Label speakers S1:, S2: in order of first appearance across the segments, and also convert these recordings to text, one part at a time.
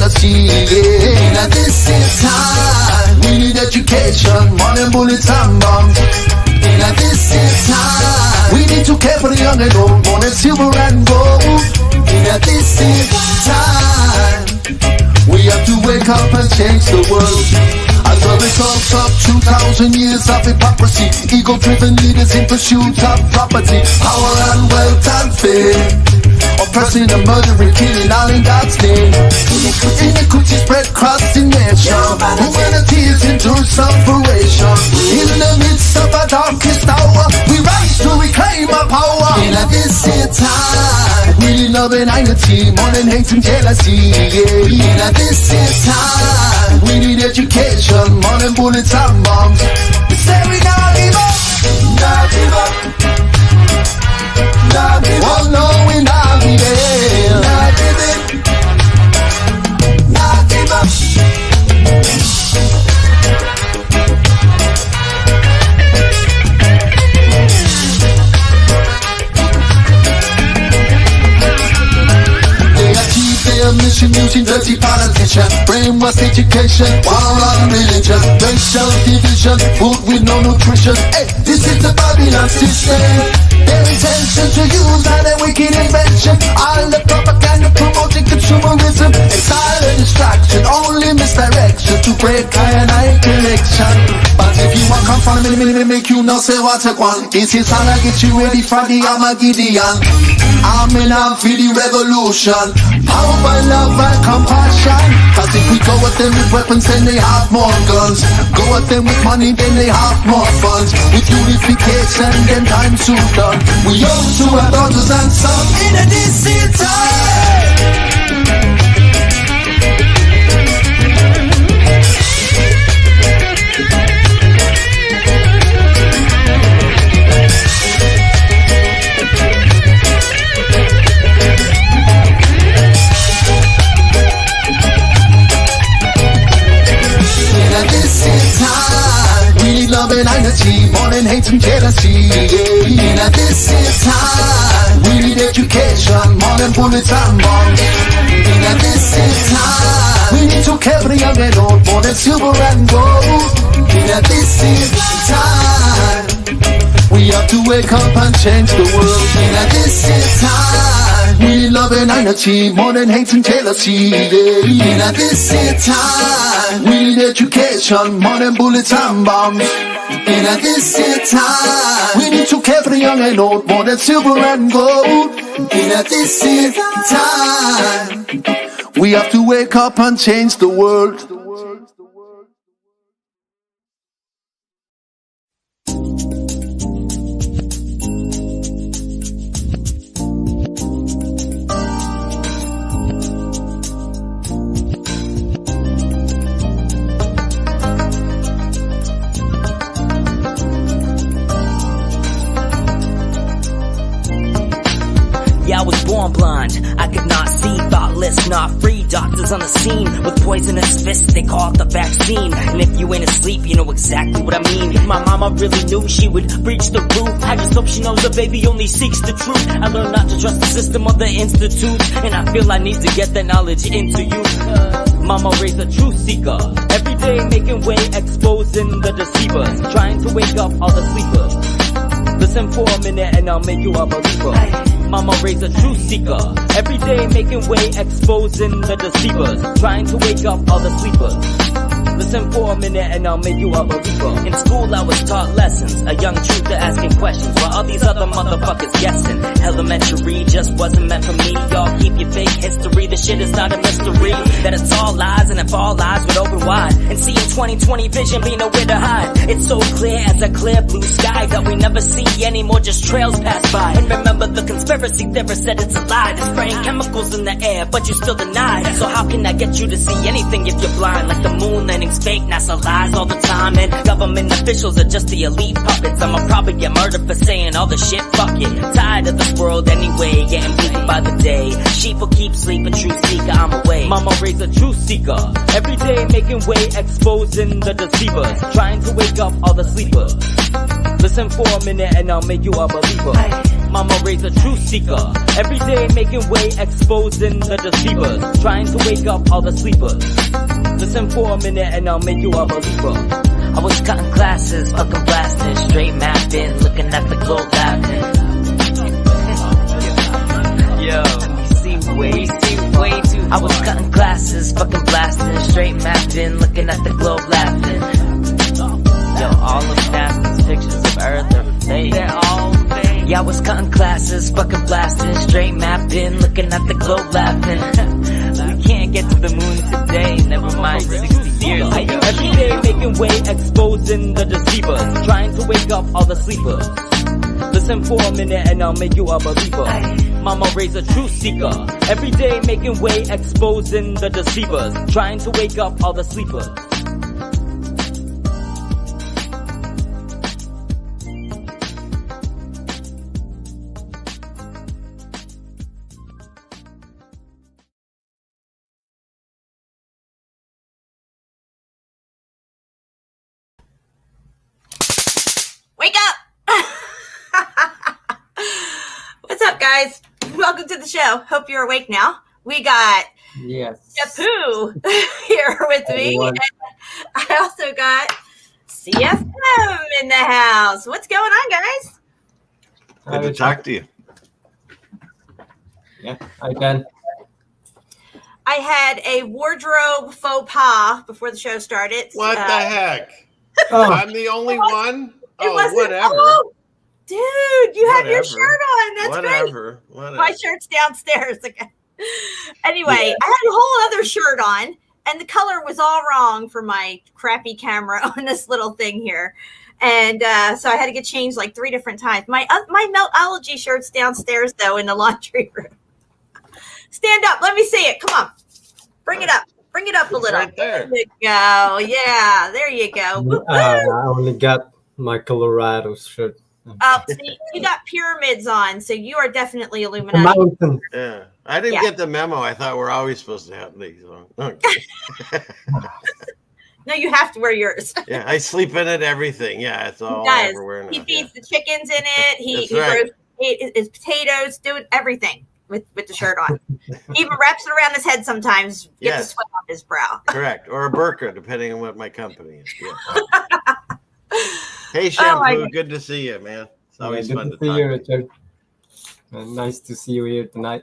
S1: jealousy. Yeah. Now this is time. We need education, more than bullets and bombs. Now this is time. We need to care for the young and old, more than silver and gold. Now this is time. We have to wake up and change the world. As a result of 2,000 years of hypocrisy, ego-driven leaders in pursuit of property, power and wealth and fame, oppressing and murdering, killing all in God's name. Iniquity spread across the nation. Humanity is into separation. In the midst of a darkest hour, we rise to reclaim our power. In this time, we love and unity, more than hate and jealousy. Yeah. In this time, we need education, more than bullets and bombs. We say we not give up, not give up, not give up. Oh no, we not give up, not give it, not give up. Their mission using dirty politicians, brainwash education, war on religion, racial division, food with no nutrition. Hey, this is the Babylon system. Their intention to use all their wicked invention, all the propaganda promoting consumerism, exile and distraction, only misdirection to break high and high collection. But if you want come from me, make you know say what I want. This is how I get you ready for the Armageddon. I'm in for the revolution. Power by love and compassion. Cause if we go at them with weapons, then they have more guns. Go at them with money, then they have more funds. With unification, then time soon done. We owe to our daughters and sons in a decent time. Love and unity, more than hate and jealousy. Yeah. Now this is time. We need education, more than bullets and bombs. Now this is time. We need to care for the young and old, more than silver and gold. Now this is time. We have to wake up and change the world. Now this is time. We need love and unity, more than hate and jealousy. Yeah. Now this is time. We need education, more than bullets and bombs. In this time, we need to care for the young and old, more than silver and gold. In this time, we have to wake up and change the world.
S2: Yeah, I was born blind, I could not see, thoughtless, not free. Doctors on the scene with poisonous fists, they call it the vaccine. And if you ain't asleep, you know exactly what I mean. If my mama really knew, she would breach the roof. I just hope she knows the baby only seeks the truth. I learned not to trust the system or the institute, and I feel I need to get that knowledge into you. Mama raised a truth seeker, every day making way, exposing the deceivers, trying to wake up all the sleepers. Listen for a minute and I'll make you a believer. Mama raised a truth seeker, every day making way, exposing the deceivers, trying to wake up all the sleepers. Listen for a minute and I'll make you a believer. In school I was taught lessons, a young truther asking questions, while all these other motherfuckers guessing. Elementary just wasn't meant for me. Y'all keep your fake history, the shit is not a mystery. That it's all lies, and if all lies would open wide, and see in 2020 vision be nowhere to hide. It's so clear as a clear blue sky that we never see anymore, just trails pass by. And remember the conspiracy theorist said it's a lie. They're spraying chemicals in the air, but you still deny. So how can I get you to see anything if you're blind? Like the moon landing's fake, NASA lies all the time, and government officials are just the elite puppets. I'ma probably get murdered for saying all the shit, fuck it. Tired of this world anyway, getting bleated by the day. Sheep will keep sleeping, truth seeker, I'm away. Mama raised a truth seeker, every day making way, exposing the deceivers, trying to wake up all the sleepers. Listen for a minute and I'll make you a believer. Mama raised a truth seeker. Every day making way, exposing the deceivers. Trying to wake up all the sleepers. Listen for a minute and I'll make you a believer. I was cutting classes, fucking blasting, straight mapping, looking at the globe laughing. Yo, we see way too. I was cutting classes, fucking blasting, straight mapping, looking at the globe laughing. Yo, all of NASA's pictures of Earth are fake. They're all fake. Yeah, I was cutting classes, fucking blasting, straight mapping, looking at the globe laughing. We can't get to the moon today, never mind 60 years ago. Every day making way, exposing the deceivers. Trying to wake up all the sleepers. Listen for a minute and I'll make you a believer. Mama raised a truth seeker. Every day making way, exposing the deceivers. Trying to wake up all the sleepers.
S3: Wake up! What's up, guys? Welcome to the show. Hope you're awake now. We got Shepu here with me. And I also got CFM in the house. What's going on, guys?
S4: Good to talk to you.
S5: Yeah, I can.
S3: I had a wardrobe faux pas before the show started.
S4: What the heck?
S5: Oh,
S4: I'm the only one? Oh,
S3: wasn't-
S4: whatever.
S3: Oh, dude, you have your
S4: Whatever.
S3: shirt on. That's great.
S4: Whatever.
S3: My shirt's downstairs. Anyway, I had a whole other shirt on, and the color was all wrong for my crappy camera on this little thing here. And so I had to get changed like 3 different times. My Meltology shirt's downstairs, though, in the laundry room. Stand up. Let me see it. Come on. Bring it up. Bring it up a little.
S4: Right there.
S3: There you go. Yeah, there you go.
S5: I only got my Colorado shirt.
S3: Oh, see, you got pyramids on, so you are definitely
S5: The
S3: Illuminati.
S5: mountain.
S4: Yeah. I didn't get the memo. I thought we're always supposed to have these on. Okay.
S3: No, you have to wear yours.
S4: Yeah, I sleep in it, everything. Yeah, it's all
S3: He does.
S4: everywhere now.
S3: He feeds the chickens in it. He
S4: That's right.
S3: roasts his potatoes, doing everything with the shirt on. He even wraps it around his head sometimes, get the
S4: Yes.
S3: sweat off his brow.
S4: Correct. Or a burqa, depending on what my company is. Yeah. Hey,
S3: Oh, my
S4: Shampoo.
S3: God.
S4: Good to see you, man. It's always
S5: Good
S4: fun to
S5: to see
S4: talk
S5: you,
S4: to you.
S5: Richard. Nice to see you here tonight.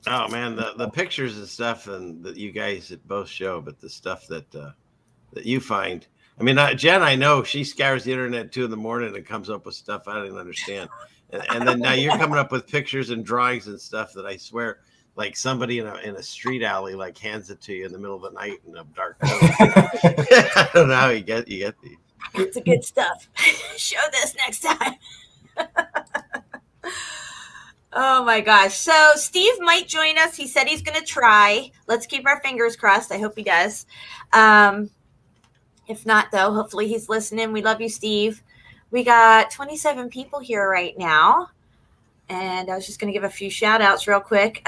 S4: Oh man, the pictures and stuff, and that you guys both show, but the stuff that you find. I mean, Jen, I know she scours the internet at 2 a.m. and comes up with stuff I don't even understand. And then now you're coming up with pictures and drawings and stuff that I swear, like somebody in a street alley like hands it to you in the middle of the night in a dark room. I don't know how you get these.
S3: It's a good stuff. Show this next time. Oh my gosh. So Steve might join us. He said he's going to try. Let's keep our fingers crossed. I hope he does. If not, though, hopefully he's listening. We love you, Steve. We got 27 people here right now. And I was just going to give a few shout outs real quick.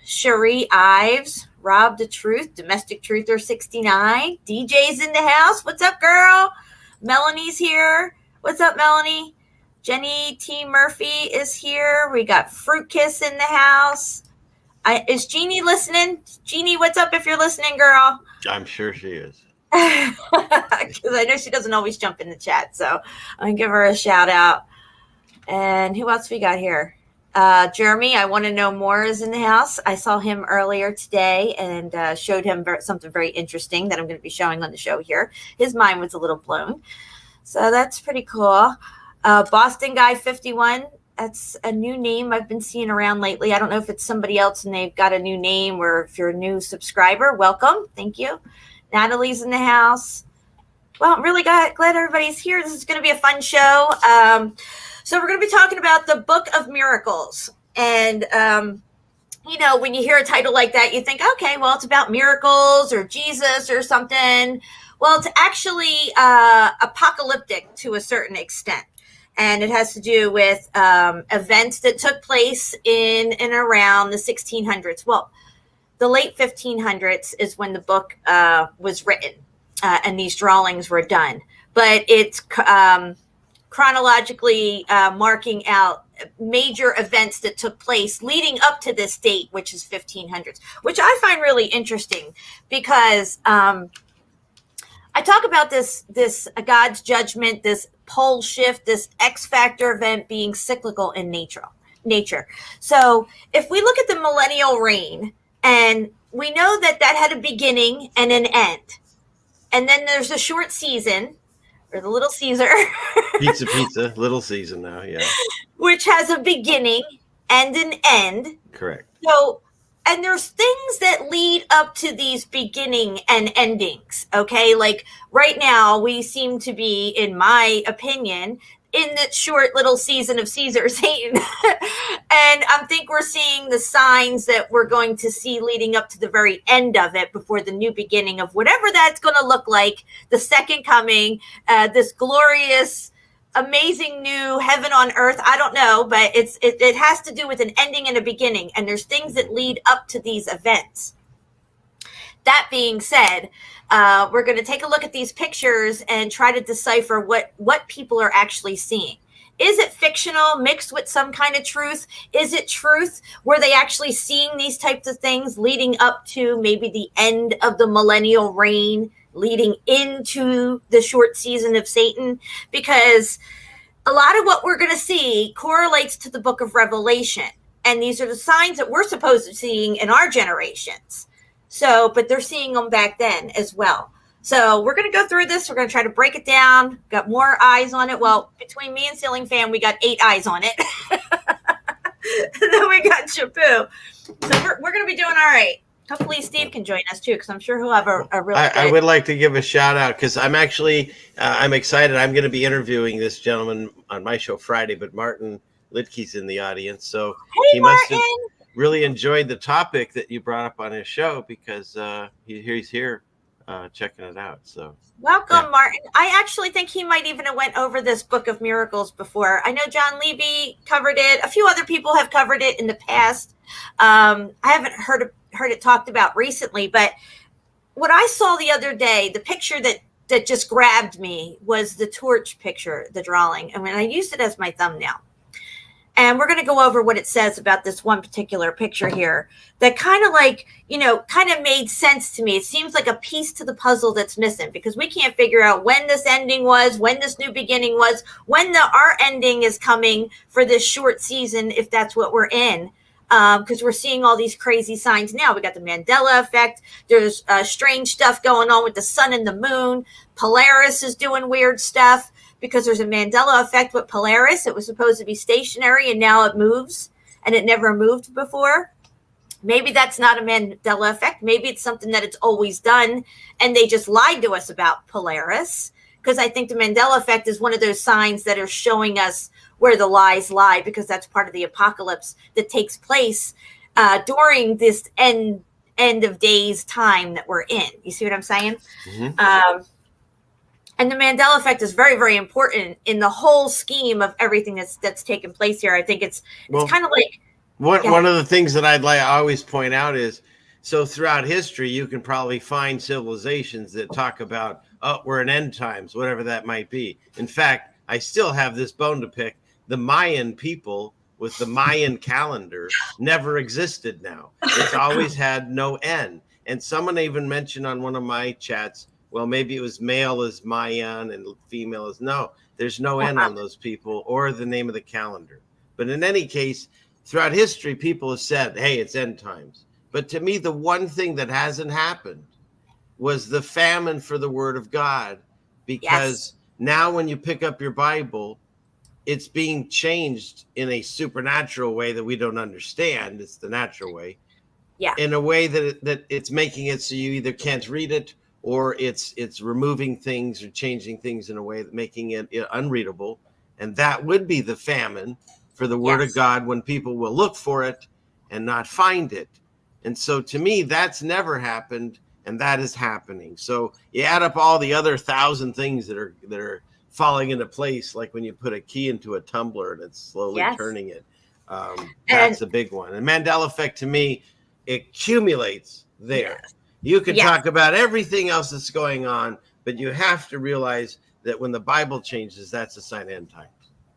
S3: Cherie Ives, Rob the Truth, Domestic Truther 69. DJ's in the house. What's up, girl? Melanie's here. What's up, Melanie? Jenny T. Murphy is here. We got Fruit Kiss in the house. Is Jeannie listening? Jeannie, what's up if you're listening, girl?
S4: I'm sure she is.
S3: Because I know she doesn't always jump in the chat. So I'm going to give her a shout out. And who else we got here? Jeremy, I Want to Know More is in the house. I saw him earlier today and showed him something very interesting that I'm going to be showing on the show here. His mind was a little blown. So that's pretty cool. Boston Guy 51. That's a new name I've been seeing around lately. I don't know if it's somebody else and they've got a new name, or if you're a new subscriber, welcome. Thank you. Natalie's in the house. Well, I'm really glad everybody's here. This is going to be a fun show. So we're going to be talking about the Book of Miracles. And, when you hear a title like that, you think, okay, well, it's about miracles or Jesus or something. Well, it's actually apocalyptic to a certain extent. And it has to do with events that took place in and around the 1600s. Well, the late 1500s is when the book was written and these drawings were done. But it's chronologically marking out major events that took place leading up to this date, which is 1500s, which I find really interesting because I talk about this God's judgment, this pole shift, this X factor event being cyclical in nature. So if we look at the millennial reign, and we know that had a beginning and an end, and then there's a short season, or the Little Caesar,
S4: Pizza, Little Season now, yeah.
S3: which has a beginning and an end.
S4: Correct.
S3: So, and there's things that lead up to these beginning and endings, okay? Like right now, we seem to be, in my opinion, in that short little season of Caesar Satan. And I think we're seeing the signs that we're going to see leading up to the very end of it before the new beginning of whatever that's going to look like, the second coming, this glorious, amazing new heaven on earth. I don't know, but it has to do with an ending and a beginning. And there's things that lead up to these events. That being said, we're going to take a look at these pictures and try to decipher what people are actually seeing. Is it fictional mixed with some kind of truth? Is it truth? Were they actually seeing these types of things leading up to maybe the end of the millennial reign, leading into the short season of Satan? Because a lot of what we're going to see correlates to the book of Revelation. And these are the signs that we're supposed to be seeing in our generations. So, but they're seeing them back then as well. So we're going to go through this. We're going to try to break it down. Got more eyes on it. Well, between me and Ceiling Fan, we got 8 eyes on it. And then we got Shepu. So we're going to be doing all right. Hopefully Steve can join us too, because I'm sure he'll have a really good...
S4: I would like to give a shout out because I'm actually, I'm excited. I'm going to be interviewing this gentleman on my show Friday, but Martin Littke's in the audience. So
S3: Hey,
S4: he must
S3: Martin!
S4: have really enjoyed the topic that you brought up on his show because he's here checking it out. So
S3: Welcome,
S4: yeah.
S3: Martin. I actually think he might even have went over this Book of Miracles before. I know John Levy covered it. A few other people have covered it in the past. I haven't heard it talked about recently, but what I saw the other day, the picture that just grabbed me was the torch picture, the drawing. And when I used it as my thumbnail. And we're going to go over what it says about this one particular picture here that kind of made sense to me. It seems like a piece to the puzzle that's missing because we can't figure out when this ending was, when this new beginning was, when our ending is coming for this short season, if that's what we're in. Because we're seeing all these crazy signs now. We got the Mandela effect. There's strange stuff going on with the sun and the moon. Polaris is doing weird stuff. Because there's a Mandela effect with Polaris. It was supposed to be stationary and now it moves and it never moved before. Maybe that's not a Mandela effect. Maybe it's something that it's always done and they just lied to us about Polaris. Because I think the Mandela effect is one of those signs that are showing us where the lies lie because that's part of the apocalypse that takes place during this end of days time that we're in. You see what I'm saying? Mm-hmm. And the Mandela effect is very, very important in the whole scheme of everything that's taken place here. I think it's kind of like
S4: one of the things that I always point out is so throughout history you can probably find civilizations that talk about we're in end times, whatever that might be. In fact, I still have this bone to pick. The Mayan people with the Mayan calendar never existed. Now it's always had no end. And someone even mentioned on one of my chats, well, maybe it was male is Mayan and female is no. There's no end on those people or the name of the calendar. But in any case, throughout history, people have said, hey, it's end times. But to me, the one thing that hasn't happened was the famine for the word of God. Because now when you pick up your Bible, it's being changed in a supernatural way that we don't understand. It's the natural way. Yeah. In a way that it's making it so you either can't read it or it's removing things or changing things in a way that making it unreadable. And that would be the famine for the word of God when people will look for it and not find it. And so to me, that's never happened. And that is happening. So you add up all the other 1,000 things that are falling into place, like when you put a key into a tumbler and it's slowly turning it. That's a big one. And Mandela effect to me, it accumulates there. Yes. You can talk about everything else that's going on, but you have to realize that when the Bible changes, that's a sign of end times.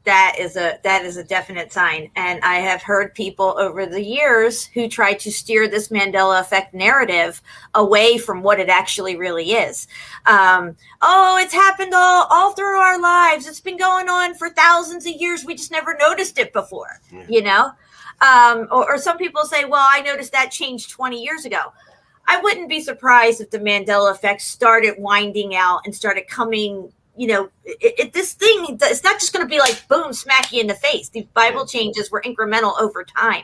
S3: That is a definite sign. And I have heard people over the years who try to steer this Mandela effect narrative away from what it actually really is. Oh, it's happened all through our lives. It's been going on for thousands of years. We just never noticed it before, you know? Or some people say, well, I noticed that changed 20 years ago. I wouldn't be surprised if the Mandela effect started winding out and started coming, you know, this thing, it's not just going to be like, boom, smack you in the face. The Bible changes were incremental over time,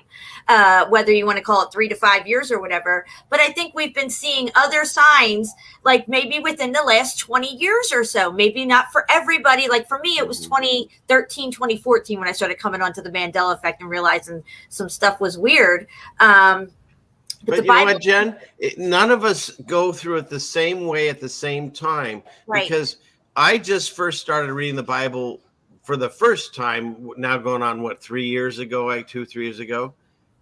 S3: whether you want to call it 3 to 5 years or whatever. But I think we've been seeing other signs, like maybe within the last 20 years or so, maybe not for everybody. Like for me, it was 2013, 2014 when I started coming onto the Mandela effect and realizing some stuff was weird.
S4: But you know what, Jen? None of us go through it the same way at the same time, because I just first started reading the Bible for the first time, now going on, 3 years ago, like 2-3 years ago.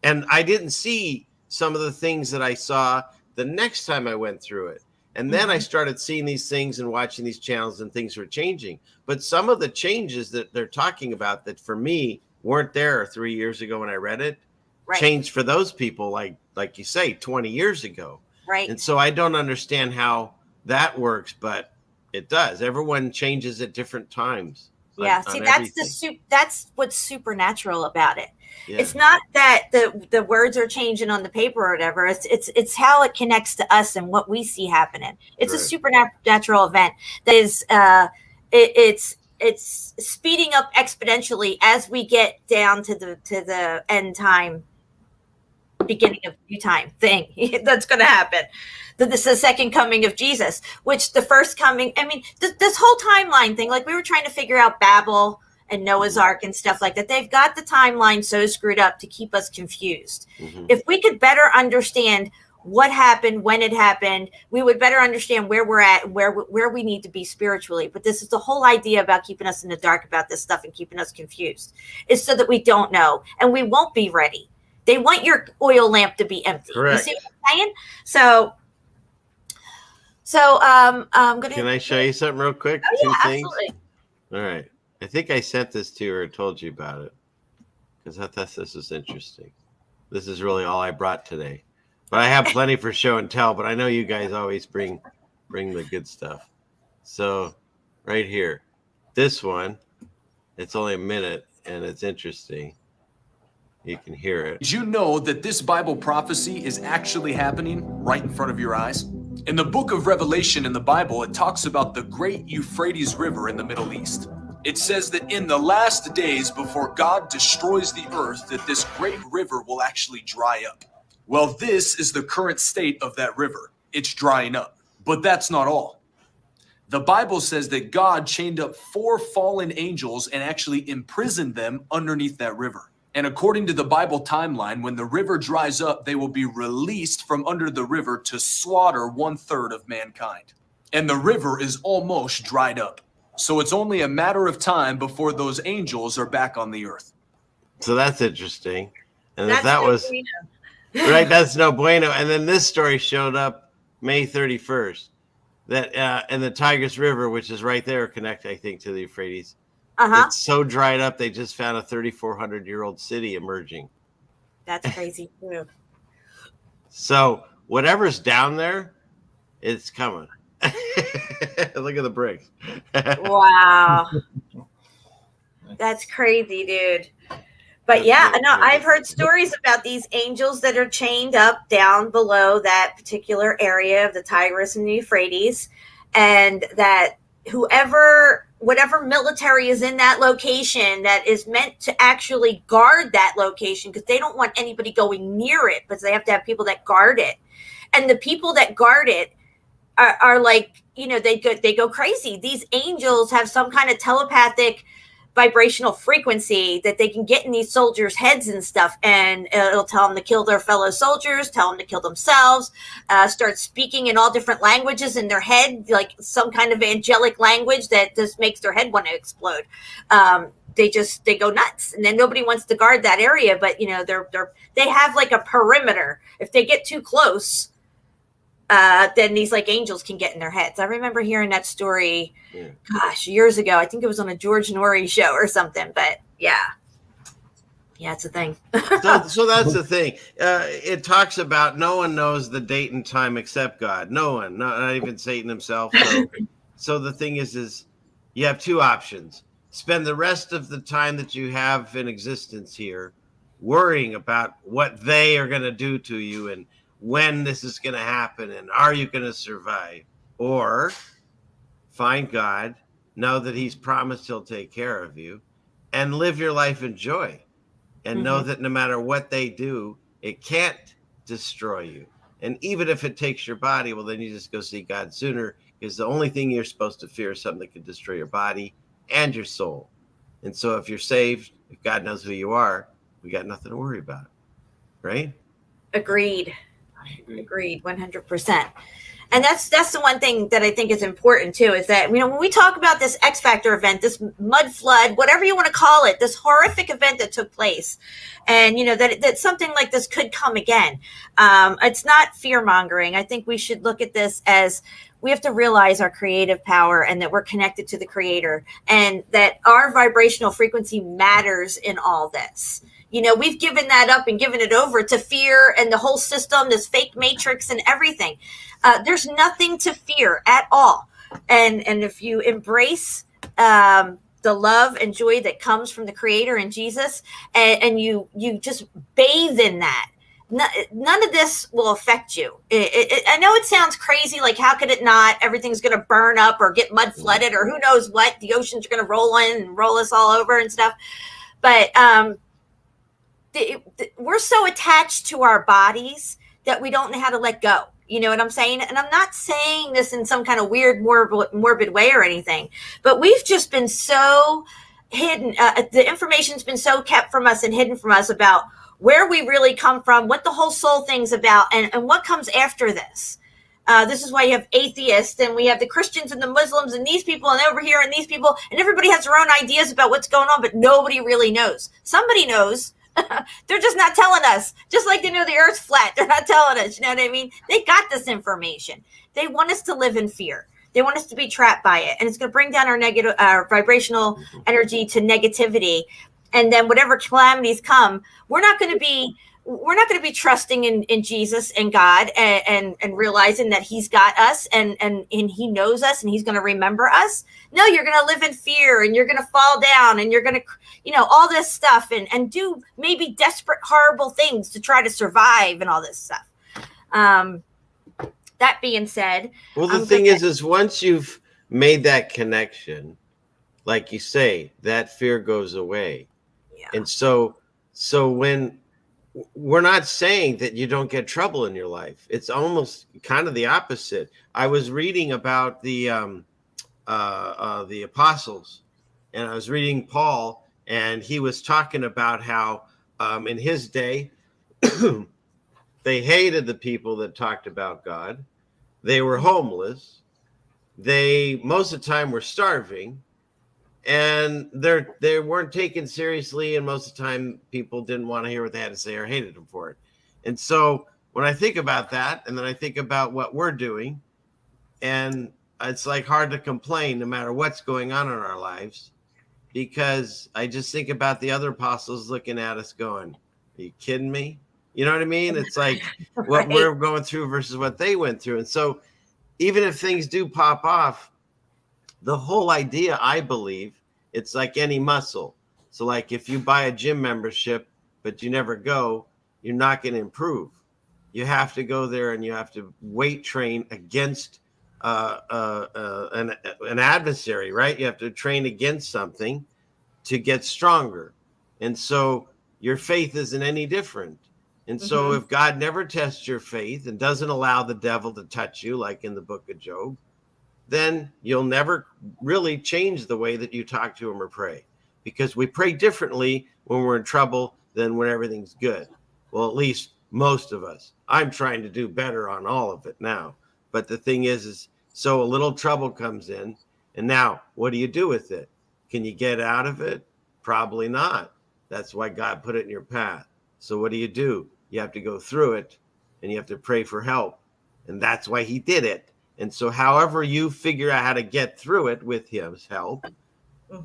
S4: And I didn't see some of the things that I saw the next time I went through it. And then I started seeing these things and watching these channels, and things were changing. But some of the changes that they're talking about that for me weren't there 3 years ago when I read it, changed for those people, like you say, 20 years ago.
S3: Right.
S4: And so I don't understand how that works, but it does. Everyone changes at different times.
S3: Yeah. See, that's what's supernatural about it.
S4: Yeah.
S3: It's not that the words are changing on the paper or whatever. It's how it connects to us and what we see happening. It's a supernatural event that is it's speeding up exponentially as we get down to the end time, beginning of new time thing that's going to happen. This is the second coming of Jesus, which the first coming, I mean, this whole timeline thing, like we were trying to figure out Babel and Noah's Ark and stuff like that. They've got the timeline so screwed up to keep us confused. If we could better understand what happened, when it happened, we would better understand where we're at and where we need to be spiritually. But this is the whole idea about keeping us in the dark about this stuff and keeping us confused, is so that we don't know and we won't be ready. They want your oil lamp to be empty.
S4: Correct.
S3: You see what I'm saying? So I'm gonna.
S4: Can I show you something real quick?
S3: Oh, yeah,
S4: 2 things.
S3: absolutely.
S4: All right. I think I sent this to you or told you about it, because I thought this was interesting. This is really all I brought today, but I have plenty for show and tell. But I know you guys always bring the good stuff. So right here, this one, it's only a minute and it's interesting. You can hear it.
S6: Did you know that this Bible prophecy is actually happening right in front of your eyes? In the book of Revelation in the Bible, it talks about the great Euphrates River in the Middle East. It says that in the last days before God destroys the earth, that this great river will actually dry up. Well, this is the current state of that river. It's drying up. But that's not all. The Bible says that God chained up 4 fallen angels and actually imprisoned them underneath that river. And according to the Bible timeline, when the river dries up, they will be released from under the river to slaughter 1/3 of mankind. And the river is almost dried up. So it's only a matter of time before those angels are back on the earth.
S4: So that's interesting. And
S3: That's
S4: if that
S3: no
S4: was
S3: bueno.
S4: right, that's no bueno. And then this story showed up May 31st. That in the Tigris River, which is right there, connected, I think, to the Euphrates. It's so dried up, they just found a 3,400-year-old city emerging.
S3: That's crazy too.
S4: So whatever's down there, it's coming. Look at the bricks.
S3: Wow. That's crazy, dude. But yeah, no, I've heard stories about these angels that are chained up down below that particular area of the Tigris and the Euphrates, and that whatever military is in that location that is meant to actually guard that location, because they don't want anybody going near it, but they have to have people that guard it. And the people that guard it are like, you know, they go crazy. These angels have some kind of telepathic vibrational frequency that they can get in these soldiers' heads and stuff, and it'll tell them to kill their fellow soldiers, tell them to kill themselves, start speaking in all different languages in their head, like some kind of angelic language that just makes their head want to explode. They go nuts, and then nobody wants to guard that area, but you know they have like a perimeter. If they get too close, then these like angels can get in their heads. I remember hearing that story,
S4: Yeah.
S3: gosh, years ago. I think it was on a George Norrie show or something. But yeah, it's a thing.
S4: So that's the thing. It talks about no one knows the date and time except God. No one, not even Satan himself. So the thing is you have two options. Spend the rest of the time that you have in existence here worrying about what they are going to do to you and when this is going to happen and are you going to survive, or find God, know that he's promised he'll take care of you, and live your life in joy, and know that no matter what they do, it can't destroy you. And even if it takes your body, well, then you just go see God sooner, because the only thing you're supposed to fear is something that can destroy your body and your soul. And so if you're saved, if God knows who you are, we got nothing to worry about, right?
S3: Agreed.
S5: I agree.
S3: Agreed, 100%. And that's the one thing that I think is important too, is that, you know, when we talk about this X Factor event, this mud flood, whatever you want to call it, this horrific event that took place, and, you know, that something like this could come again. It's not fear mongering. I think we should look at this as we have to realize our creative power and that we're connected to the Creator and that our vibrational frequency matters in all this. You know, we've given that up and given it over to fear and the whole system, this fake matrix and everything. There's nothing to fear at all. And if you embrace the love and joy that comes from the Creator and Jesus, and you just bathe in that, none of this will affect you. I know it sounds crazy, like how could it not? Everything's going to burn up or get mud flooded or who knows what. The oceans are going to roll in and roll us all over and stuff. But we're so attached to our bodies that we don't know how to let go. You know what I'm saying? And I'm not saying this in some kind of weird, morbid way or anything, but we've just been so hidden. The information's been so kept from us and hidden from us about where we really come from, what the whole soul thing's about, and what comes after this. This is why you have atheists, and we have the Christians and the Muslims and these people and over here and these people, and everybody has their own ideas about what's going on, but nobody really knows. Somebody knows. They're just not telling us. Just like they know the earth's flat, they're not telling us. You know what I mean? They got this information. They want us to live in fear. They want us to be trapped by it, and it's going to bring down our vibrational energy to negativity. And then whatever calamities come, we're not going to be trusting in Jesus and God and realizing that he's got us and he knows us and he's going to remember us. No, you're going to live in fear and you're going to fall down and you're going to, you know, all this stuff and do maybe desperate, horrible things to try to survive and all this stuff. That being said.
S4: Well, the thing is once you've made that connection, like you say, that fear goes away. Yeah. And so when we're not saying that you don't get trouble in your life, it's almost kind of the opposite. I was reading about the apostles, and I was reading Paul, and he was talking about how in his day they hated the people that talked about God. They were homeless. They most of the time were starving. And they weren't taken seriously, and most of the time people didn't want to hear what they had to say or hated them for it. And so when I think about that, and then I think about what we're doing, and it's like hard to complain no matter what's going on in our lives, because I just think about the other apostles looking at us going, are you kidding me? You know what I mean? It's like what we're going through versus what they went through. And so even if things do pop off, the whole idea, I believe, it's like any muscle. So like if you buy a gym membership, but you never go, you're not going to improve. You have to go there and you have to weight train against an adversary, right? You have to train against something to get stronger. And so your faith isn't any different. And so if God never tests your faith and doesn't allow the devil to touch you, like in the book of Job, then you'll never really change the way that you talk to him or pray, because we pray differently when we're in trouble than when everything's good. Well, at least most of us. I'm trying to do better on all of it now. But the thing is so a little trouble comes in, and now what do you do with it? Can you get out of it? Probably not. That's why God put it in your path. So what do? You have to go through it, and you have to pray for help. and that's why he did it. And so however you figure out how to get through it with his help,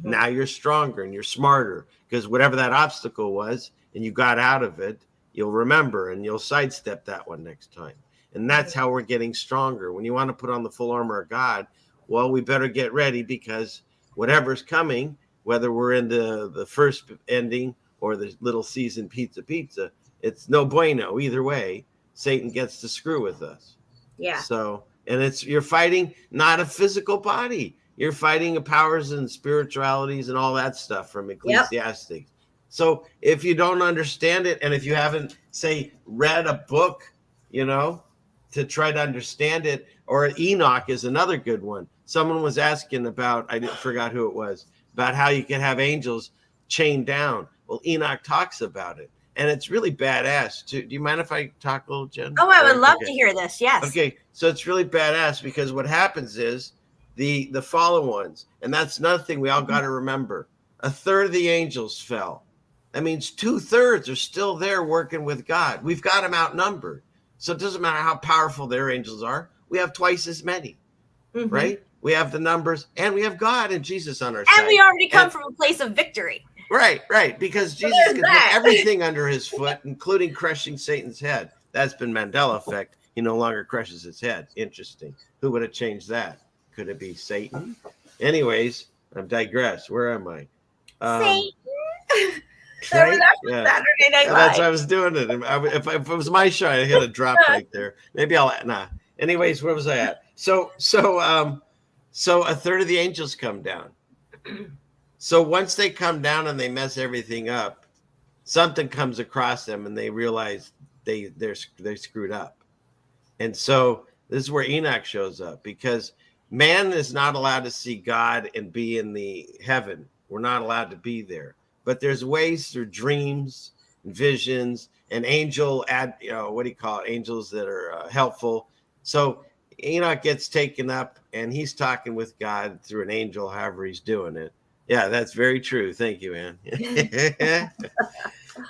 S4: now you're stronger and you're smarter, because whatever that obstacle was and you got out of it, you'll remember and you'll sidestep that one next time. And that's how we're getting stronger. When you want to put on the full armor of God, well, we better get ready, because whatever's coming, whether we're in the first ending or the little season pizza, it's no bueno either way. Satan gets to screw with us.
S3: Yeah.
S4: So, and you're fighting not a physical body. You're fighting the powers and spiritualities and all that stuff from Ecclesiastes. So if you don't understand it, and if you haven't, say, read a book, to try to understand it, or Enoch is another good one. Someone was asking about, I forgot who it was, about how you can have angels chained down. Well, Enoch talks about it, and it's really badass. Do you mind if I talk a little, Jen?
S3: Oh, I would love to hear this. Yes.
S4: Okay, so it's really badass, because what happens is the fallen ones, and that's another thing we all got to remember. A third of the angels fell. That means 2/3 are still there working with God. We've got them outnumbered. So it doesn't matter how powerful their angels are. We have twice as many, right? We have the numbers, and we have God and Jesus on our side.
S3: And we already come from a place of victory.
S4: Right. Because Jesus can put everything under his foot, including crushing Satan's head. That's been Mandela effect. He no longer crushes his head. Interesting. Who would have changed that? Could it be Satan? Anyways, I digress. Where am I?
S3: Satan.
S4: Right?
S3: Saturday Night Live.
S4: That's why I was doing it. If it was my show, I had a drop right there. Maybe Anyways, where was I at? So a third of the angels come down. So once they come down and they mess everything up, something comes across them and they realize they're screwed up. And so this is where Enoch shows up, because man is not allowed to see God and be in the heaven. We're not allowed to be there. But there's ways through dreams and visions and angels that are helpful. So Enoch gets taken up and he's talking with God through an angel, however he's doing it. Yeah, that's very true. Thank you, Ann.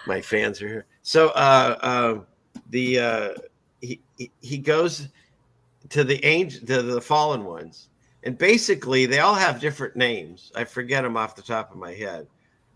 S4: My fans are here. So he goes to the fallen ones, and basically they all have different names. I forget them off the top of my head.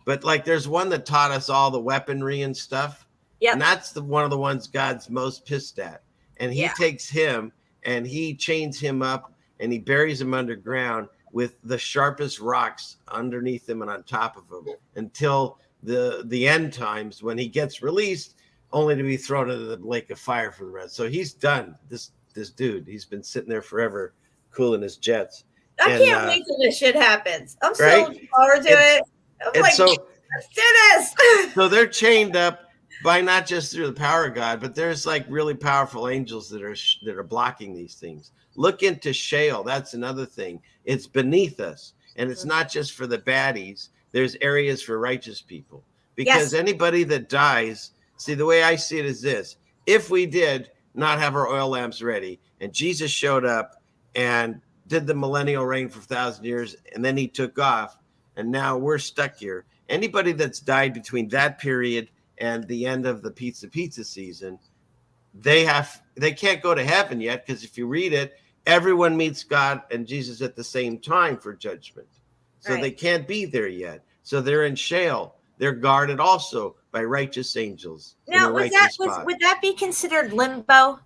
S4: But like there's one that taught us all the weaponry and stuff. Yeah. And that's one of the ones God's most pissed at. And he takes him and he chains him up and he buries him underground with the sharpest rocks underneath him and on top of him until the end times, when he gets released, only to be thrown into the lake of fire for the rest. So he's done. This dude, he's been sitting there forever cooling his jets.
S3: I can't wait till this shit happens. I'm so looking forward to it. Let's do this.
S4: So they're chained up by not just through the power of God, but there's like really powerful angels that are blocking these things. Look into Sheol. That's another thing. It's beneath us, and it's not just for the baddies. There's areas for righteous people, because anybody that dies. See, the way I see it is this: if we did not have our oil lamps ready, and Jesus showed up and did the millennial reign for 1,000 years, and then he took off, and now we're stuck here. Anybody that's died between that period and the end of the pizza season, they can't go to heaven yet, because if you read it, everyone meets God and Jesus at the same time for judgment. So they can't be there yet. So they're in Sheol. They're guarded also by righteous angels.
S3: Now, would that be considered limbo?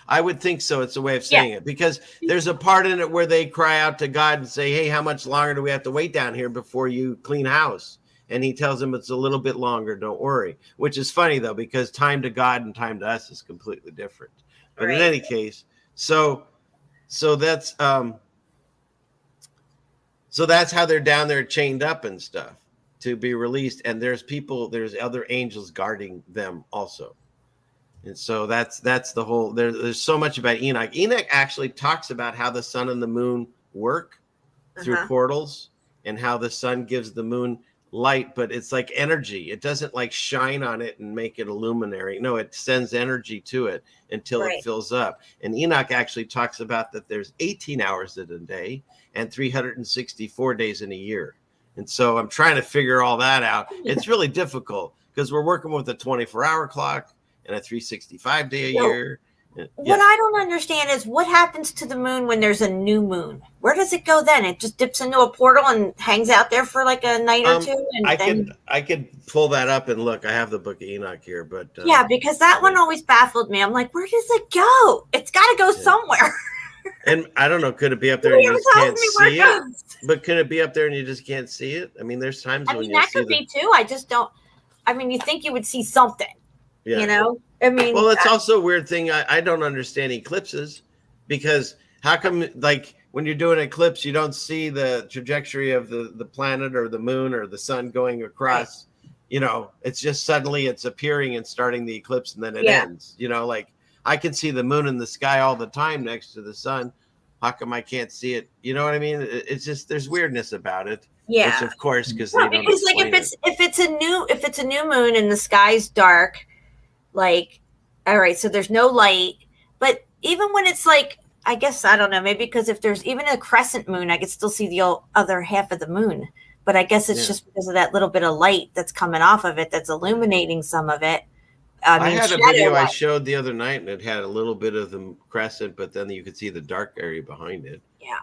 S4: I would think so. It's a way of saying it, because there's a part in it where they cry out to God and say, hey, how much longer do we have to wait down here before you clean house? And he tells them it's a little bit longer. Don't worry, which is funny, though, because time to God and time to us is completely different. But in any case, so that's how they're down there chained up and stuff to be released. And there's other angels guarding them also. And so that's the whole, there's so much about Enoch. Enoch actually talks about how the sun and the moon work through portals, and how the sun gives the moon light, but it's like energy. It doesn't like shine on it and make it a luminary. No, it sends energy to it until it fills up. And Enoch actually talks about that there's 18 hours in a day and 364 days in a year. And so I'm trying to figure all that out. It's really difficult because we're working with a 24-hour clock and a 365 day a year.
S3: What I don't understand is what happens to the moon when there's a new moon. Where does it go then? It just dips into a portal and hangs out there for like a night or two, and
S4: I could pull that up and look. I have the Book of Enoch here, but
S3: yeah, because that one always baffled me. I'm like, where does it go? It's got to go somewhere.
S4: And I don't know, could it be up there and you just can't see it? But could it be up there and you just can't see it? I mean, there's times when
S3: that could be too. I just don't. I mean, you think you would see something, you know? I mean,
S4: well, it's also a weird thing. I don't understand eclipses, because how come, like, when you're doing an eclipse, you don't see the trajectory of the planet or the moon or the sun going across? Right. You know, it's just suddenly it's appearing and starting the eclipse and then it ends. You know, like I can see the moon in the sky all the time next to the sun. How come I can't see it? You know what I mean? It's just, there's weirdness about it.
S3: Yeah,
S4: which of course, because
S3: like if it's a new moon and the sky's dark, like, all right, so there's no light. But even when it's like, I guess, I don't know, maybe because if there's even a crescent moon, I could still see the other half of the moon. But I guess it's just because of that little bit of light that's coming off of it that's illuminating some of it.
S4: I had a video I showed the other night, and it had a little bit of the crescent, but then you could see the dark area behind it.
S3: Yeah.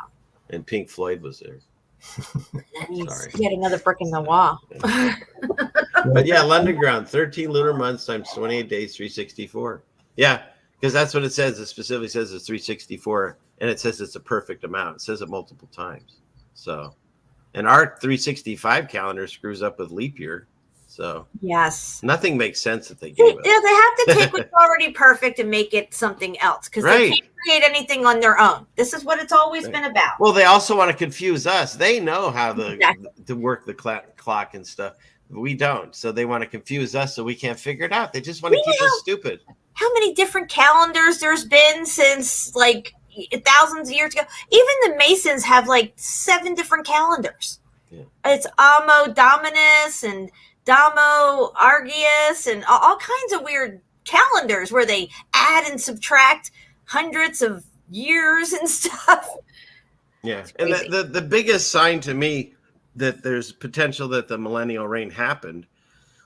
S4: And Pink Floyd was there.
S3: Sorry. He had another brick in the wall.
S4: But yeah, London ground, 13 lunar months times 28 days, 364. Yeah, because that's what it says. It specifically says it's 364, and it says it's a perfect amount. It says it multiple times. So, and our 365 calendar screws up with leap year. So
S3: yes,
S4: nothing makes sense that they gave us.
S3: Yeah, they have to take what's already perfect and make it something else, because they can't create anything on their own. This is what it's always been about.
S4: Well, they also want to confuse us. They know how to work the clock and stuff. We don't. So they want to confuse us so we can't figure it out. They just want to keep us stupid.
S3: How many different calendars there's been since like thousands of years ago? Even the Masons have like 7 different calendars. Yeah. It's Anno Dominus and Damo Argius and all kinds of weird calendars where they add and subtract hundreds of years and stuff.
S4: Yeah. And the biggest sign to me that there's potential that the millennial reign happened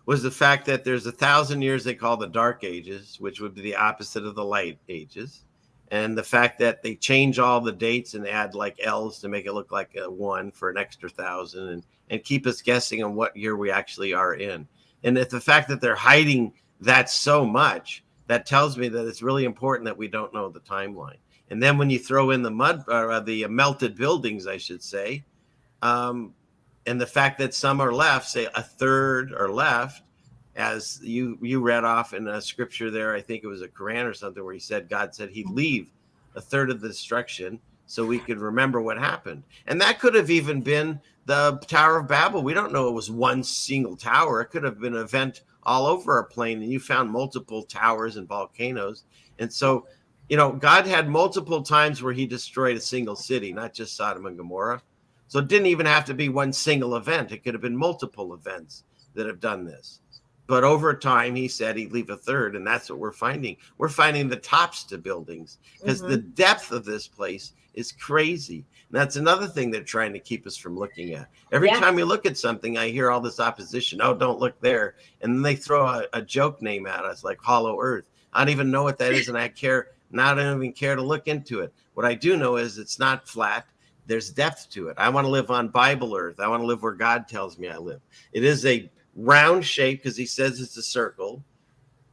S4: was the fact that there's 1,000 years they call the dark ages, which would be the opposite of the light ages. And the fact that they change all the dates and add like L's to make it look like a 1 for an extra 1,000 and keep us guessing on what year we actually are in. And the fact that they're hiding that so much, that tells me that it's really important that we don't know the timeline. And then when you throw in the the melted buildings, I should say, and the fact that some are left, say a third are left, as you read off in a scripture there, I think it was a Quran or something, where he said, God said he'd leave a third of the destruction so we could remember what happened. And that could have even been the Tower of Babel. We don't know it was one single tower. It could have been an event all over a plane, and you found multiple towers and volcanoes. And so, you know, God had multiple times where he destroyed a single city, not just Sodom and Gomorrah. So it didn't even have to be one single event. It could have been multiple events that have done this. But over time, he said he'd leave a third, and that's what we're finding. We're finding the tops to buildings because the depth of this place is crazy. And that's another thing they're trying to keep us from looking at. Every time we look at something, I hear all this opposition. Oh, don't look there. And then they throw a joke name at us like Hollow Earth. I don't even know what that is, and I don't even care to look into it. What I do know is it's not flat. There's depth to it. I want to live on Bible Earth. I want to live where God tells me I live. It is a round shape because he says it's a circle,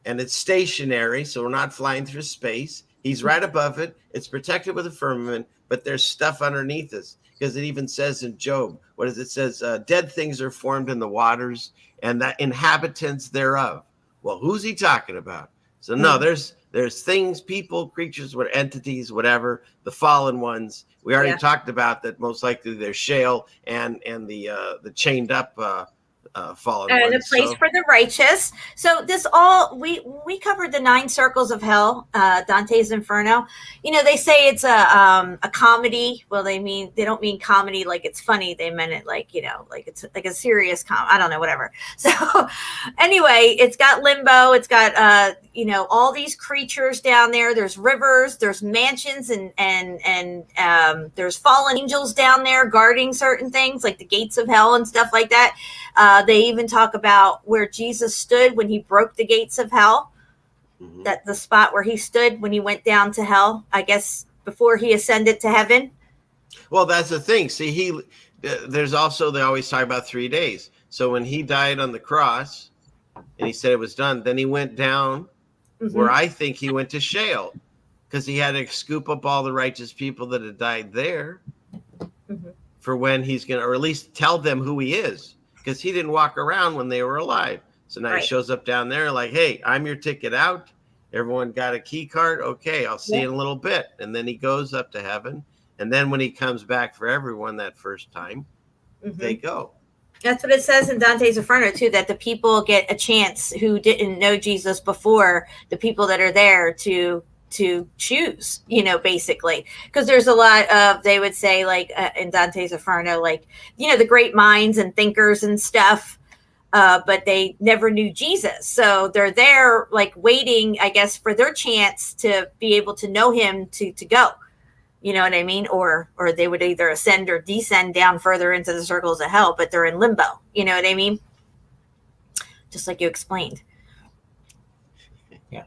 S4: and it's stationary, so we're not flying through space. He's right above it. It's protected with a firmament, but there's stuff underneath us, because it even says in Job, what is it? It says dead things are formed in the waters and the inhabitants thereof. Well, who's he talking about? So no, there's things, people, creatures, entities, whatever, the fallen ones. We already talked about that. Most likely they're shale and the chained up fallen
S3: and
S4: ones.
S3: A place for the righteous. So this all we covered the 9 circles of hell, Dante's Inferno. You know, they say it's a comedy. Well, they don't mean comedy like it's funny. They meant it like, you know, like it's like a serious I don't know, whatever. So anyway, it's got limbo. It's got you know, all these creatures down there. There's rivers. There's mansions and there's fallen angels down there guarding certain things like the gates of hell and stuff like that. They even talk about where Jesus stood when he broke the gates of hell. That the spot where he stood when he went down to hell, I guess, before he ascended to heaven.
S4: Well, that's the thing. See, there's also, they always talk about 3 days. So when he died on the cross and he said it was done, then he went down where I think he went to Sheol, because he had to scoop up all the righteous people that had died there for when he's going to, or at least tell them who he is, because he didn't walk around when they were alive. So now he shows up down there like, hey, I'm your ticket out. Everyone got a key card. Okay, I'll see you in a little bit. And then he goes up to heaven. And then when he comes back for everyone that first time, they go.
S3: That's what it says in Dante's Inferno, too, that the people get a chance who didn't know Jesus before, the people that are there to choose, basically. Because there's a lot of, they would say, like in Dante's Inferno, like, the great minds and thinkers and stuff, but they never knew Jesus. So they're there, like, waiting, I guess, for their chance to be able to know him to go. You know what I mean? Or they would either ascend or descend down further into the circles of hell, but they're in limbo. You know what I mean? Just like you explained.
S5: Yeah.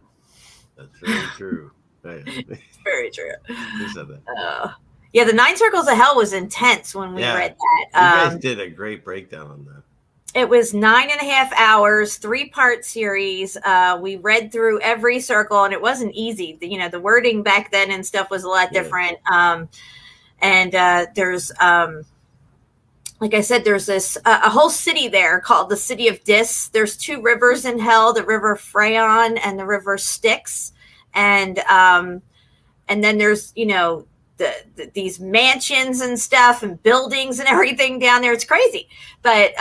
S4: That's very true. Right.
S3: It's very true.
S4: Who said that?
S3: Yeah, the 9 circles of hell was intense when we read that.
S4: You guys did a great breakdown on that.
S3: It was 9.5 hours, 3-part series. We read through every circle, and it wasn't easy. The wording back then and stuff was a lot different. And there's, like I said, there's this a whole city there called the City of Dis. There's 2 rivers in hell: the River Freon and the River Styx. And then there's these mansions and stuff and buildings and everything down there. It's crazy, but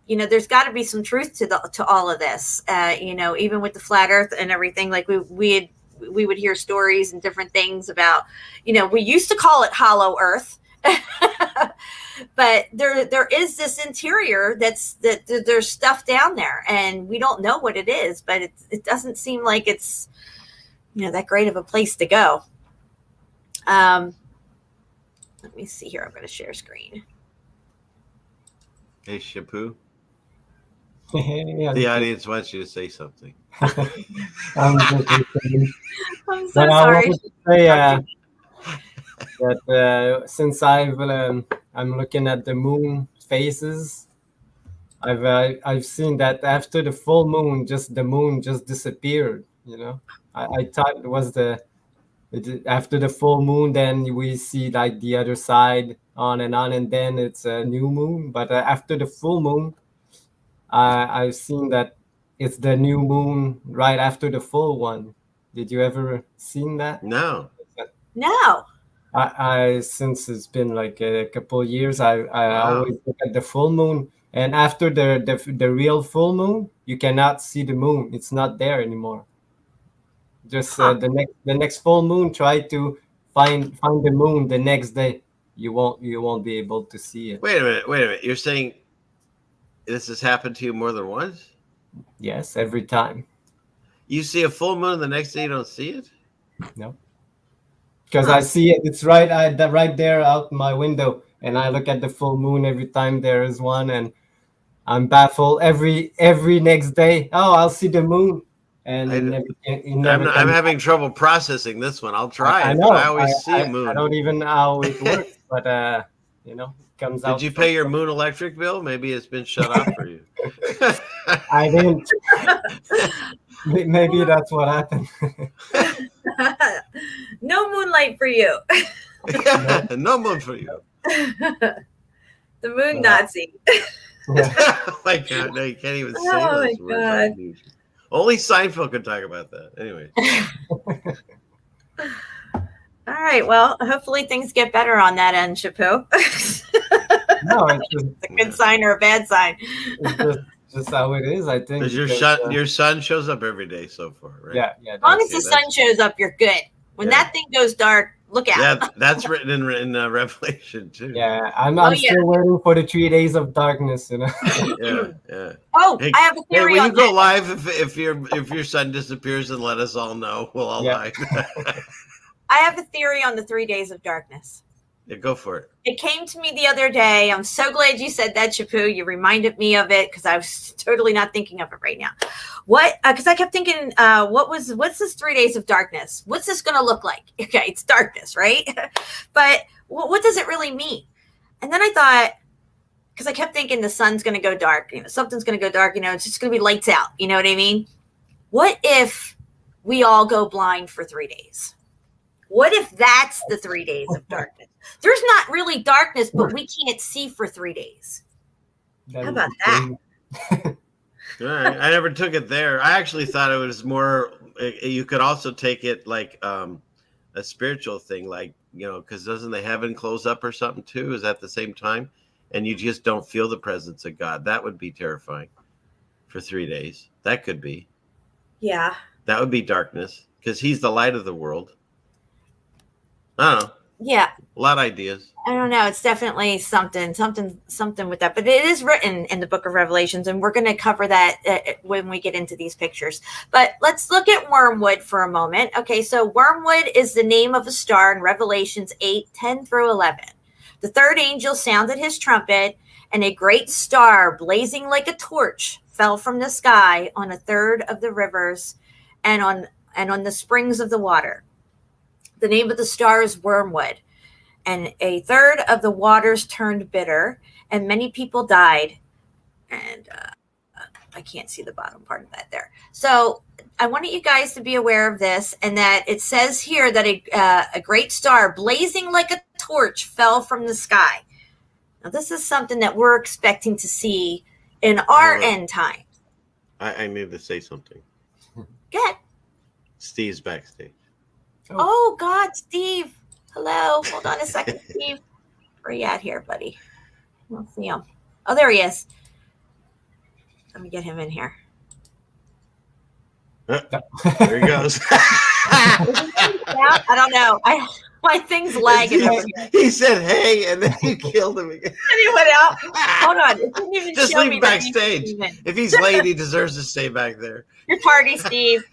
S3: there's got to be some truth to all of this. Even with the flat Earth and everything, like we would hear stories and different things about. We used to call it Hollow Earth, but there is this interior that there's stuff down there, and we don't know what it is. But it doesn't seem like it's that great of a place to go. Let me see here. I'm going to share screen.
S4: Hey, Shepu.
S5: Yeah.
S4: The audience wants you to say something.
S5: I'm just listening.
S3: I'm so
S5: But I
S3: sorry.
S5: wanted to say that since I'm looking at the moon phases, I've seen that after the full moon, the moon just disappeared. I thought it was after the full moon, then we see like the other side on, and then it's a new moon. But after the full moon, I've seen that it's the new moon right after the full one. Did you ever seen that?
S4: No.
S3: No.
S5: I since it's been like a couple of years, I always look at the full moon, and after the real full moon, you cannot see the moon. It's not there anymore. Just the next full moon, try to find the moon the next day. You won't be able to see it.
S4: Wait a minute. You're saying this has happened to you more than once?
S5: Yes, every time.
S4: You see a full moon, the next day you don't see it?
S5: No. Because I see it. It's right there out my window, and I look at the full moon every time there is one, and I'm baffled every next day. Oh, I'll see the moon, and
S4: I'm having trouble processing this one. I'll try.
S5: I know.
S4: I always see a moon.
S5: I don't even know how it works, but it comes out.
S4: Did you pay your moon electric bill? Maybe it's been shut off for you.
S5: I didn't. Maybe that's what happened.
S3: No moonlight for you.
S4: No moon for you.
S3: The moon Nazi.
S4: My God, no, you can't even say
S3: Oh
S4: those
S3: my
S4: words.
S3: God.
S4: Only Seinfeld could talk about that. Anyway.
S3: All right. Well, hopefully things get better on that end, Shepu.
S5: No, it's
S3: It's a good sign or a bad sign.
S5: just how it is, I think.
S4: Because your son shows up every day so far, right?
S5: Yeah.
S3: As long as the sun shows up, you're good. When
S4: Yeah.
S3: that thing goes dark, look out.
S4: Yeah, that's written in Revelation too.
S5: Yeah, I'm
S3: Oh,
S5: still waiting for the 3 days of darkness,
S4: Yeah.
S3: Oh,
S4: Hey,
S3: I have a
S4: hey,
S3: theory
S4: will
S3: on
S4: you go
S3: that.
S4: live if your son disappears and let us all know? We'll all
S5: Yeah.
S4: lie.
S3: I have a theory on the 3 days of darkness.
S4: Yeah, go for it.
S3: It came to me the other day. I'm so glad you said that, Shepu. You reminded me of it because I was totally not thinking of it right now. What? Because I kept thinking, what's this 3 days of darkness? What's this going to look like? Okay, it's darkness, right? But what does it really mean? And then I thought, because I kept thinking the sun's going to go dark, something's going to go dark, it's just going to be lights out. You know what I mean? What if we all go blind for 3 days? What if that's the 3 days of darkness? There's not really darkness, but we can't see for 3 days. How about that?
S4: All right. I never took it there. I actually thought it was more, you could also take it like a spiritual thing, like, because doesn't the heaven close up or something too? Is that the same time? And you just don't feel the presence of God. That would be terrifying for 3 days. That could be.
S3: Yeah.
S4: That would be darkness because he's the light of the world. I don't know.
S3: Yeah.
S4: A lot of ideas.
S3: I don't know. It's definitely something with that. But it is written in the book of Revelations, and we're going to cover that when we get into these pictures. But let's look at wormwood for a moment. Okay, so wormwood is the name of a star in Revelations 8:10 through 11. The third angel sounded his trumpet, and a great star blazing like a torch fell from the sky on a third of the rivers and on the springs of the water. The name of the star is wormwood. And a third of the waters turned bitter, and many people died. And I can't see the bottom part of that there. So I wanted you guys to be aware of this, and that it says here that a great star blazing like a torch fell from the sky. Now, this is something that we're expecting to see in our end time.
S4: I need to say something.
S3: Go ahead.
S4: Steve's backstage.
S3: Oh, God, Steve. Hello. Hold on a second, Steve. Where are you at here, buddy? I don't see him. Oh, there he is. Let me get him in here.
S4: There he goes.
S3: I don't know. My thing's lagging.
S4: He said, "Hey," and then you killed him again.
S3: And he went out. Hold on. It didn't even
S4: Just
S3: show
S4: leave
S3: me
S4: him
S3: that
S4: backstage. If he's late, he deserves to stay back there.
S3: You're tardy, Steve.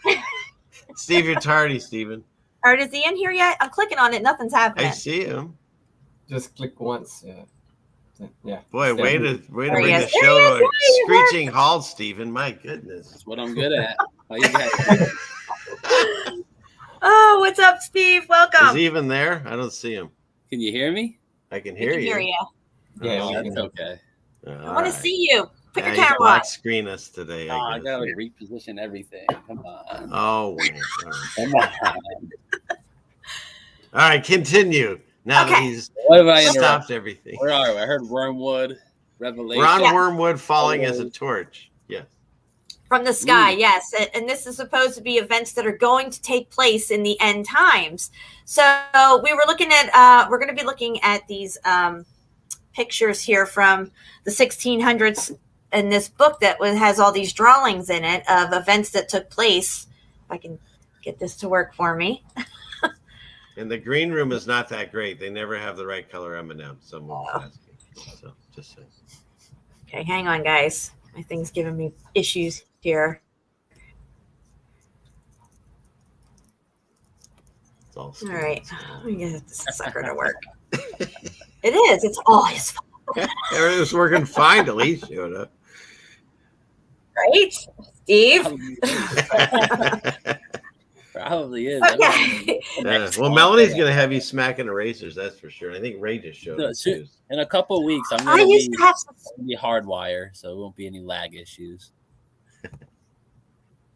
S4: Steve, you're tardy, Steven.
S3: All right, is he in here yet? I'm clicking on it. Nothing's happening.
S4: I see him.
S5: Just click once. Yeah.
S4: Boy, way to
S3: There
S4: bring
S3: he
S4: the
S3: is.
S4: show to a
S3: There he is.
S4: screeching halt, Steven. My goodness.
S7: That's what I'm good at. How you guys?
S3: Oh, what's up, Steve?
S4: Is
S3: Welcome.
S4: he even there? I don't see him.
S7: Can you hear me?
S4: I can
S3: I
S4: hear
S3: can
S4: you.
S3: hear you.
S5: Yeah.
S7: Oh, that's okay.
S3: I want to see you. Put your
S4: You
S3: camera on.
S4: black screen us today.
S7: Oh, I
S4: I guess.
S7: gotta reposition everything. Come on.
S4: Oh, man. All right.
S7: Come on.
S4: All right, continue. Now that
S3: Okay.
S4: he's
S7: What have I
S4: stopped
S7: interrupted?
S4: everything.
S7: Where are we? I heard Wormwood, Revelation.
S4: We're on
S3: Yeah.
S4: Wormwood falling as a torch. Yes.
S3: From the sky, yes. And this is supposed to be events that are going to take place in the end times. So we were looking at, we're going to be looking at these pictures here from the 1600s in this book that has all these drawings in it of events that took place. If I can get this to work for me.
S4: And the green room is not that great. They never have the right color M&M. Someone was asking. So just saying.
S3: Okay, hang on, guys. My thing's giving me issues here.
S4: It's all
S3: All right. Let me get this sucker to work. It is. It's all his fault,
S4: Everything was working fine till he showed up.
S3: right? Steve?
S7: Probably is.
S3: Okay.
S4: Well, Melanie's going to have you smacking erasers, that's for sure. I think Ray just showed
S7: No,
S4: up.
S7: shoot.
S4: Too.
S7: In a couple of weeks, I'm
S3: I
S7: gonna
S3: used to have some,
S7: be hardwire, so it won't be any lag issues.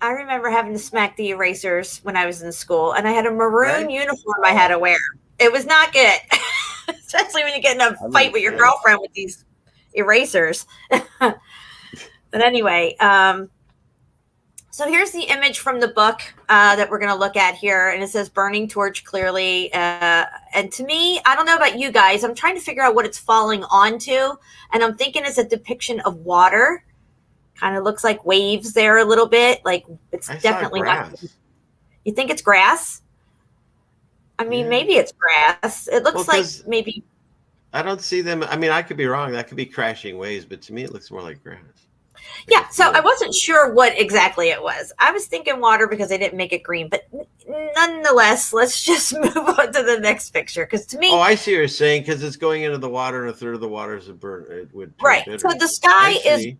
S3: I remember having to smack the erasers when I was in school, and I had a maroon
S4: Right.
S3: uniform I had to wear. It was not good, especially when you get in a fight with your girlfriend with these erasers. But anyway, so here's the image from the book that we're going to look at here, and it says burning torch clearly. And to me, I don't know about you guys, I'm trying to figure out what it's falling onto, and I'm thinking it's a depiction of water. Kind of looks like waves there a little bit. Like it's
S4: I
S3: definitely
S4: saw
S3: not.
S4: grass.
S3: You think it's grass? I mean,
S4: Yeah.
S3: maybe it's grass. It looks
S4: Well,
S3: like
S4: 'cause
S3: maybe.
S4: I don't see them. I mean, I could be wrong. That could be crashing waves, but to me, it looks more like grass.
S3: Yeah, so I wasn't sure what exactly it was. I was thinking water because they didn't make it green, but nonetheless, let's just move on to the next picture because to me,
S4: Oh, I see what you're saying, because it's going into the water, and a third of the water is a burn. It would turn
S3: right.
S4: bitter.
S3: So the
S4: I
S3: sky is
S4: see.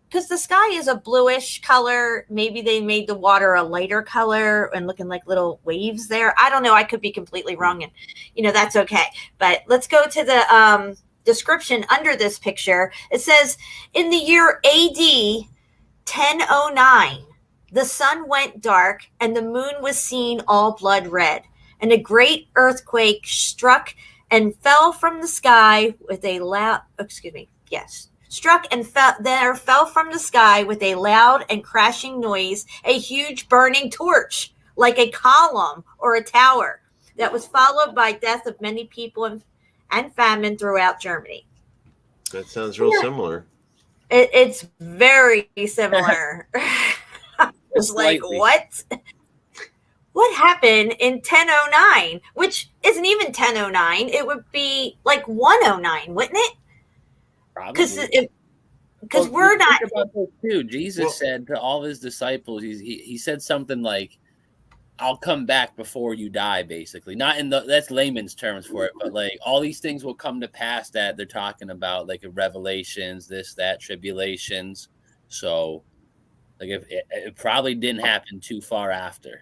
S3: because the sky is a bluish color. Maybe they made the water a lighter color and looking like little waves there. I don't know. I could be completely wrong, and that's okay. But let's go to the description under this picture. It says in the year AD 1009, the sun went dark and the moon was seen all blood red, and a great earthquake struck and fell from the sky with a loud, struck and fell from the sky with a loud and crashing noise, a huge burning torch like a column or a tower that was followed by death of many people and famine throughout Germany.
S4: That sounds real similar.
S3: It's very similar. I was like, what? What happened in 1009? Which isn't even 1009. It would be like 109, wouldn't it? Because we're not.
S7: Think about this too. Jesus said to all his disciples, he said something like, "I'll come back before you die." Basically, not in that's layman's terms for it, but like all these things will come to pass that they're talking about, like in Revelations, this, that, tribulations. So, like, if it probably didn't happen too far after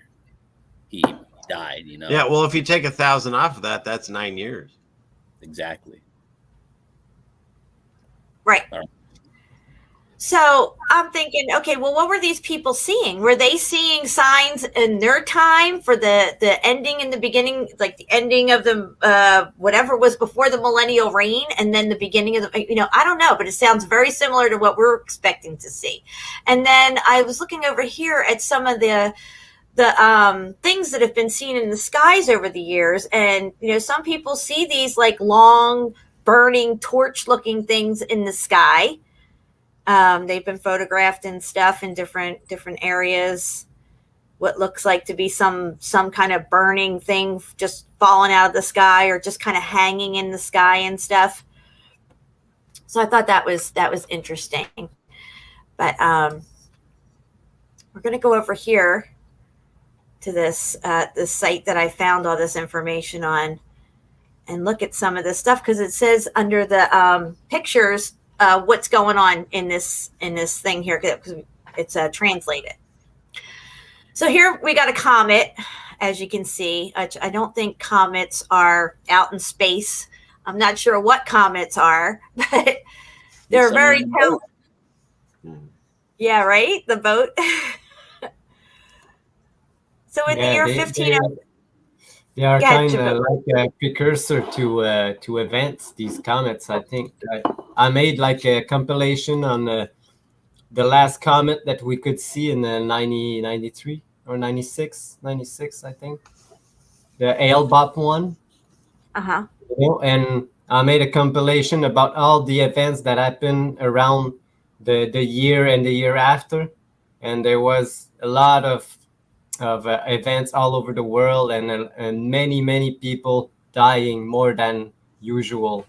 S7: he died,
S4: Yeah, well, if you take 1,000 off of that, that's 9 years.
S7: Exactly.
S3: Right. So I'm thinking, okay, well, what were these people seeing? Were they seeing signs in their time for the ending and the beginning, like the ending of the whatever was before the millennial reign, and then the beginning of the, I don't know, but it sounds very similar to what we're expecting to see. And then I was looking over here at some of the things that have been seen in the skies over the years, and some people see these like long burning torch looking things in the sky. They've been photographed and stuff in different areas. What looks like to be some kind of burning thing just falling out of the sky or just kind of hanging in the sky and stuff. So I thought that was interesting. But we're going to go over here to this site that I found all this information on and look at some of this stuff because it says under the pictures what's going on in this thing here because it's translated. So here we got a comet, as you can see. I don't think comets are out in space. I'm not sure what comets are, but they're very yeah, right, the boat. So in the year 1500,
S5: they are kind of like a precursor to events. These comets, I think. I made like a compilation on the last comet that we could see in 93 or 96, I think. The Hale-Bopp one.
S3: Uh-huh.
S5: And I made a compilation about all the events that happened around the year and the year after. And there was a lot of events all over the world and many people dying more than usual.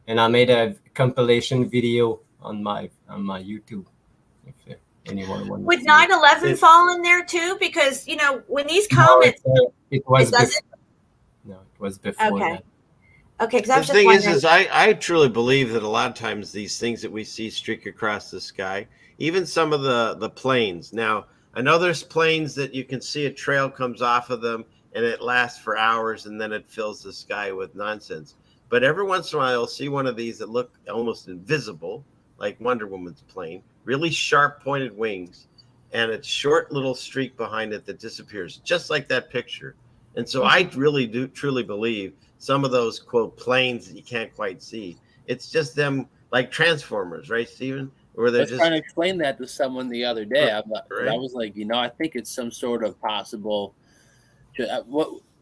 S5: And I made a compilation video on my YouTube. If anyone wants.
S3: Would 9/11 fall in there too? Because when these comets,
S5: it was before.
S3: Okay.
S5: That.
S3: Okay, because I was
S4: The
S3: just
S4: thing
S3: wondering.
S4: is I truly believe that a lot of times these things that we see streak across the sky, even some of the planes. Now, I know there's planes that you can see a trail comes off of them and it lasts for hours and then it fills the sky with nonsense. But every once in a while, you'll see one of these that look almost invisible, like Wonder Woman's plane, really sharp pointed wings, and a short little streak behind it that disappears, just like that picture. And so I really do truly believe some of those, quote, planes that you can't quite see, it's just them like Transformers, right, Stephen? Where they're just
S7: trying to explain that to someone the other day.
S4: Right.
S7: I was like, I think it's some sort of possible.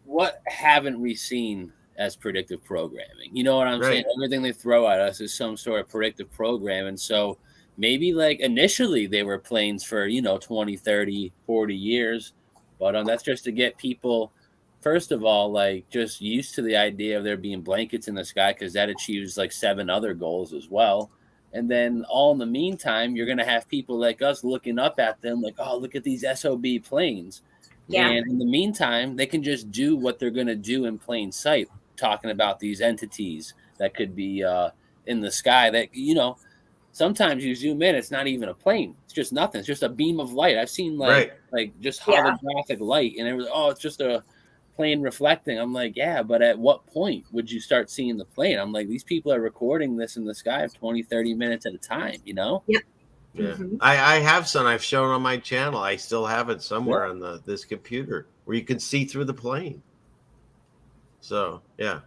S7: What haven't we seen as predictive programming? You know what I'm saying? Everything they throw at us is some sort of predictive program. And so maybe like initially they were planes for, 20, 30, 40 years. But that's just to get people, first of all, like just used to the idea of there being blankets in the sky because that achieves like 7 other goals as well. And then all in the meantime, you're going to have people like us looking up at them like, oh, look at these SOB planes.
S3: Yeah.
S7: And in the meantime, they can just do what they're going to do in plain sight, talking about these entities that could be in the sky that, you know, sometimes you zoom in, it's not even a plane. It's just nothing. It's just a beam of light. I've seen like just holographic light, and it was, oh, it's just a plane reflecting. I'm like, yeah, but at what point would you start seeing the plane? I'm like, these people are recording this in the sky of 20, 30 minutes at a time, you know?
S3: Yep.
S4: Yeah.
S3: Mhm.
S4: I have some I've shown on my channel. I still have it somewhere on this computer where you can see through the plane. So yeah,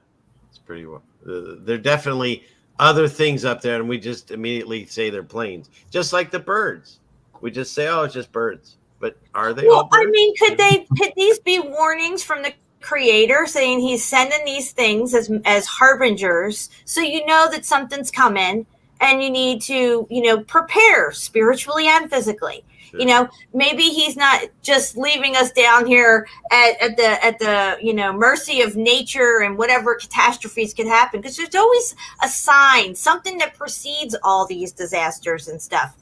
S4: it's pretty well. There are definitely other things up there, and we just immediately say they're planes, just like the birds. We just say, "Oh, it's just birds." But are they all
S3: Well,
S4: birds?
S3: I mean, could these be warnings from the creator saying he's sending these things as harbingers, so you know that something's coming and you need to, you know, prepare spiritually and physically.
S4: Sure.
S3: You know, maybe he's not just leaving us down here at the you know, mercy of nature and whatever catastrophes could happen, because there's always a sign, something that precedes all these disasters and stuff.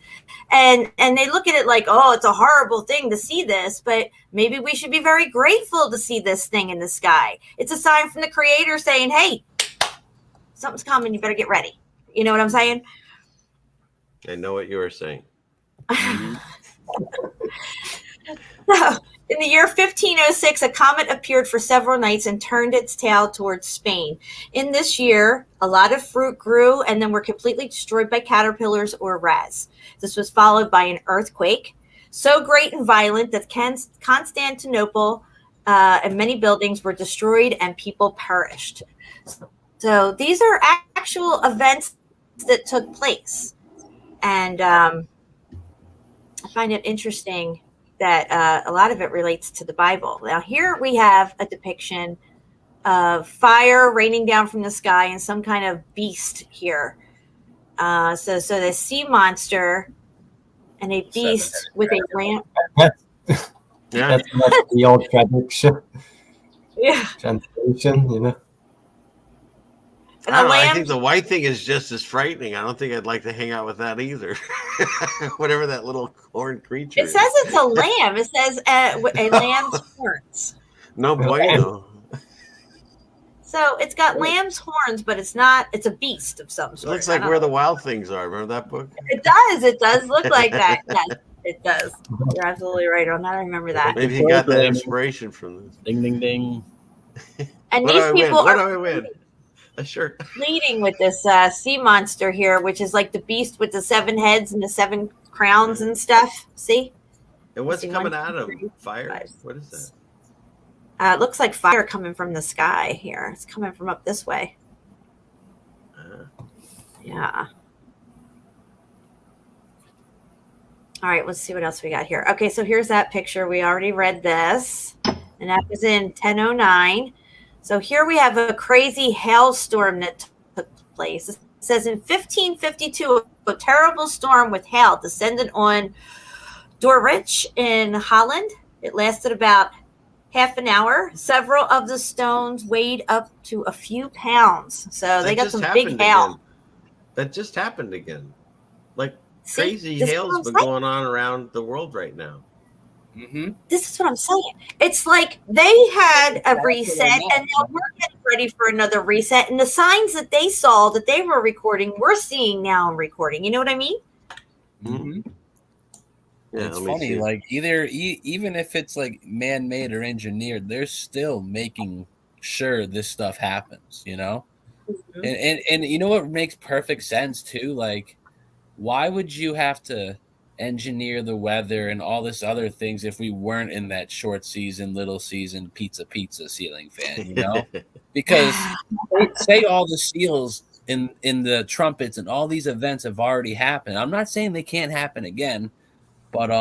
S3: And they look at it like, oh, it's a horrible thing to see this, but maybe we should be very grateful to see this thing in the sky. It's a sign from the creator saying, hey, something's coming, you better get ready. You know what I'm saying?
S4: I know what you were saying.
S3: So, in the year 1506, a comet appeared for several nights and turned its tail towards Spain. In this year, a lot of fruit grew and then were completely destroyed by caterpillars or rats. This was followed by an earthquake, so great and violent that Constantinople and many buildings were destroyed and people perished. So these are actual events that took place. And I find it interesting that a lot of it relates to the Bible. Now, here we have a depiction of fire raining down from the sky and some kind of beast here. So the sea monster and a beast with a lamp.
S5: That's not the old tradition.
S3: Yeah.
S5: Translation, you know.
S3: And
S4: I don't know, I
S3: lamb.
S4: think the white thing is just as frightening. I don't think I'd like to hang out with that either. Whatever that little horn creature
S3: It says it's a lamb. It says a lamb's horns.
S4: No bueno.
S3: So it's got lamb's horns, but it's not. It's a beast of some
S4: It
S3: sort.
S4: looks like Where the Wild Things Are. Remember that book?
S3: It does. It does look like that. Yes, it does. You're absolutely right on that. I remember that.
S4: Maybe he got that inspiration from this.
S7: Ding, ding, ding.
S3: And
S4: What do
S3: these
S4: I win?
S3: people
S4: What do
S3: are
S4: I win? A shirt.
S3: leading with this sea monster here, which is like the beast with the 7 heads and the 7 crowns and stuff. See?
S4: And what's
S3: See,
S4: coming
S3: 1,
S4: out
S3: 2,
S4: of
S3: 3,
S4: fire?
S3: 5,
S4: What is that?
S3: It looks like fire coming from the sky here. It's coming from up this way. Yeah. All right, let's see what else we got here. Okay, so here's that picture. We already read this, and that was in 1009. So here we have a crazy hailstorm that took place. It says in 1552, a terrible storm with hail descended on Dordrecht in Holland. It lasted about half an hour. Several of the stones weighed up to a few pounds. So they got some big hail.
S4: Again. That just happened again. Like
S3: See,
S4: crazy
S3: this is
S4: hail's
S3: what I'm
S4: been
S3: saying.
S4: going on around the world right now.
S7: Mm-hmm.
S3: This is what I'm saying. It's like they had a reset and now we're getting ready for another reset. And the signs that they saw that they were recording, we're seeing now and recording. You know what I mean?
S7: Mm-hmm.
S4: Yeah,
S7: It's
S4: let me
S7: funny,
S4: see.
S7: like even if it's like man-made or engineered, they're still making sure this stuff happens, you know?
S3: Mhm.
S7: And you know what makes perfect sense too? Like, why would you have to engineer the weather and all this other things if we weren't in that short season, little season, pizza ceiling fan, you know? Because say all the seals in the trumpets and all these events have already happened. I'm not saying they can't happen again, but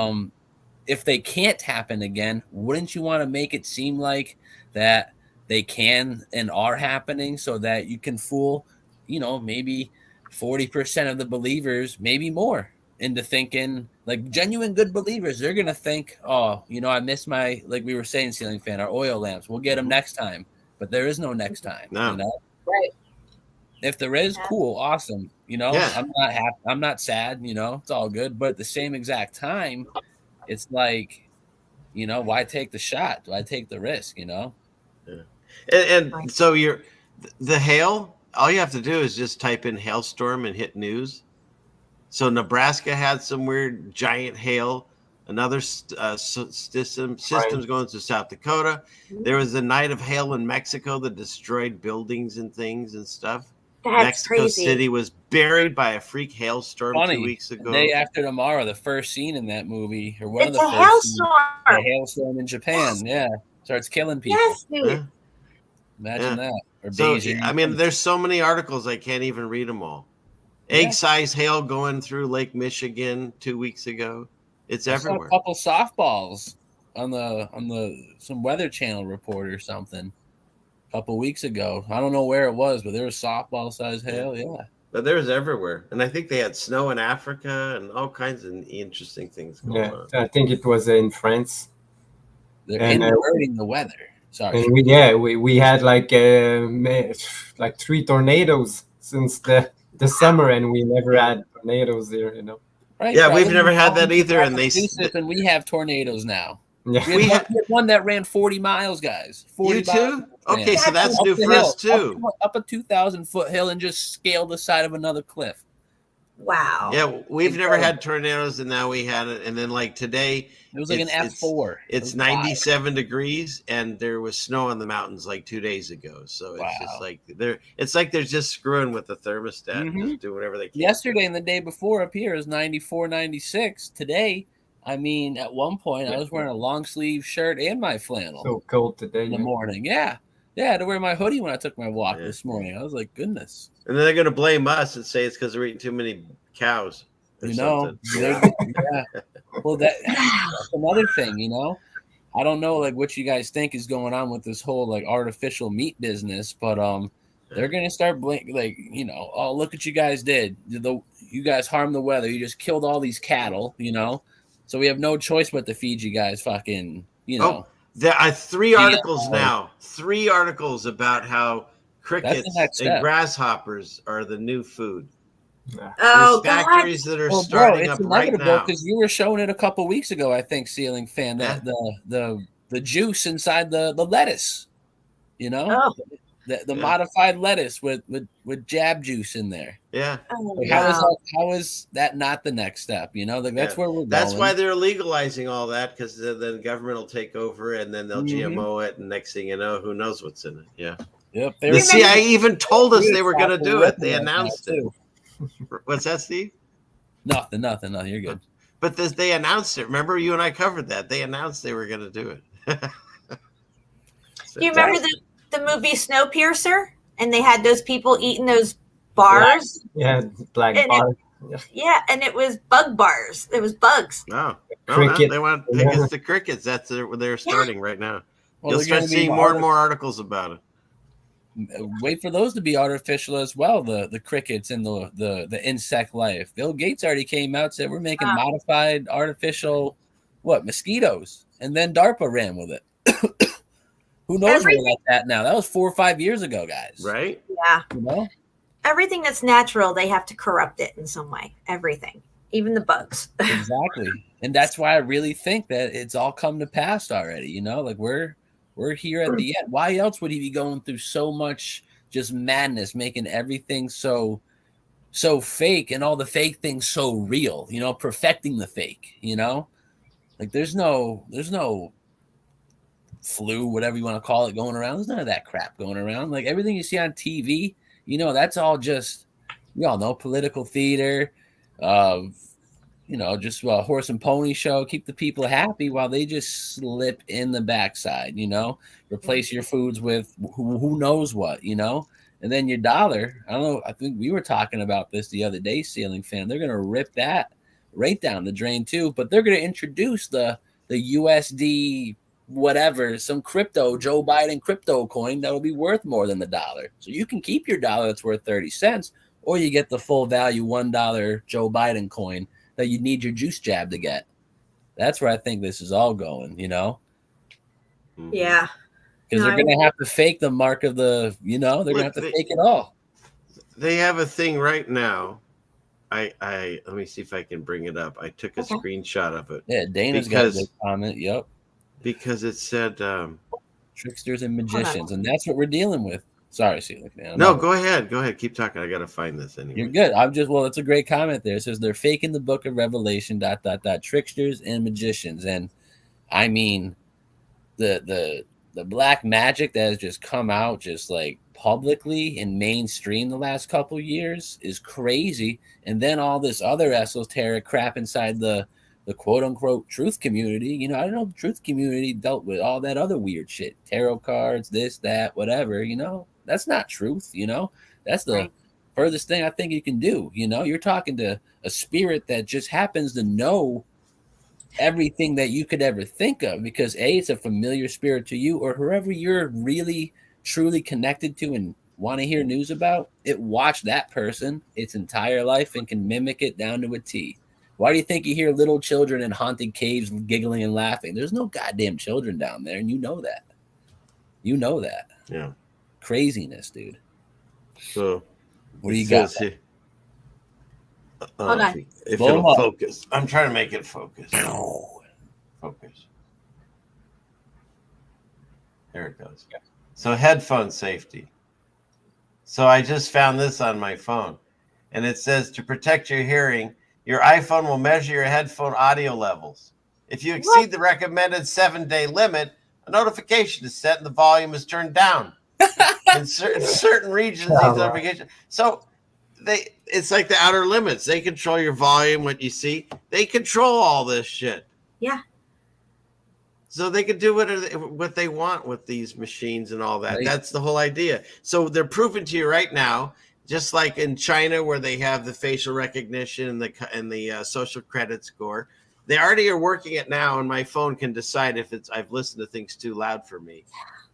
S7: if they can't happen again, wouldn't you want to make it seem like that they can and are happening so that you can fool, you know, maybe 40% of the believers, maybe more, into thinking, like genuine good believers, they're going to think, oh, you know, I missed my, like we were saying, ceiling fan, our oil lamps. We'll get them next time. But there is no next time.
S4: No.
S7: You know?
S3: Right.
S7: If there is, cool, awesome. You know,
S4: Yeah.
S7: I'm not happy. I'm not sad. You know, it's all good. But at the same exact time, it's like, you know, why take the shot? Why take the risk? You know.
S4: And so the hail. All you have to do is just type in hailstorm and hit news. So Nebraska had some weird giant hail. Another systems going to South Dakota. There was a night of hail in Mexico that destroyed buildings and things and stuff.
S3: That's
S4: Mexico
S3: crazy.
S4: City was buried by a freak hailstorm
S7: Funny.
S4: 2 weeks ago.
S7: The day after tomorrow, the first scene in that movie, or one
S3: It's
S7: of
S3: a
S7: the first scenes,
S3: hailstorm.
S7: a hailstorm in Japan. Yeah, starts killing people.
S3: Yes, dude.
S4: Yeah.
S7: Imagine
S4: Yeah.
S7: that. Or
S4: So
S7: Beijing.
S4: I mean, there's so many articles I can't even read them all.
S7: Yeah.
S4: Egg size hail going through Lake Michigan 2 weeks ago. It's
S7: I saw
S4: everywhere.
S7: a couple softballs on the some Weather Channel report or something a couple weeks ago. I don't know where it was, but there was softball size hail. Yeah.
S4: But there's everywhere. And I think they had snow in Africa and all kinds of interesting things going on.
S5: I think it was in France.
S7: They're
S5: And,
S7: inverting the weather. Sorry.
S5: And we had like 3 tornadoes since the summer, and we never had tornadoes there, you know.
S7: Right,
S4: Yeah,
S7: so I
S4: we've
S7: live
S4: never
S7: in
S4: had that either, and
S7: Massachusetts, and we have tornadoes now.
S5: Yeah.
S7: We had one that ran 40 miles, guys. 40
S4: You too?
S7: miles.
S4: Okay, so that's
S7: Up
S4: new
S7: the
S4: for us
S7: hill,
S4: too.
S7: Up a 2,000-foot hill and just scaled the side of another cliff.
S3: Wow.
S4: Yeah, we've never had tornadoes, and now we had it. And then like today,
S7: it was like an F4.
S4: It's 97 degrees, and there was snow on the mountains like 2 days ago. So it's just like they're just screwing with the thermostat and just do whatever they can.
S7: Yesterday and the day before up here is 94, 96. Today, I mean, at one point I was wearing a long sleeve shirt and my flannel.
S5: So cold today
S7: in the morning. Yeah. Yeah, I had to wear my hoodie when I took my walk this morning. I was like, goodness.
S4: And then they're going to blame us and say it's because we're eating too many cows.
S7: You know, yeah. Well, that's another thing, you know. I don't know, like, what you guys think is going on with this whole, like, artificial meat business, but they're going to start, like, you know, oh, look what you guys did. You guys harmed the weather. You just killed all these cattle, you know. So we have no choice but to feed you guys fucking, you know.
S4: Oh, there are 3 articles now. 3 articles about how crickets and grasshoppers are the new food.
S3: Oh,
S4: there's factories that are starting up right now.
S7: Because you were showing it a couple weeks ago, I think, Ceiling Fan, that the juice inside the lettuce, you know, the modified lettuce with jab juice in there.
S4: Yeah.
S7: Like, how is that not the next step? You know, like that's where we're going.
S4: That's why they're legalizing all that, because the government will take over and then they'll GMO it, and next thing you know, who knows what's in it? Yeah.
S7: Yep.
S4: The CIA even told us they were going to do it. They announced it. What's that, Steve?
S7: Nothing. You're good.
S4: But they announced it. Remember, you and I covered that. They announced they were going to do it.
S3: Do you remember the movie Snowpiercer? And they had those people eating those bars.
S5: Black bars.
S3: Yeah, and it was bug bars. It was bugs.
S4: No,
S5: Cricket.
S4: they want it's the crickets. That's where they're starting right now.
S7: Well,
S4: you'll start seeing more and more articles about it.
S7: Wait for those to be artificial as well. The crickets and the insect life. Bill Gates already came out, said we're making modified artificial mosquitoes, and then DARPA ran with it. Who knows where that's at now? That was 4 or 5 years ago, guys.
S4: Right?
S3: Yeah.
S7: You know,
S3: everything that's natural, they have to corrupt it in some way. Everything, even the bugs.
S7: Exactly, and that's why I really think that it's all come to pass already. You know, like we're here at the end. Why else would he be going through so much just madness, making everything so fake and all the fake things so real, you know, perfecting the fake, you know? Like there's no flu, whatever you want to call it, going around. There's none of that crap going around. Like everything you see on TV, you know, that's all just, we all know, political theater, you know, just a horse and pony show, keep the people happy while they just slip in the backside, you know, replace your foods with who knows what, you know, and then your dollar. I don't know. I think we were talking about this the other day, Ceiling Fan. They're going to rip that right down the drain too, but they're going to introduce the USD, whatever, some crypto, Joe Biden crypto coin that will be worth more than the dollar. So you can keep your dollar that's worth 30 cents, or you get the full value $1 Joe Biden coin that you need your juice jab to get. That's where I think this is all going, you know?
S3: Yeah.
S7: Because they're going to have to fake the mark of the, you know, they're going to have to fake it all.
S4: They have a thing right now. I let me see if I can bring it up. I took a screenshot of it.
S7: Yeah, Dana's got a good comment. Yep.
S4: Because it said
S7: tricksters and magicians, and that's what we're dealing with. Sorry, Celic, man.
S4: No, go ahead. Go ahead. Keep talking. I got to find this anyway.
S7: You're good. It's a great comment there. It says they're faking the book of Revelation, ... tricksters and magicians. And I mean, the black magic that has just come out just like publicly and mainstream the last couple years is crazy. And then all this other esoteric crap inside the quote unquote truth community. You know, I don't know, the truth community dealt with all that other weird shit, tarot cards, this, that, whatever, you know, that's not truth. You know, that's the furthest thing I think you can do. You know, you're talking to a spirit that just happens to know everything that you could ever think of, because it's a familiar spirit to you, or whoever you're really truly connected to and want to hear news about. It watched that person its entire life and can mimic it down to a T. Why do you think you hear little children in haunted caves giggling and laughing? There's no goddamn children down there, and you know that. You know that.
S4: Yeah.
S7: Craziness, dude.
S4: So
S7: what do you got?
S4: If it'll focus. I'm trying to make it focus. Focus. There it goes. So headphone safety. So I just found this on my phone, and it says to protect your hearing, your iPhone will measure your headphone audio levels. If you exceed the recommended 7-day limit, a notification is set and the volume is turned down. In certain regions, these notifications. So it's like the outer limits. They control your volume, what you see. They control all this shit.
S3: Yeah.
S4: So they can do what they want with these machines and all that. Right. That's the whole idea. So they're proving to you right now, just like in China where they have the facial recognition and the social credit score. They already are working it now, and my phone can decide if I've listened to things too loud for me.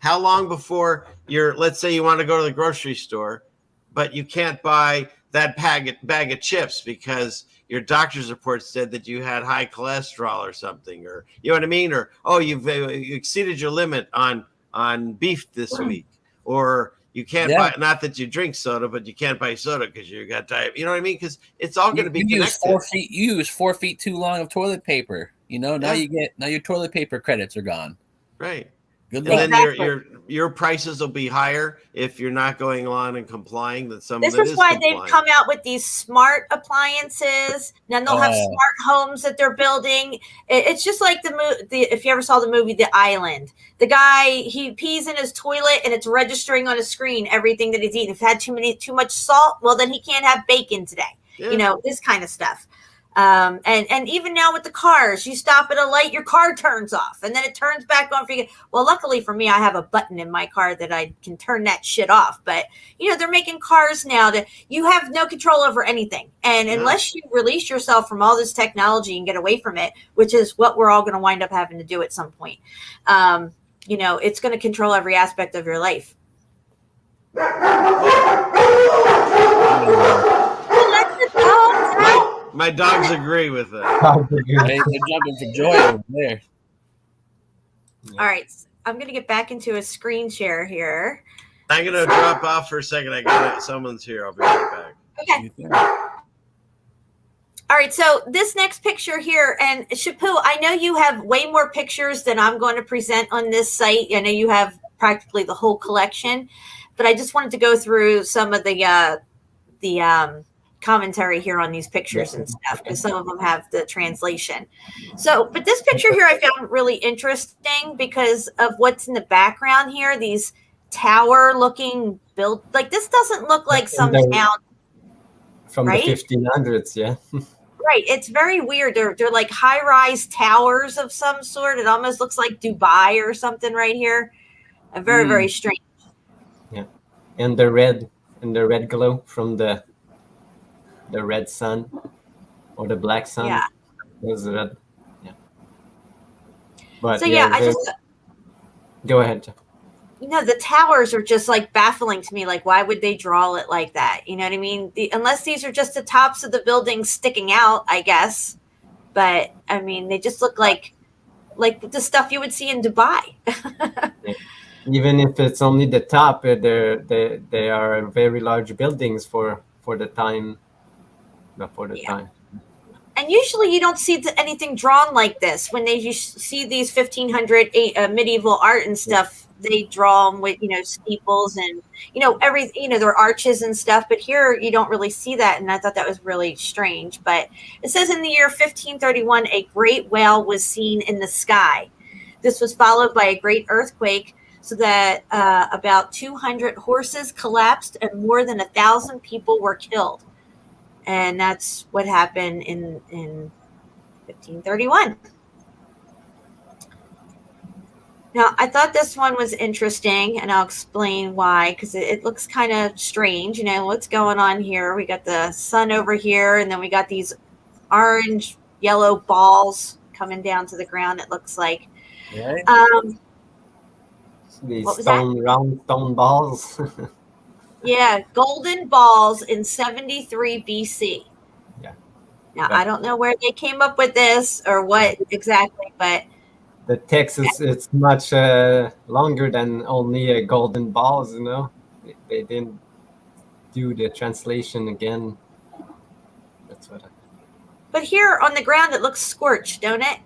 S4: How long before let's say you want to go to the grocery store, but you can't buy that bag of chips because your doctor's report said that you had high cholesterol or something, or you know what I mean? Or, you exceeded your limit on beef this week, or you can't buy, not that you drink soda, but you can't buy soda because you got diabetes. You know what I mean? Because it's all going to be connected.
S7: You use 4 feet too long of toilet paper. You know, now your toilet paper credits are gone.
S4: Right.
S7: Good
S4: luck.
S7: And
S4: then your prices will be higher if you're not going on and complying. This
S3: is why they've come out with these smart appliances. Then they'll have smart homes that they're building. It's just like if you ever saw the movie The Island, the guy, he pees in his toilet and it's registering on a screen everything that he's eaten. If he had too much salt, well then he can't have bacon today. Yeah. You know, this kind of stuff. And even now with the cars, you stop at a light, your car turns off and then it turns back on for you. Well, luckily for me, I have a button in my car that I can turn that shit off. But, you know, they're making cars now that you have no control over anything. And unless you release yourself from all this technology and get away from it, which is what we're all going to wind up having to do at some point, you know, it's going to control every aspect of your life.
S4: My dogs agree with that.
S7: They're jumping for joy over there.
S3: All right. I'm going to get back into a screen share here.
S4: I'm going to drop off for a second. I got it. Someone's here. I'll be right back.
S3: Okay. All right. So this next picture here, and Shepu, I know you have way more pictures than I'm going to present on this site. I know you have practically the whole collection, but I just wanted to go through some of the commentary here on these pictures and stuff, because some of them have the translation. So, but this picture here I found really interesting because of what's in the background here. These tower looking built, like this doesn't look like some town
S5: from the 1500s. Yeah.
S3: Right. It's very weird. They're like high-rise towers of some sort. It almost looks like Dubai or something right here. Very, very strange.
S5: Yeah. And the red glow from the red sun or the black sun.
S3: Yeah.
S5: Was red. Yeah. But
S3: so I just
S5: go ahead.
S3: You know, the towers are just like baffling to me. Like, why would they draw it like that? You know what I mean? Unless these are just the tops of the buildings sticking out, I guess. But I mean, they just look like the stuff you would see in Dubai.
S5: Even if it's only the top, they are very large buildings for the time. Not for the
S3: Yeah.
S5: time.
S3: And usually you don't see anything drawn like this. When you see these 1500 medieval art and stuff, they draw them with, steeples and, there are arches and stuff. But here you don't really see that. And I thought that was really strange. But it says in the year 1531, a great whale was seen in the sky. This was followed by a great earthquake, so that about 200 horses collapsed and more than 1,000 people were killed. And that's what happened in 1531. Now, I thought this one was interesting, and I'll explain why, because it looks kind of strange. What's going on here? We got the sun over here, and then we got these orange, yellow balls coming down to the ground, it looks like.
S7: Right.
S5: These
S3: what was that?
S5: round stone balls.
S3: Yeah, golden balls in 73 BC.
S5: Yeah.
S3: Now, I don't know where they came up with this or what exactly, but
S5: The text it's much longer than only a golden balls, They didn't do the translation again. That's what
S3: but here on the ground it looks scorched, don't it?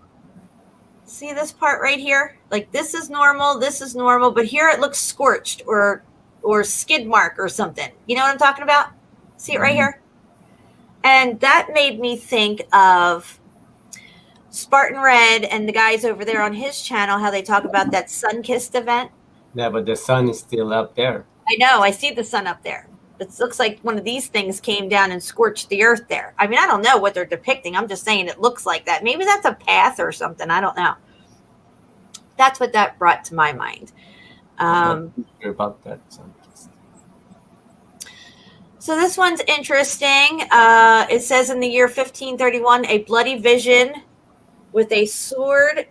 S3: See this part right here? Like this is normal, but here it looks scorched or skid mark or something. You know what I'm talking about? See it right here? And that made me think of Spartan Red and the guys over there on his channel, how they talk about that sun-kissed event.
S5: Yeah, but the sun is still up there.
S3: I know, I see the sun up there. It looks like one of these things came down and scorched the earth there. I mean, I don't know what they're depicting. I'm just saying it looks like that. Maybe that's a path or something. I don't know. That's what that brought to my mind.
S5: I'm not sure about that.
S3: So this one's interesting. It says in the year 1531, a bloody vision with a sword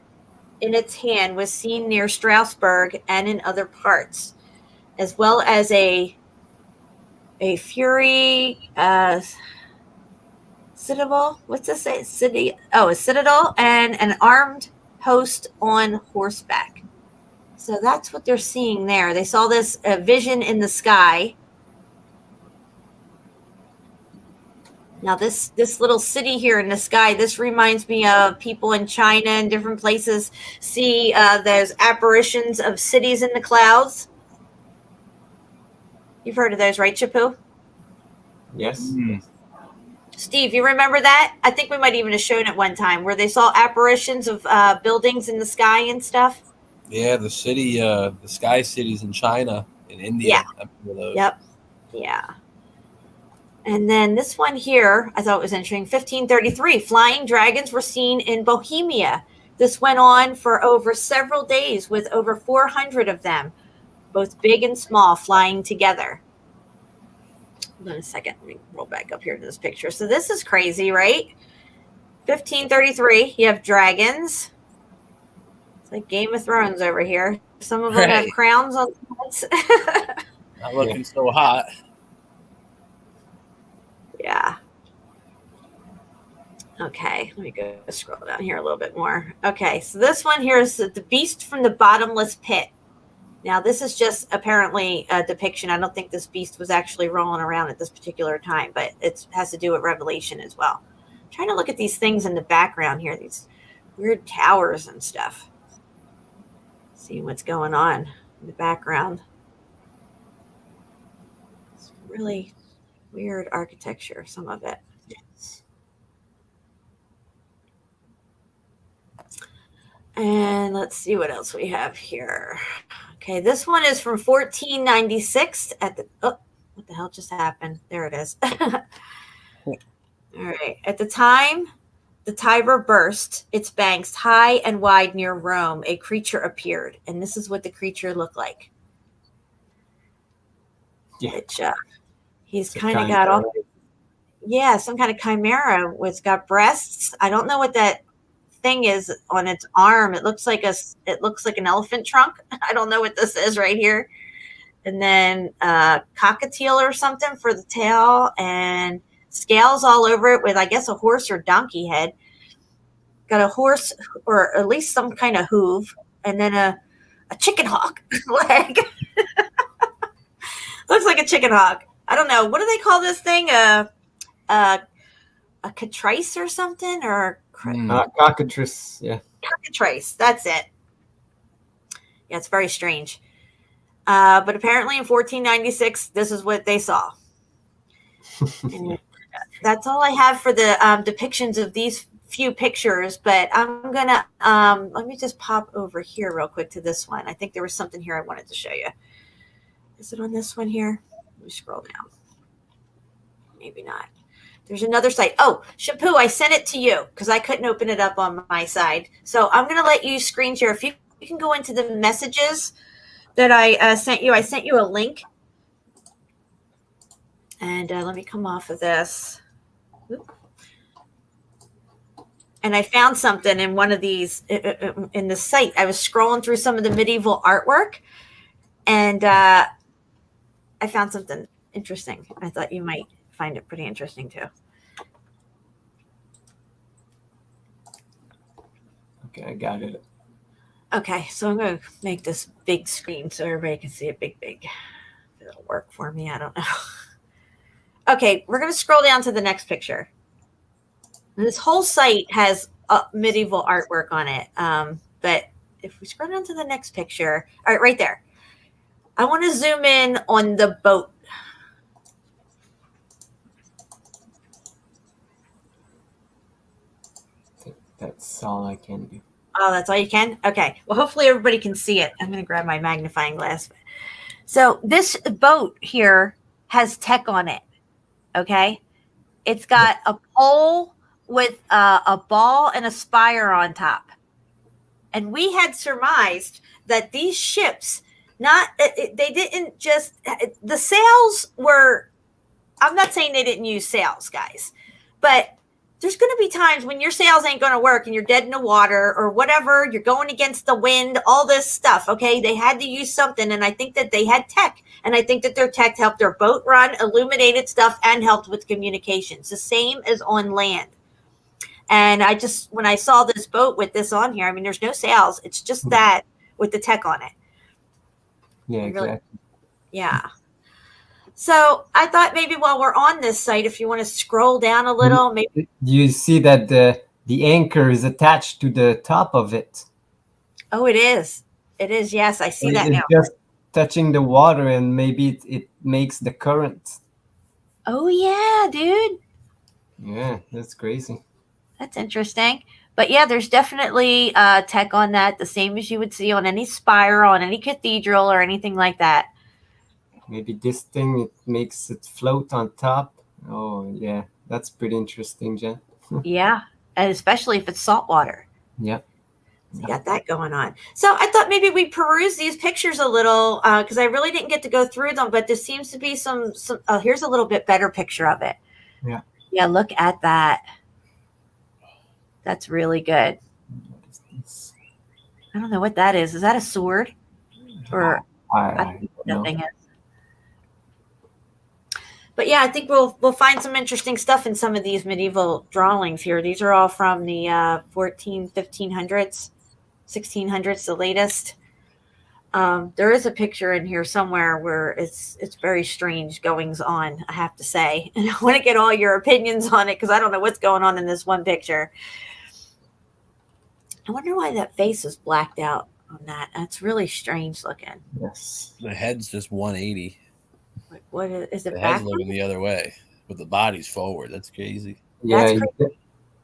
S3: in its hand was seen near Strasbourg and in other parts, as well as a fury citadel. What's this say? City? Oh, a citadel and an armed host on horseback. So that's what they're seeing there. They saw this vision in the sky. Now, this little city here in the sky, this reminds me of people in China and different places see those apparitions of cities in the clouds. You've heard of those, right, Shepu?
S5: Yes.
S3: Steve, you remember that? I think we might even have shown it one time where they saw apparitions of buildings in the sky and stuff.
S8: Yeah, the sky cities in China, in India.
S3: Yeah. Yep. Yeah. And then this one here, I thought it was interesting. 1533, flying dragons were seen in Bohemia. This went on for over several days with over 400 of them, both big and small, flying together. Hold on a second. Let me roll back up here to this picture. So this is crazy, right? 1533, you have dragons. It's like Game of Thrones over here. Some of them have crowns on their heads.
S7: Not looking so hot.
S3: Yeah. Okay, let me go scroll down here a little bit more. Okay, so this one here is the beast from the bottomless pit. Now, this is just apparently a depiction. I don't think this beast was actually rolling around at this particular time, but it has to do with Revelation as well. I'm trying to look at these things in the background here, these weird towers and stuff. See what's going on in the background. It's really weird architecture, some of it.
S5: Yes.
S3: And let's see what else we have here. Okay, this one is from 1496 at the, oh, what the hell just happened? There it is. All right. At the time the Tiber burst its banks high and wide near Rome, a creature appeared. And this is what the creature looked like.
S5: Yeah.
S3: Which, he's kind of got all, yeah, some kind of chimera with got breasts. I don't know what that thing is on its arm. It looks like an elephant trunk. I don't know what this is right here. And then cockatiel or something for the tail, and scales all over it with, I guess, a horse or donkey head. Got a horse or at least some kind of hoof, and then a a chicken hawk leg. Looks like a chicken hawk. I don't know. What do they call this thing? A catrice or something? Or
S5: Cockatrice, yeah.
S3: cockatrice. That's it. Yeah, it's very strange. But apparently in 1496, this is what they saw. And that's all I have for the depictions of these few pictures, but I'm gonna let me just pop over here real quick to this one. I think there was something here I wanted to show you. Is it on this one here? Let me scroll down. Maybe not. There's another site. Oh, Shepu, I sent it to you because I couldn't open it up on my side. So I'm gonna let you screen share. If you can go into the messages that I sent you. I sent you a link. And let me come off of this. And I found something in one of these in the site. I was scrolling through some of the medieval artwork, and I found something interesting. I thought you might find it pretty interesting too.
S5: Okay, I got it.
S3: Okay, so I'm going to make this big screen so everybody can see it big. It'll work for me. I don't know. Okay, we're going to scroll down to the next picture. And this whole site has medieval artwork on it. But if we scroll down to the next picture, all right, right there. I want to zoom in on the boat.
S5: That's all I can do.
S3: Oh, that's all you can? Okay. Well, hopefully everybody can see it. I'm going to grab my magnifying glass. So this boat here has tech on it. Okay. It's got a pole with a ball and a spire on top. And we had surmised that these ships, they didn't just, the sails were, I'm not saying they didn't use sails, guys, but there's going to be times when your sails ain't going to work and you're dead in the water or whatever. You're going against the wind, all this stuff. Okay. They had to use something. And I think that they had tech. And I think that their tech helped their boat run, illuminated stuff, and helped with communications. The same as on land. And when I saw this boat with this on here, I mean, there's no sails. It's just that with the tech on it.
S5: Yeah, exactly.
S3: Yeah. So I thought maybe while we're on this site, if you want to scroll down a little, maybe
S5: you see that the anchor is attached to the top of it.
S3: Oh, it is. It is. Yes, I see that
S5: it's
S3: now.
S5: Just touching the water, and maybe it makes the current.
S3: Oh yeah, dude.
S5: Yeah, that's crazy.
S3: That's interesting. But yeah, there's definitely tech on that, the same as you would see on any spire, on any cathedral, or anything like that.
S5: Maybe this thing, it makes it float on top. Oh, yeah. That's pretty interesting, Jen.
S3: Yeah. And especially if it's salt water.
S5: Yeah.
S3: So you got that going on. So I thought maybe we peruse these pictures a little because I really didn't get to go through them, but there seems to be some here's a little bit better picture of it.
S5: Yeah.
S3: Yeah, look at that. That's really good. I don't know what that is. Is that a sword? Or I don't know what that thing is. But yeah, I think we'll find some interesting stuff in some of these medieval drawings here. These are all from the 1500s, 1600s, the latest. There is a picture in here somewhere where it's very strange goings on, I have to say. And I want to get all your opinions on it because I don't know what's going on in this one picture. I wonder why that face is blacked out on that. That's really strange looking.
S5: Yes.
S8: The head's just 180.
S3: Like, what is it?
S8: The head's looking the other way, but the body's forward. That's crazy.
S5: Yeah,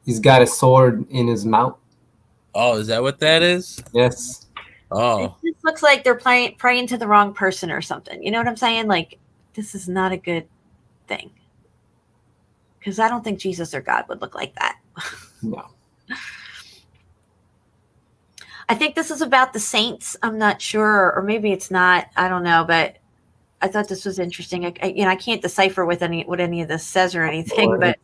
S5: he's got a sword in his mouth.
S8: Oh, is that what that is?
S5: Yes.
S8: Oh.
S3: It just looks like they're praying to the wrong person or something. You know what I'm saying? Like, this is not a good thing. Because I don't think Jesus or God would look like that.
S5: No.
S3: I think this is about the saints. I'm not sure, or maybe it's not. I don't know, but I thought this was interesting. I can't decipher what any of this says or anything, but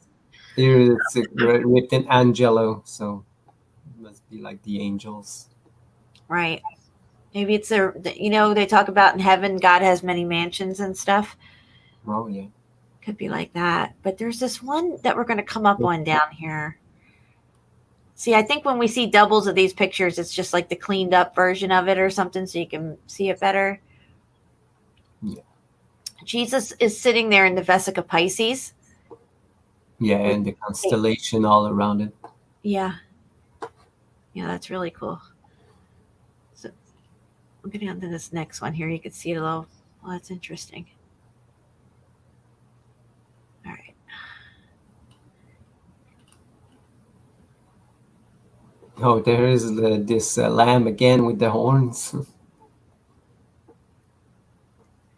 S5: here it's written Angelo, so it must be like the angels,
S3: right? Maybe it's they talk about in heaven God has many mansions and stuff.
S5: Oh yeah,
S3: could be like that. But there's this one that we're going to come up on down here. See, I think when we see doubles of these pictures, it's just like the cleaned up version of it or something, so you can see it better.
S5: Yeah.
S3: Jesus is sitting there in the Vesica Pisces.
S5: Yeah, and the constellation all around it.
S3: Yeah. Yeah, that's really cool. So I'm getting on to this next one here. You can see it a little. Well, that's interesting. All right.
S5: Oh, there is this lamb again with the horns.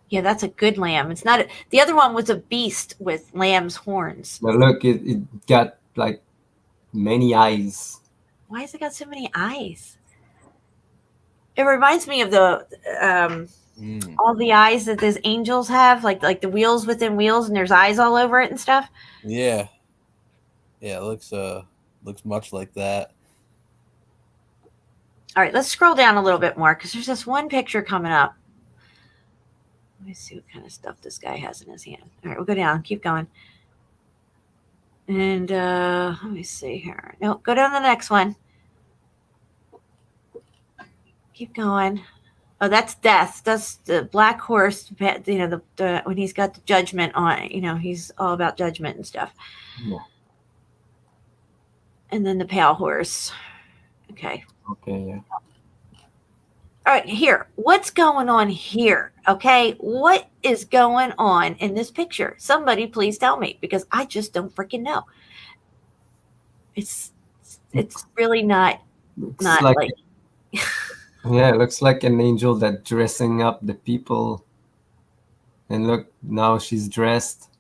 S3: Yeah, that's a good lamb. It's not the other one was a beast with lamb's horns.
S5: But look, it got like many eyes.
S3: Why has it got so many eyes? It reminds me of the all the eyes that those angels have, like the wheels within wheels, and there's eyes all over it and stuff.
S8: Yeah. Yeah, it looks much like that.
S3: All right, let's scroll down a little bit more because there's this one picture coming up. Let me see what kind of stuff this guy has in his hand. All right, we'll go down. Keep going. And let me see here. No, go down to the next one. Keep going. Oh, that's death. That's the black horse. You know, the when he's got the judgment on. You know, he's all about judgment and stuff.
S5: Yeah.
S3: And then the pale horse. Okay.
S5: Okay, yeah.
S3: All right, here. What's going on here? Okay, what is going on in this picture? Somebody please tell me because I just don't freaking know. It's really not
S5: Looks
S3: like
S5: yeah, it looks like an angel that dressing up the people. And look, now she's dressed,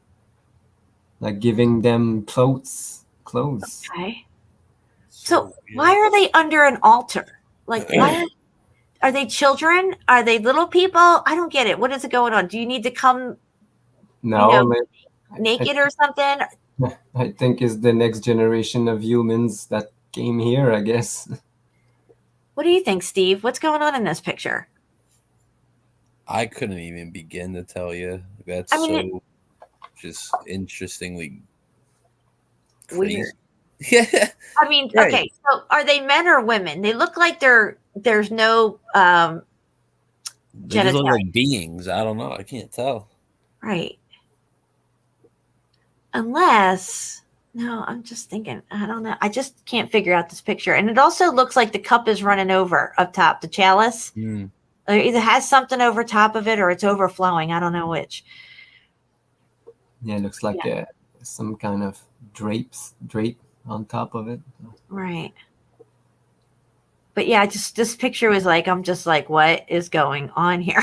S5: like giving them clothes.
S3: okay. So why are they under an altar? Like why are they children? Are they little people? I don't get it. What is it going on? Do you need to come
S5: No,
S3: naked or something?
S5: I think it's the next generation of humans that came here, I guess.
S3: What do you think, Steve? What's going on in this picture?
S8: I couldn't even begin to tell you. That's just interestingly crazy.
S3: Weird.
S8: Yeah.
S3: I mean,
S8: Right.
S3: okay, so are they men or women? They look like there's no
S8: They just look
S3: genitalia.
S8: like beings. I don't know. I can't tell.
S3: Right. Unless, no, I'm just thinking, I don't know. I just can't figure out this picture. And it also looks like the cup is running over up top, the chalice.
S8: Mm.
S3: It either has something over top of it or it's overflowing. I don't know which.
S5: Yeah, it looks like some kind of drape on top of it.
S3: Right. But yeah, this picture was like, I'm just like, what is going on here?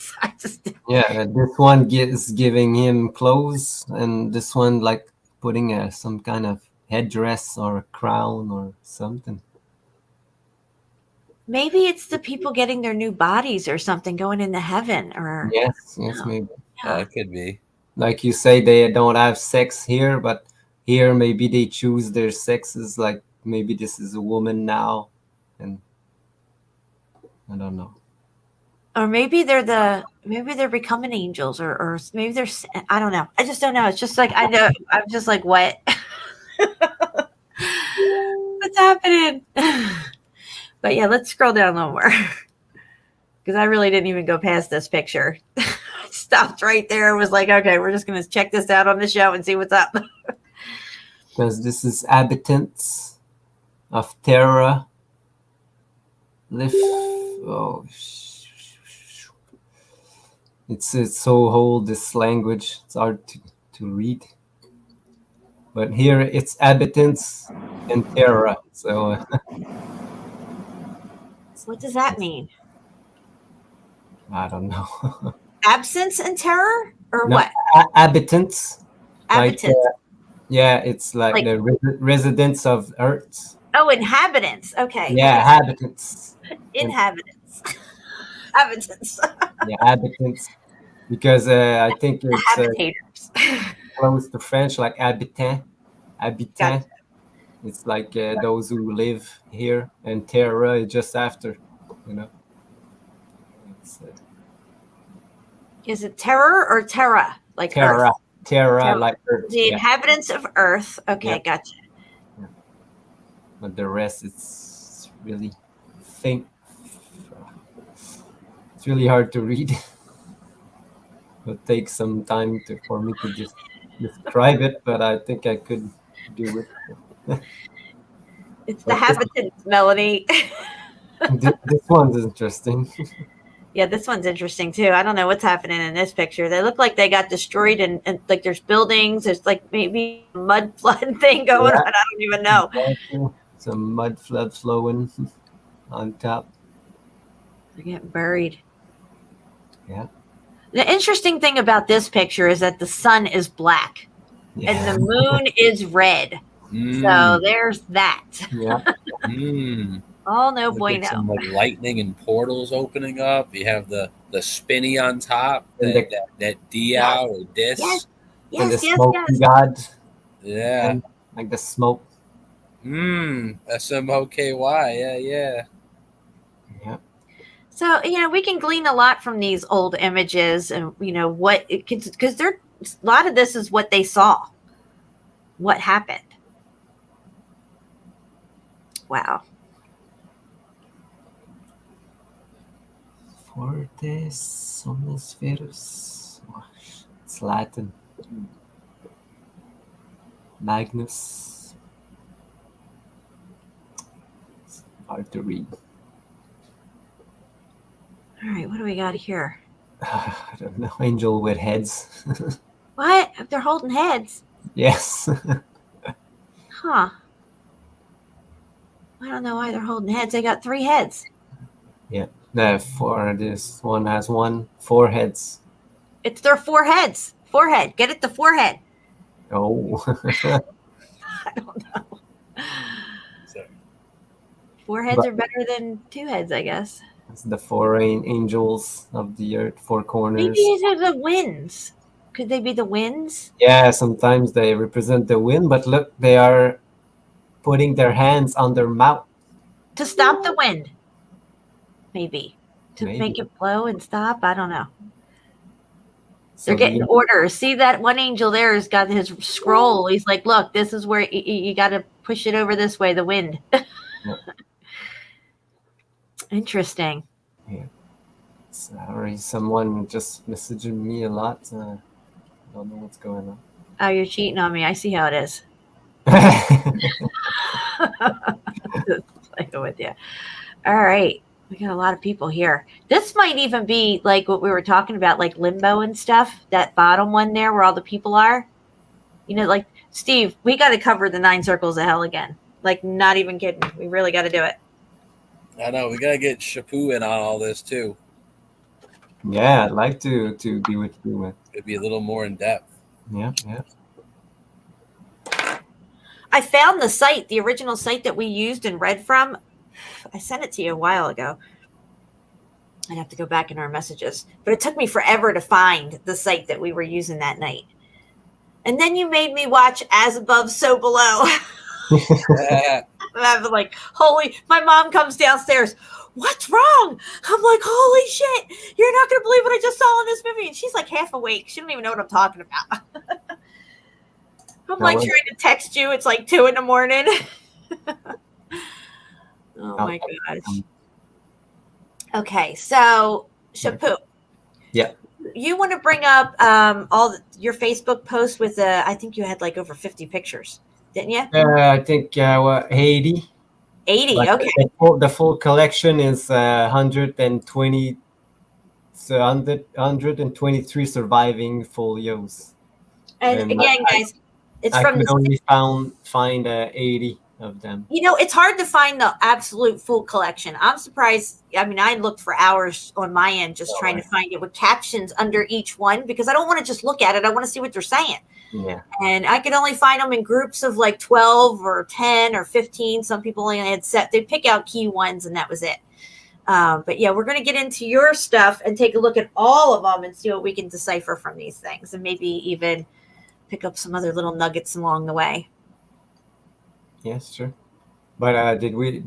S3: So I just
S5: Yeah, this one is giving him clothes, and this one like putting some kind of headdress or a crown or something.
S3: maybe it's the people getting their new bodies or something going into heaven or
S5: Yes, maybe.
S8: It could be.
S5: Like you say, they don't have sex here, but here maybe they choose their sexes. Like maybe this is a woman now, and I don't know.
S3: or maybe they're becoming angels or maybe they're I don't know. I just don't know. It's just like I know I'm just like what what's happening? But yeah, let's scroll down a little more because I really didn't even go past this picture. Stopped right there. Was like, okay, we're just gonna check this out on the show and see what's up.
S5: Because this is inhabitants of Terra. It's so old, this language. It's hard to read. But here it's inhabitants and Terra. So
S3: What does that mean?
S5: I don't know.
S3: Absence and terror or
S5: No,
S3: what?
S5: Inhabitants.
S3: Absence.
S5: Like, yeah, it's like the residents of Earth.
S3: Oh, inhabitants. Okay.
S5: Yeah, inhabitants.
S3: Inhabitants. Inhabitants.
S5: Yeah, inhabitants. Because I think it's
S3: Habitators.
S5: close to French, like habitant. Habitant.
S3: Gotcha.
S5: It's like those who live here, and terra is just after, you know. It's,
S3: Is it terror or terra? Like
S5: terra,
S3: Earth?
S5: terra, like Earth.
S3: The inhabitants of Earth. Okay,
S5: Yeah.
S3: gotcha.
S5: Yeah. but the rest it's really think. It's really hard to read. It'll take some time for me to just describe it, but I think I could do it.
S3: It's the
S5: But this,
S3: habitants, Melanie.
S5: this one's interesting.
S3: Yeah, this one's interesting too. I don't know what's happening in this picture. They look like they got destroyed, and like there's buildings. There's like maybe a mud flood thing going on. I don't even know.
S5: Some mud flood flowing on top.
S3: They're getting buried.
S5: Yeah.
S3: The interesting thing about this picture is that the sun is black
S5: Yeah.
S3: and the moon is red. So there's that.
S5: Yeah.
S3: Oh, no
S8: Look at
S3: bueno.
S8: some like lightning and portals opening up. You have the spinny on top,
S5: And
S8: that dia or dis.
S3: Yes.
S5: And the
S3: Yes, yes,
S5: smoke
S3: yes.
S5: god.
S8: Yeah.
S5: And like the smoke.
S8: SMOKY. Yeah.
S5: Yeah.
S3: So, we can glean a lot from these old images and, what, because a lot of this is what they saw, what happened. Wow.
S5: Fortes somniferus. Oh, it's Latin. Magnus. It's hard to read.
S3: All right, what do we got here?
S5: I don't know. Angel with heads.
S3: What? They're holding heads.
S5: Yes.
S3: Huh. I don't know why they're holding heads. They got 3 heads.
S5: Yeah. This one has 4 heads.
S3: It's their 4 heads. Forehead. Get it? The forehead.
S5: Oh.
S3: I don't know. 4 heads are better than 2 heads, I guess.
S5: It's the 4 angels of the earth, 4 corners.
S3: Maybe these are the winds. Could they be the winds?
S5: Yeah, sometimes they represent the wind, but look, they are putting their hands on their mouth.
S3: To stop the wind. Maybe. To
S5: Maybe.
S3: make it blow and stop. I don't know.
S5: So
S3: They're getting orders. See that one angel there has got his scroll. He's like, look, this is where you got to push it over this way, the wind. Interesting.
S5: Yeah. Sorry, someone just messaging me a lot. I don't know what's going on.
S3: Oh, you're cheating on me. I see how it is. Just playing with you. All right. We got a lot of people here. This might even be like what we were talking about, like limbo and stuff. That bottom one there where all the people are. Like, Steve, we got to cover the 9 circles of hell again. Like, not even kidding. We really got to do it.
S8: I know. We got to get Shepu in on all this, too.
S5: Yeah, I'd like to be with you.
S8: It'd be a little more in depth.
S5: Yeah.
S3: I found the site, the original site that we used and read from. I sent it to you a while ago. I'd have to go back in our messages. But it took me forever to find the site that we were using that night. And then you made me watch As Above, So Below. I'm like, my mom comes downstairs. What's wrong? I'm like, holy shit. You're not going to believe what I just saw in this movie. And she's like half awake. She don't even know what I'm talking about. I'm like trying to text you. It's like 2 a.m. Oh my gosh. Okay, so Shepu.
S5: Yeah.
S3: You want to bring up your Facebook post with I think you had like over 50 pictures, didn't you?
S5: I think 80.
S3: 80.
S5: Like
S3: okay.
S5: The full collection is 120. So 123 surviving folios.
S3: And again, guys, it's
S5: I
S3: from
S5: could only find 80 of them.
S3: It's hard to find the absolute full collection. I'm surprised. I mean, I looked for hours on my end just trying to find it with captions under each one because I don't want to just look at it. I want to see what they're saying.
S5: Yeah.
S3: And I could only find them in groups of like 12 or 10 or 15. Some people only had they pick out key ones and that was it. But yeah, we're going to get into your stuff and take a look at all of them and see what we can decipher from these things and maybe even pick up some other little nuggets along the way.
S5: Yes, sure. But did we?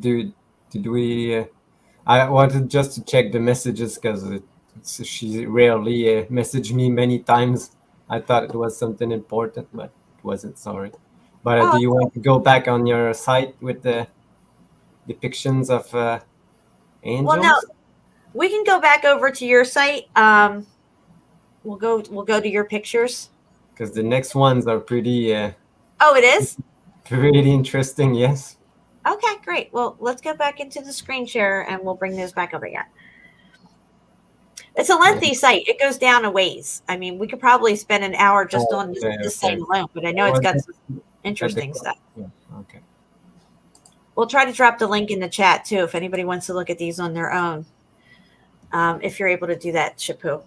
S5: I wanted just to check the messages because she rarely messaged me many times. I thought it was something important, but it wasn't. Sorry. But do you want to go back on your site with the depictions of angels.
S3: Well, no, we can go back over to your site. We'll go to your pictures.
S5: Because the next ones are pretty
S3: Oh, it is?
S5: pretty interesting. Yes.
S3: Okay, great. Well, let's go back into the screen share and we'll bring those back over here. It's a lengthy site. It goes down a ways. I mean, we could probably spend an hour just on this site alone, but I know it's got some interesting stuff.
S5: Yeah. Okay.
S3: We'll try to drop the link in the chat too if anybody wants to look at these on their own. If you're able to do that, Shepu.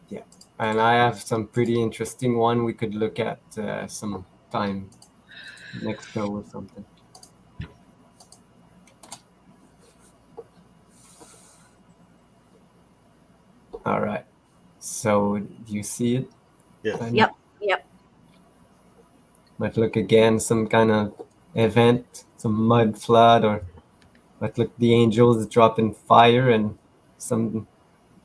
S5: Yeah, and I have some pretty interesting one we could look at some time next show or something. All right. So do you see it?
S4: Yes.
S3: Yep.
S5: Might look again some kind of event, some mud flood, or might look the angels dropping fire and some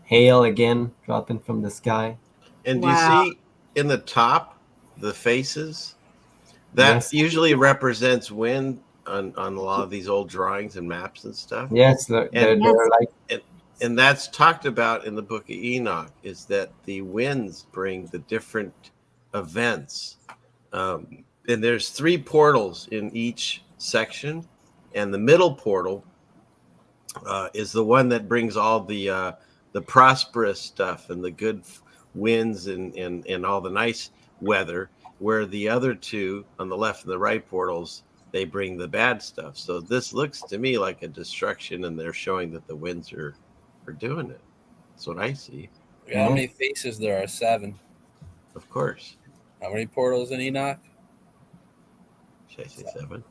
S5: hail again dropping from the sky.
S4: And do you see in the top the faces? That usually represents wind on a lot of these old drawings and maps and stuff.
S5: Yes, they're like.
S4: And that's talked about in the book of Enoch, is that the winds bring the different events. And there's 3 portals in each section. And the middle portal is the one that brings all the prosperous stuff and the good winds and all the nice weather, where the other 2 on the left and the right portals, they bring the bad stuff. So this looks to me like a destruction, and they're showing that the winds are doing it. That's what I see.
S8: How many faces there are? 7.
S4: Of course.
S8: How many portals in Enoch?
S4: Should I say 7?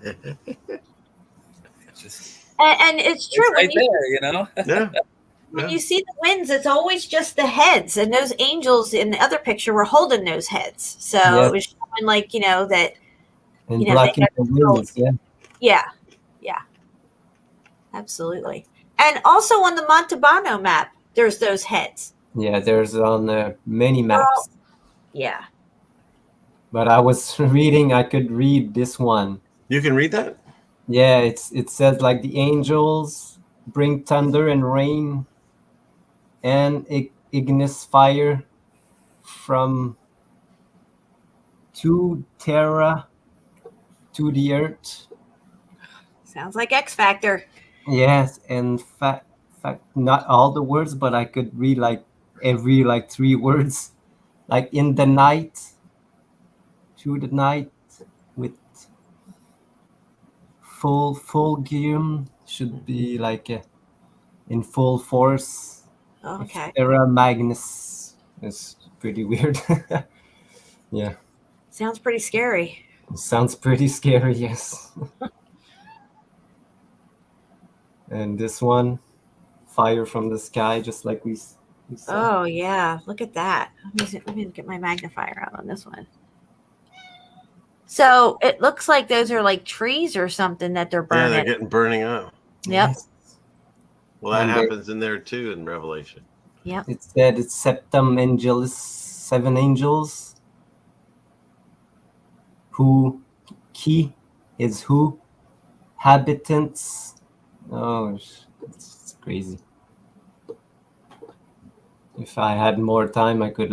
S3: And it's true.
S8: It's right there, you know?
S4: Yeah.
S3: When you see the winds, it's always just the heads, and those angels in the other picture were holding those heads. So it was showing, like, that.
S5: And blocking the winds,
S3: Yeah. Absolutely. And also on the Montalbano map, there's those heads.
S5: Yeah, there's on many maps.
S3: Yeah.
S5: But I was reading, I could read this one.
S4: You can read that?
S5: Yeah, it says like the angels bring thunder and rain and ignis fire from to terra to the earth.
S3: Sounds like X Factor.
S5: Yes, and fact not all the words, but I could read like every 3 words. Like in the night, through the night, with full gear, should be like in full force.
S3: Okay.
S5: Terra Magnus is pretty weird. Yeah.
S3: Sounds pretty scary.
S5: Sounds pretty scary, yes. And this one, fire from the sky, just like we saw.
S3: Oh, yeah. Look at that. Let me get my magnifier out on this one. So it looks like those are like trees or something that they're burning.
S4: Yeah, they're burning up.
S3: Yep.
S5: Yes.
S4: Well, that happens in there too in Revelation.
S3: Yep.
S5: It said it's Septum Angelis, 7 angels. Who, key is who, habitants. Oh, it's crazy. If I had more time, I could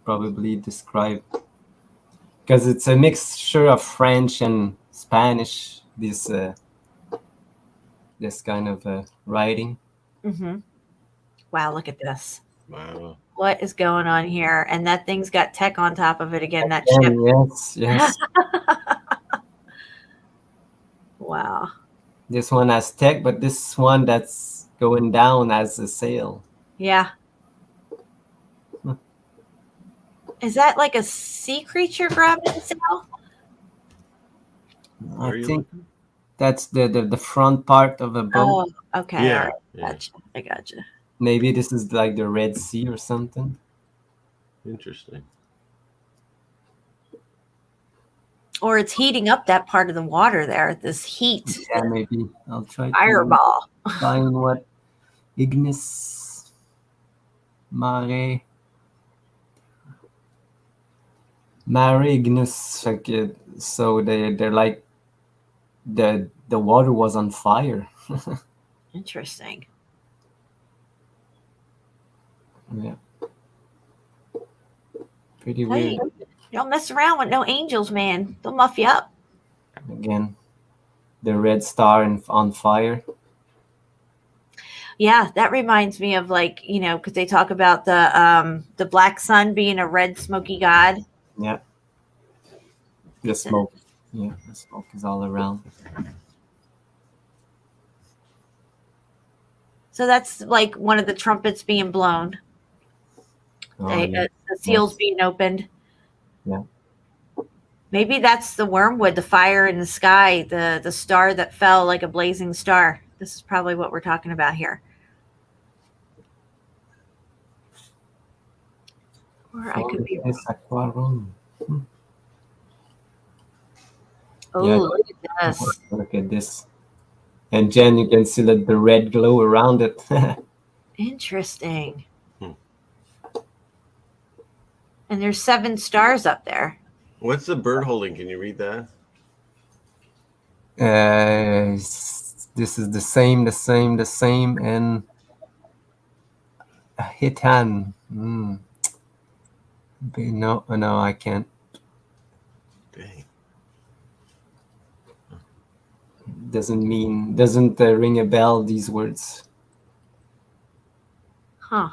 S5: probably describe, because it's a mixture of French and Spanish. This kind of writing.
S3: Mm-hmm. Wow, look at this.
S4: Wow.
S3: What is going on here? And that thing's got tech on top of it again. That ship.
S5: Yes.
S3: Wow.
S5: This one has tech, but this one that's going down has a sail.
S3: Yeah. Is that like a sea creature grabbing itself?
S5: I think that's the front part of a boat.
S3: Oh, okay.
S4: Yeah.
S3: All right. Gotcha. I gotcha.
S5: Maybe this is like the Red Sea or something.
S4: Interesting.
S3: Or it's heating up that part of the water there. This heat.
S5: Yeah, maybe. I'll try
S3: Fireball.
S5: to find what Ignis Mare Ignis. So they're like the water was on fire.
S3: Interesting.
S5: Yeah. Pretty
S3: Hey,
S5: weird.
S3: don't mess around with no angels, man. They'll muff you up.
S5: Again, the red star on fire.
S3: Yeah, that reminds me of, like, because they talk about the black sun being a red smoky god.
S5: Yeah. The smoke. Yeah, the smoke is all around.
S3: So that's like one of the trumpets being blown.
S5: Oh, yeah.
S3: The seals
S5: Yes.
S3: being opened.
S5: Yeah.
S3: Maybe that's the wormwood, the fire in the sky, the star that fell like a blazing star. This is probably what we're talking about here. Or I could be
S5: It's aquarium.
S3: Oh,
S5: Yeah.
S3: look at this.
S5: Look at this. And Jen, you can see the red glow around it.
S3: Interesting.
S4: Hmm.
S3: And there's 7 stars up there.
S4: What's the bird holding? Can you read that?
S5: This is the same, and a hitan. No, I can't.
S4: Dang.
S5: Doesn't ring a bell, these words.
S3: Huh.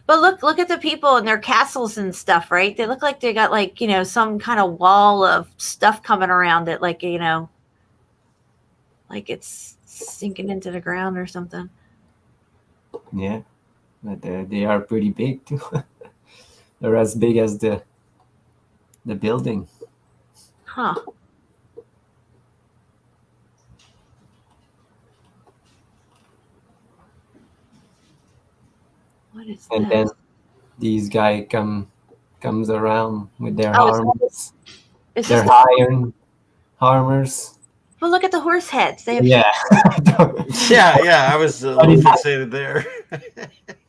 S3: But look at the people and their castles and stuff, right? They look like they got, like, some kind of wall of stuff coming around it, like, like it's sinking into the ground or something.
S5: Yeah, but they are pretty big too. They're as big as the building.
S3: Huh. What is
S5: And
S3: that?
S5: then these guy comes around with their
S3: Oh,
S5: armors,
S3: It's
S5: their
S3: just
S5: iron armors.
S3: well, look at the horse heads. They have.
S5: Yeah.
S4: Yeah. I was a little fixated there.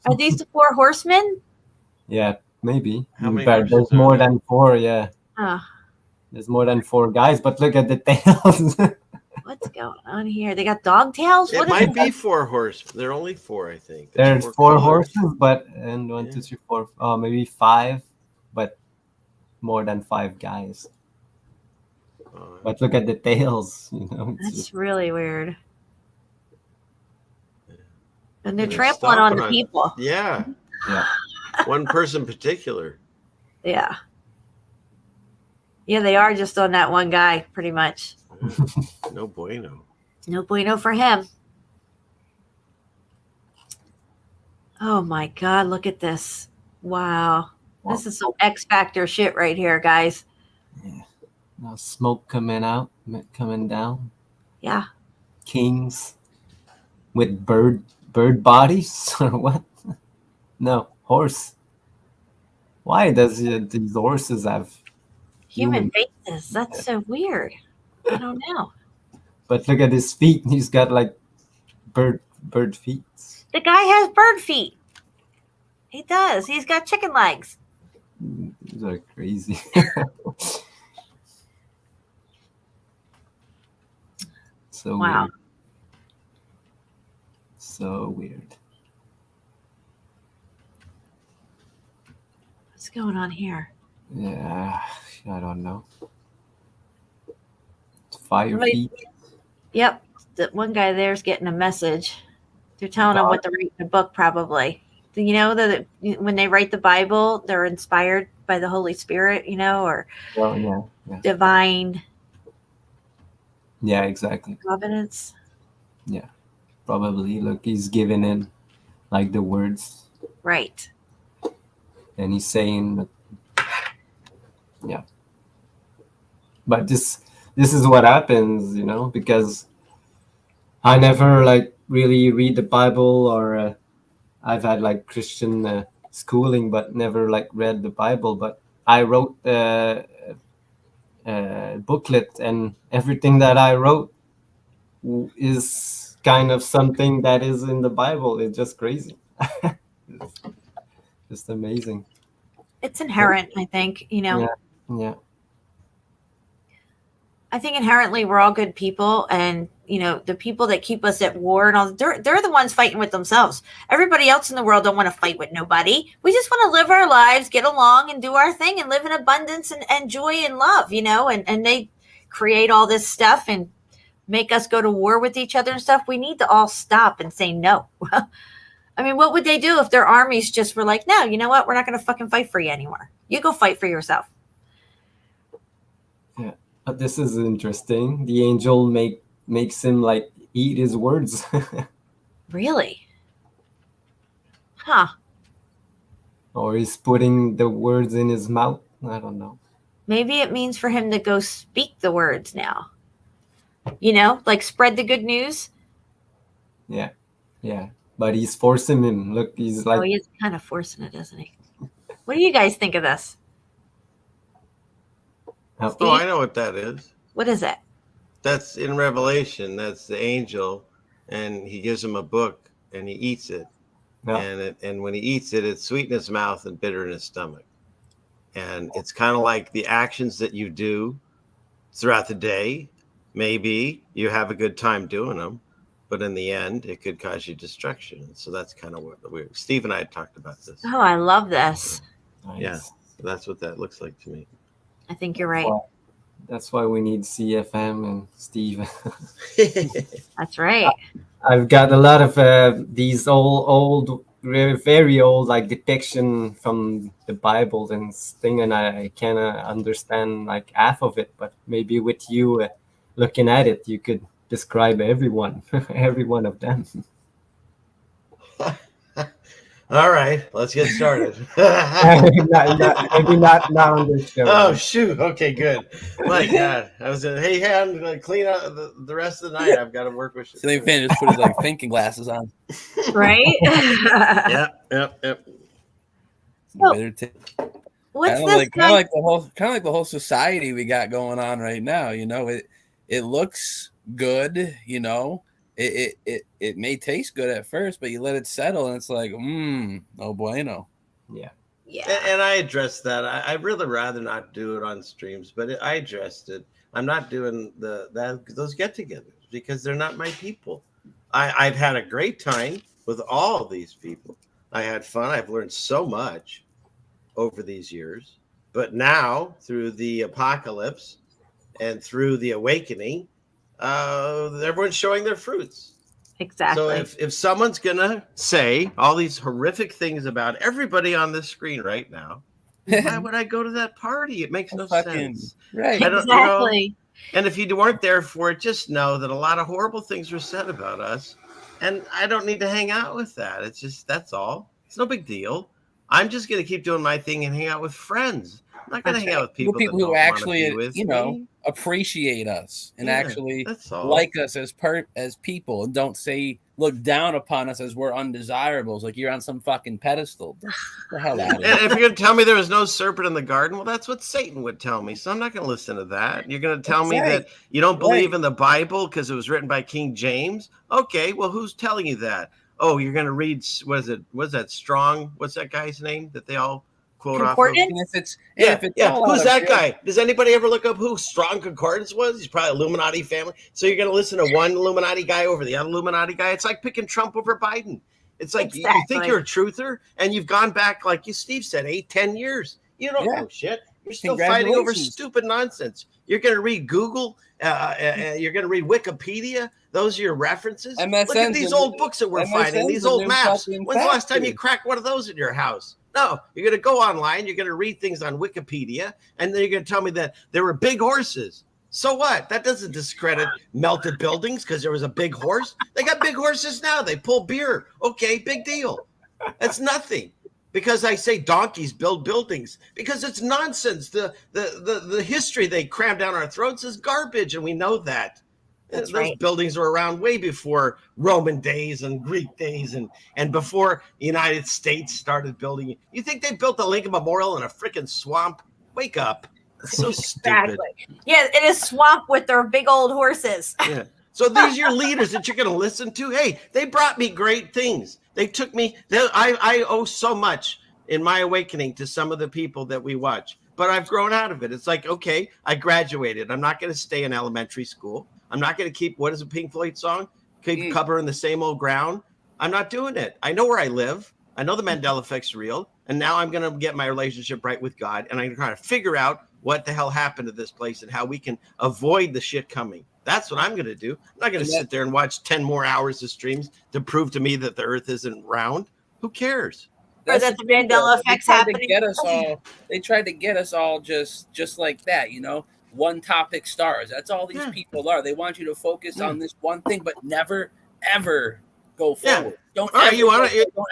S3: Are these the 4 horsemen?
S5: Yeah, maybe.
S4: How many
S5: But
S4: horses
S5: there's
S4: are
S5: more
S4: there?
S5: than 4. Yeah,
S3: Oh,
S5: there's more than 4 guys. But look at the tails.
S3: what's going on here? They got dog tails.
S4: It
S3: What is
S4: might
S3: it?
S4: be 4 horse. They're only 4, I think.
S5: There's 4
S4: colors.
S5: horses, but and 1,
S4: Yeah.
S5: 2, 3, 4. Oh, maybe 5, but more than 5 guys. But look at the tails. It's
S3: That's
S5: just,
S3: really weird. And they're
S4: They're
S3: trampling on
S4: stomping
S3: the people.
S4: Yeah.
S5: yeah.
S4: One person in particular.
S3: Yeah. Yeah, they are just on that one guy, pretty much.
S4: No bueno.
S3: No bueno for him. Oh my God, look at this. Wow. This is some X Factor shit right here, guys.
S5: Now smoke coming down.
S3: Yeah.
S5: Kings with bird bodies or what? No, horse. Why does these horses have
S3: Human faces. That's so weird. I don't know.
S5: But look at his feet. He's got like bird feet.
S3: The guy has bird feet. He does. He's got chicken legs.
S5: These are crazy. So
S3: Wow.
S5: weird. So weird.
S3: What's going on here?
S5: Yeah, I don't know. Fire
S3: Somebody-
S5: feet.
S3: Yep. The one guy there's getting a message. They're telling him what to read in the book, probably. You know that when they write the Bible, they're inspired by the Holy Spirit, or
S5: Oh yeah.
S3: divine
S5: Yeah, exactly.
S3: providence.
S5: Yeah, probably. Look, he's giving in like the words,
S3: Right.
S5: and he's saying, yeah. But this is what happens, because I never like really read the Bible, or I've had like Christian schooling, but never like read the Bible. But I wrote booklet, and everything that I wrote is kind of something that is in the Bible. It's just crazy. It's just amazing.
S3: It's inherent, I think,
S5: Yeah.
S3: I think inherently we're all good people, and the people that keep us at war and all, they're the ones fighting with themselves. Everybody else in the world don't want to fight with nobody. We just want to live our lives, get along, and do our thing, and live in abundance and joy and love. And they create all this stuff and make us go to war with each other and stuff. We need to all stop and say no. I mean, what would they do if their armies just were like, no, you know what? We're not going to fucking fight for you anymore. You go fight for yourself.
S5: Yeah, but this is interesting. The angel makes him like eat his words.
S3: Really? Huh.
S5: Or he's putting the words in his mouth. I don't know.
S3: Maybe it means for him to go speak the words now. Like spread the good news.
S5: Yeah. But he's forcing him. Look, he's like.
S3: Oh, he is kind of forcing it, isn't he? What do you guys think of this?
S4: Oh, I know what that is.
S3: What is it?
S4: That's in Revelation. That's the angel, and he gives him a book, and he eats it. Yeah. And when he eats it, it's sweet in his mouth and bitter in his stomach. And it's kind of like the actions that you do throughout the day. Maybe you have a good time doing them, but in the end, it could cause you destruction. So that's kind of what Steve and I had talked about this.
S3: Oh, I love this.
S5: Nice.
S4: Yeah, so that's what that looks like to me.
S3: I think you're right.
S5: That's why we need CFM and Steve.
S3: That's right.
S5: I've got a lot of these old, very old, like depiction from the Bible and thing, and I can't understand like half of it. But maybe with you looking at it, you could describe every one of them.
S4: All right, let's get started.
S5: maybe not now on this show.
S4: Oh shoot! Okay, good. My God, I was hey, I'm clean out the rest of the night. I've got to work with.
S8: So they just put his like thinking glasses on.
S3: Right.
S4: Yep.
S3: So, what's this?
S8: Kind of like the whole society we got going on right now. It looks good. It may taste good at first, but you let it settle, and it's like, no bueno.
S5: Yeah.
S4: And I addressed that. I'd really rather not do it on streams, but I addressed it. I'm not doing those get-togethers because they're not my people. I've had a great time with all of these people. I had fun. I've learned so much over these years. But now, through the apocalypse and through the awakening, everyone's showing their fruits.
S3: Exactly.
S4: So if someone's gonna say all these horrific things about everybody on this screen right now, why would I go to that party? It makes no sense.
S8: Right.
S3: Exactly.
S4: And if you weren't there for it, just know that a lot of horrible things were said about us, and I don't need to hang out with that. It's just that's all. It's no big deal. I'm just gonna keep doing my thing and hang out with friends. I'm not gonna hang out with people
S8: who actually, appreciate us and actually like us as people, and don't look down upon us as we're undesirables, like you're on some fucking pedestal. Get the hell out of here.
S4: And if you're gonna tell me there was no serpent in the garden, well, that's what Satan would tell me. So I'm not gonna listen to that. You're gonna tell me that you don't believe in the Bible because it was written by King James. Okay, well, who's telling you that? Oh, you're gonna read what's that Strong? What's that guy's name that they all quote off of?
S3: Concordance?
S4: Who's that guy? Does anybody ever look up who Strong Concordance was? He's probably Illuminati family. So you're going to listen to one Illuminati guy over the other Illuminati guy? It's like picking Trump over Biden. It's like you think you're a truther, and you've gone back, like Steve said, 8-10 years. You don't know shit. You're still fighting over stupid nonsense. You're going to read Google. You're going to read Wikipedia. Those are your references.
S8: MSN's
S4: Look at these old books that we're fighting. These old maps. When's the last time you cracked one of those in your house? No, you're going to go online. You're going to read things on Wikipedia, and then you're going to tell me that there were big horses. So what? That doesn't discredit melted buildings because there was a big horse. They got big horses now. They pull beer. Okay, big deal. That's nothing. Because I say donkeys build buildings because it's nonsense. The history they cram down our throats is garbage, and we know that. Those buildings were around way before Roman days and Greek days and before the United States started building. You think they built the Lincoln Memorial in a freaking swamp? Wake up. It's so stupid.
S3: Yeah, it is swamp with their big old horses.
S4: Yeah. So these are your leaders that you're going to listen to. Hey, they brought me great things. They took me. I owe so much in my awakening to some of the people that we watch. but I've grown out of it. It's like, okay, I graduated. I'm not going to stay in elementary school. I'm not going to keep, what is a Pink Floyd song? Keep covering the same old ground. I'm not doing it. I know where I live. I know the Mandela effect's real. And now I'm going to get my relationship right with God. And I'm trying to figure out what the hell happened to this place and how we can avoid the shit coming. That's what I'm going to do. I'm not going to sit there and watch 10 more hours of streams to prove to me that the earth isn't round. Who cares?
S3: Or that the Mandela effect's happening.
S8: They tried to get us all just like that, you know, one topic stars. That's all these people are. They want you to focus on this one thing, but never, ever go forward. Don't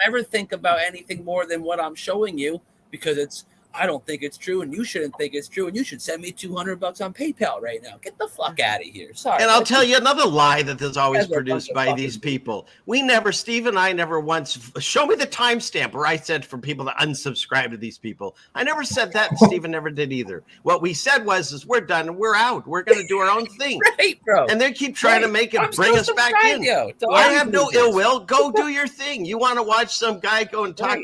S8: ever think about anything more than what I'm showing you, because I don't think it's true, and you shouldn't think it's true, and you should send me $200 on PayPal right now. Get the fuck out of here. Sorry.
S4: And I'll tell you another lie that is always produced by these people. Steve and I never once, show me the timestamp where I said for people to unsubscribe to these people. I never said that, and Steven never did either. What we said is we're done and we're out. We're going to do our own thing.
S8: Right, bro.
S4: And they keep trying to make it bring us back in. I have no ill will. Go do your thing. You want to watch some guy go and talk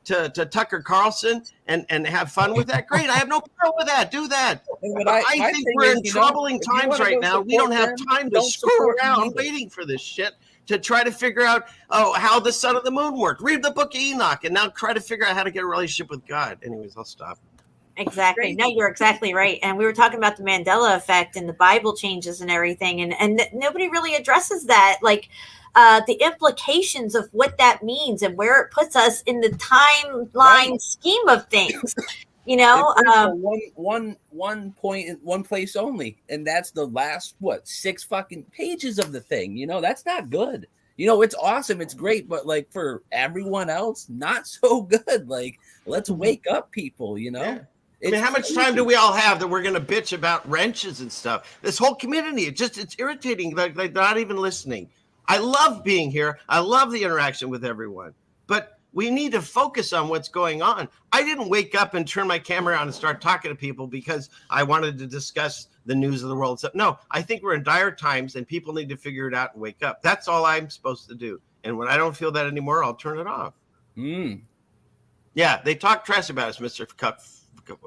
S4: to Tucker Carlson and have fun with that? Great. I have no problem with that. Do that. I think we're in troubling times right now. We don't have time to screw around waiting for this shit to try to figure out how the sun and the moon work. Read the book of Enoch and now try to figure out how to get a relationship with God. Anyways, I'll stop.
S3: Exactly. No, you're exactly right. And we were talking about the Mandela effect and the Bible changes and everything. And nobody really addresses that. Like, the implications of what that means and where it puts us in the timeline scheme of things, you know,
S8: one point in one place only. And that's the last, 6 fucking pages of the thing. You know, that's not good. You know, it's awesome. It's great. But like for everyone else, not so good. Like, let's wake up, people, you know? Yeah.
S4: I mean, how much time do we all have that we're going to bitch about wrenches and stuff? This whole community, it's irritating. Like they're not even listening. I love being here. I love the interaction with everyone, but we need to focus on what's going on. I didn't wake up and turn my camera on and start talking to people because I wanted to discuss the news of the world. So, no, I think we're in dire times and people need to figure it out and wake up. That's all I'm supposed to do. And when I don't feel that anymore, I'll turn it off. Yeah, they talk trash about us, Mr. Cup.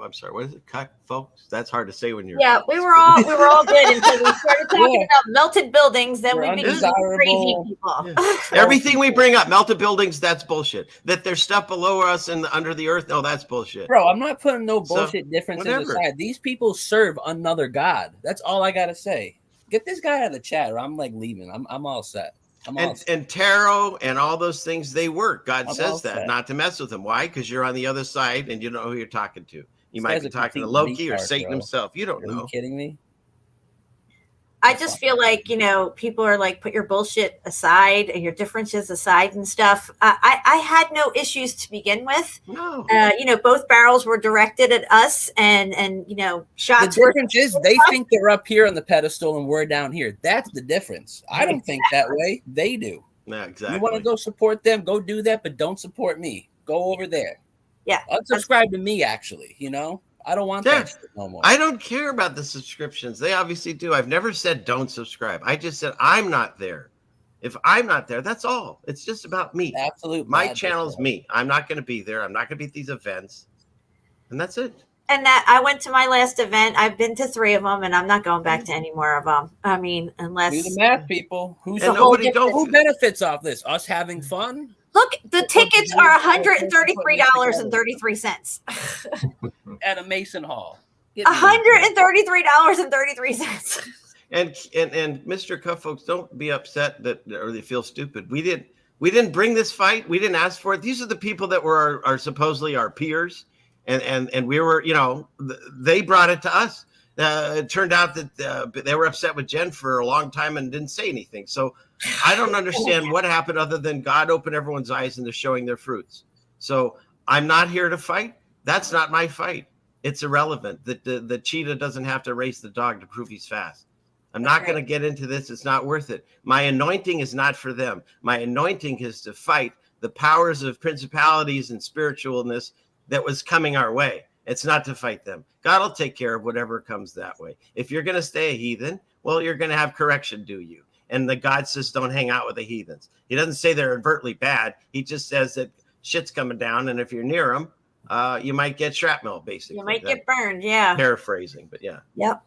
S4: I'm sorry, what is it? Cut, folks? That's hard to say when you're.
S3: Yeah, we were all good until we started talking about melted buildings. Then we became crazy people.
S4: Yeah. Everything we bring up, melted buildings, that's bullshit. That there's stuff below us and under the earth, no, that's bullshit.
S8: Bro, I'm not putting no bullshit differences aside. These people serve another god. That's all I gotta say. Get this guy out of the chat, or I'm like leaving. I'm all set.
S4: And tarot and all those things, they work. God says that, not to mess with them. Why? Because you're on the other side and you don't know who you're talking to. You might be talking to Loki or Satan himself. You don't know.
S8: Are you kidding me?
S3: I just feel like, you know, people are like, put your bullshit aside and your differences aside and stuff. I had no issues to begin with.
S4: No.
S3: You know, both barrels were directed at us and you know, shots.
S8: The difference is they think they're up here on the pedestal and we're down here. That's the difference. I don't think that way. They do.
S4: Yeah, exactly.
S8: You want to go support them, go do that, but don't support me. Go over there.
S3: Yeah.
S8: Unsubscribe to me, actually, you know? I don't want that shit no more.
S4: I don't care about the subscriptions. They obviously do. I've never said don't subscribe. I just said I'm not there. If I'm not there, that's all. It's just about me.
S8: Absolutely.
S4: My channel's me. I'm not going to be there. I'm not going to be at these events. And that's it.
S3: And that I went to my last event. I've been to 3 of them, and I'm not going back to any more of them. I mean, unless
S8: do the math, people. Who benefits off this? Us having fun?
S3: Look, the tickets are $133.33
S8: at a Mason Hall.
S3: $133.33.
S4: And Mr. Cuff, folks, don't be upset that or they feel stupid. We didn't bring this fight. We didn't ask for it. These are the people that were our supposedly our peers, and we were, you know, they brought it to us. It turned out that they were upset with Jen for a long time and didn't say anything. So I don't understand what happened other than God opened everyone's eyes and they're showing their fruits. So I'm not here to fight. That's not my fight. It's irrelevant. The cheetah doesn't have to race the dog to prove he's fast. I'm not going to get into this. It's not worth it. My anointing is not for them. My anointing is to fight the powers of principalities and spiritualness that was coming our way. It's not to fight them. God will take care of whatever comes that way. If you're going to stay a heathen, well, you're going to have correction due you. And the God says don't hang out with the heathens. He doesn't say they're overtly bad. He just says that shit's coming down. And if you're near them, you might get shrapnel, basically.
S3: You might get burned. Yeah.
S4: Paraphrasing, but yeah.
S3: Yep.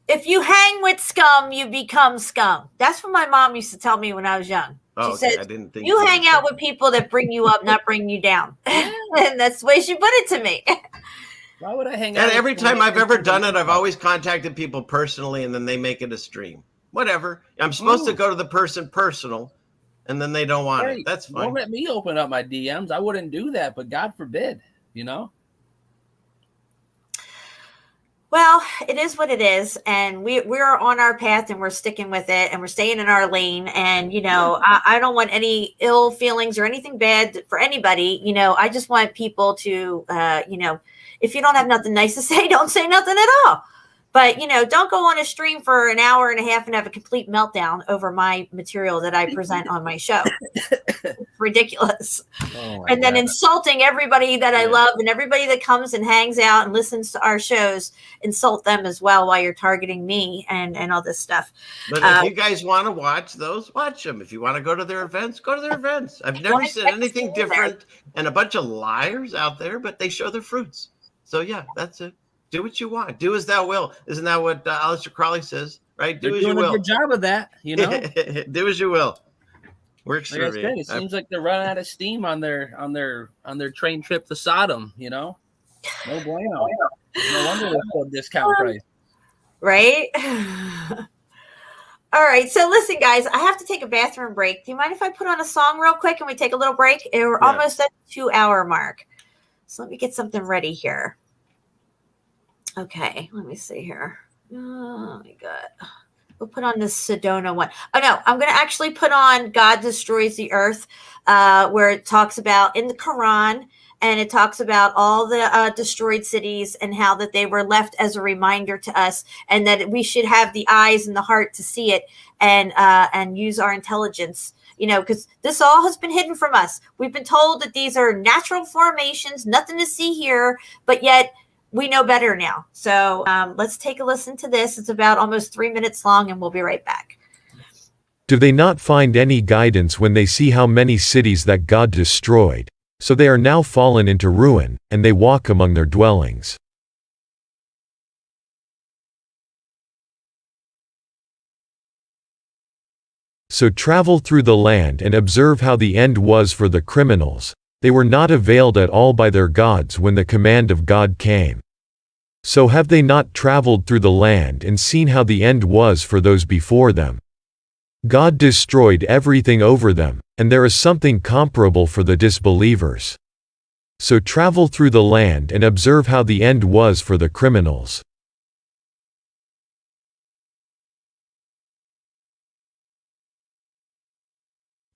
S3: If you hang with scum, you become scum. That's what my mom used to tell me when I was young. She said,
S4: I didn't think
S3: you hang out with people that bring you up, not bring you down. And that's the way she put it to me.
S7: Why would I hang out?
S4: And every time I've ever done it, I've always contacted people personally, and then they make it a stream. Whatever. I'm supposed to go to the person personal, and then they don't want it. That's fine.
S7: Don't let me open up my DMs. I wouldn't do that, but God forbid, you know?
S3: Well, it is what it is, and we're on our path, and we're sticking with it, and we're staying in our lane. And I don't want any ill feelings or anything bad for anybody. I just want people to, if you don't have nothing nice to say, don't say nothing at all. But don't go on a stream for an hour and a half and have a complete meltdown over my material that I present on my show. It's ridiculous. And then insulting everybody that I love, and everybody that comes and hangs out and listens to our shows, insult them as well while you're targeting me and all this stuff.
S4: But if you guys want to watch those, watch them. If you want to go to their events, go to their events. I've never said anything different, and a bunch of liars out there, but they show their fruits. So yeah, that's it. Do what you want. Do as thou will. Isn't that what Aleister Crowley says? Right? Do as you will.
S7: Doing a good job of that,
S4: Do as you will. Works
S7: like
S4: for
S7: I said,
S4: me.
S7: it seems like they're running out of steam on their train trip to Sodom. No bueno. No wonder they sold discount price.
S3: Right? All right. So listen, guys, I have to take a bathroom break. Do you mind if I put on a song real quick and we take a little break? We're almost at the 2-hour mark. So let me get something ready here. Okay, let me see here. Oh my God. We'll put on this Sedona one. Oh no, I'm going to actually put on God Destroys the Earth, where it talks about in the Quran, and it talks about all the destroyed cities and how that they were left as a reminder to us, and that we should have the eyes and the heart to see it and use our intelligence. Because this all has been hidden from us. We've been told that these are natural formations, nothing to see here, but yet we know better now. So let's take a listen to this. It's about almost 3 minutes long, and we'll be right back.
S9: Do they not find any guidance when they see how many cities that God destroyed? So they are now fallen into ruin, and they walk among their dwellings. So travel through the land and observe how the end was for the criminals. They were not availed at all by their gods when the command of God came. So have they not traveled through the land and seen how the end was for those before them? God destroyed everything over them, and there is something comparable for the disbelievers. So travel through the land and observe how the end was for the criminals.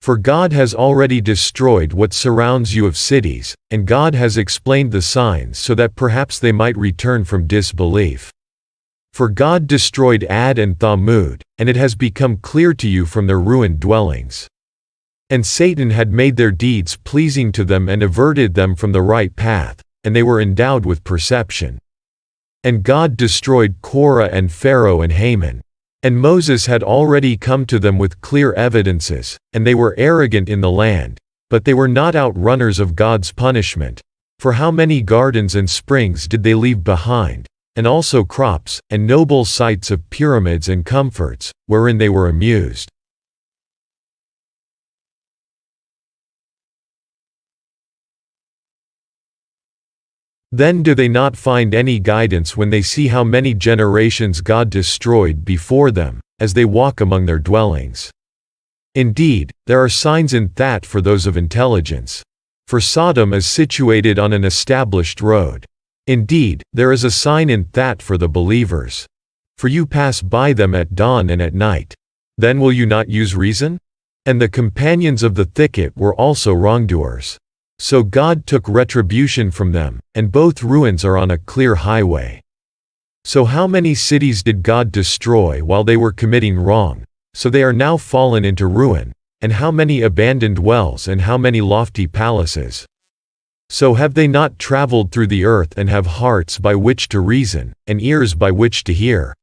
S9: For God has already destroyed what surrounds you of cities, and God has explained the signs so that perhaps they might return from disbelief. For God destroyed Ad and Thamud, and it has become clear to you from their ruined dwellings. And Satan had made their deeds pleasing to them and averted them from the right path, and they were endowed with perception. And God destroyed Korah and Pharaoh and Haman. And Moses had already come to them with clear evidences, and they were arrogant in the land, but they were not outrunners of God's punishment. For how many gardens and springs did they leave behind, and also crops, and noble sites of pyramids and comforts, wherein they were amused. Then do they not find any guidance when they see how many generations God destroyed before them, as they walk among their dwellings? Indeed, there are signs in that for those of intelligence. For Sodom is situated on an established road. Indeed, there is a sign in that for the believers. For you pass by them at dawn and at night. Then will you not use reason? And the companions of the thicket were also wrongdoers. So God took retribution from them, and both ruins are on a clear highway. So how many cities did God destroy while they were committing wrong, so they are now fallen into ruin, and how many abandoned wells and how many lofty palaces? So have they not traveled through the earth and have hearts by which to reason, and ears by which to hear?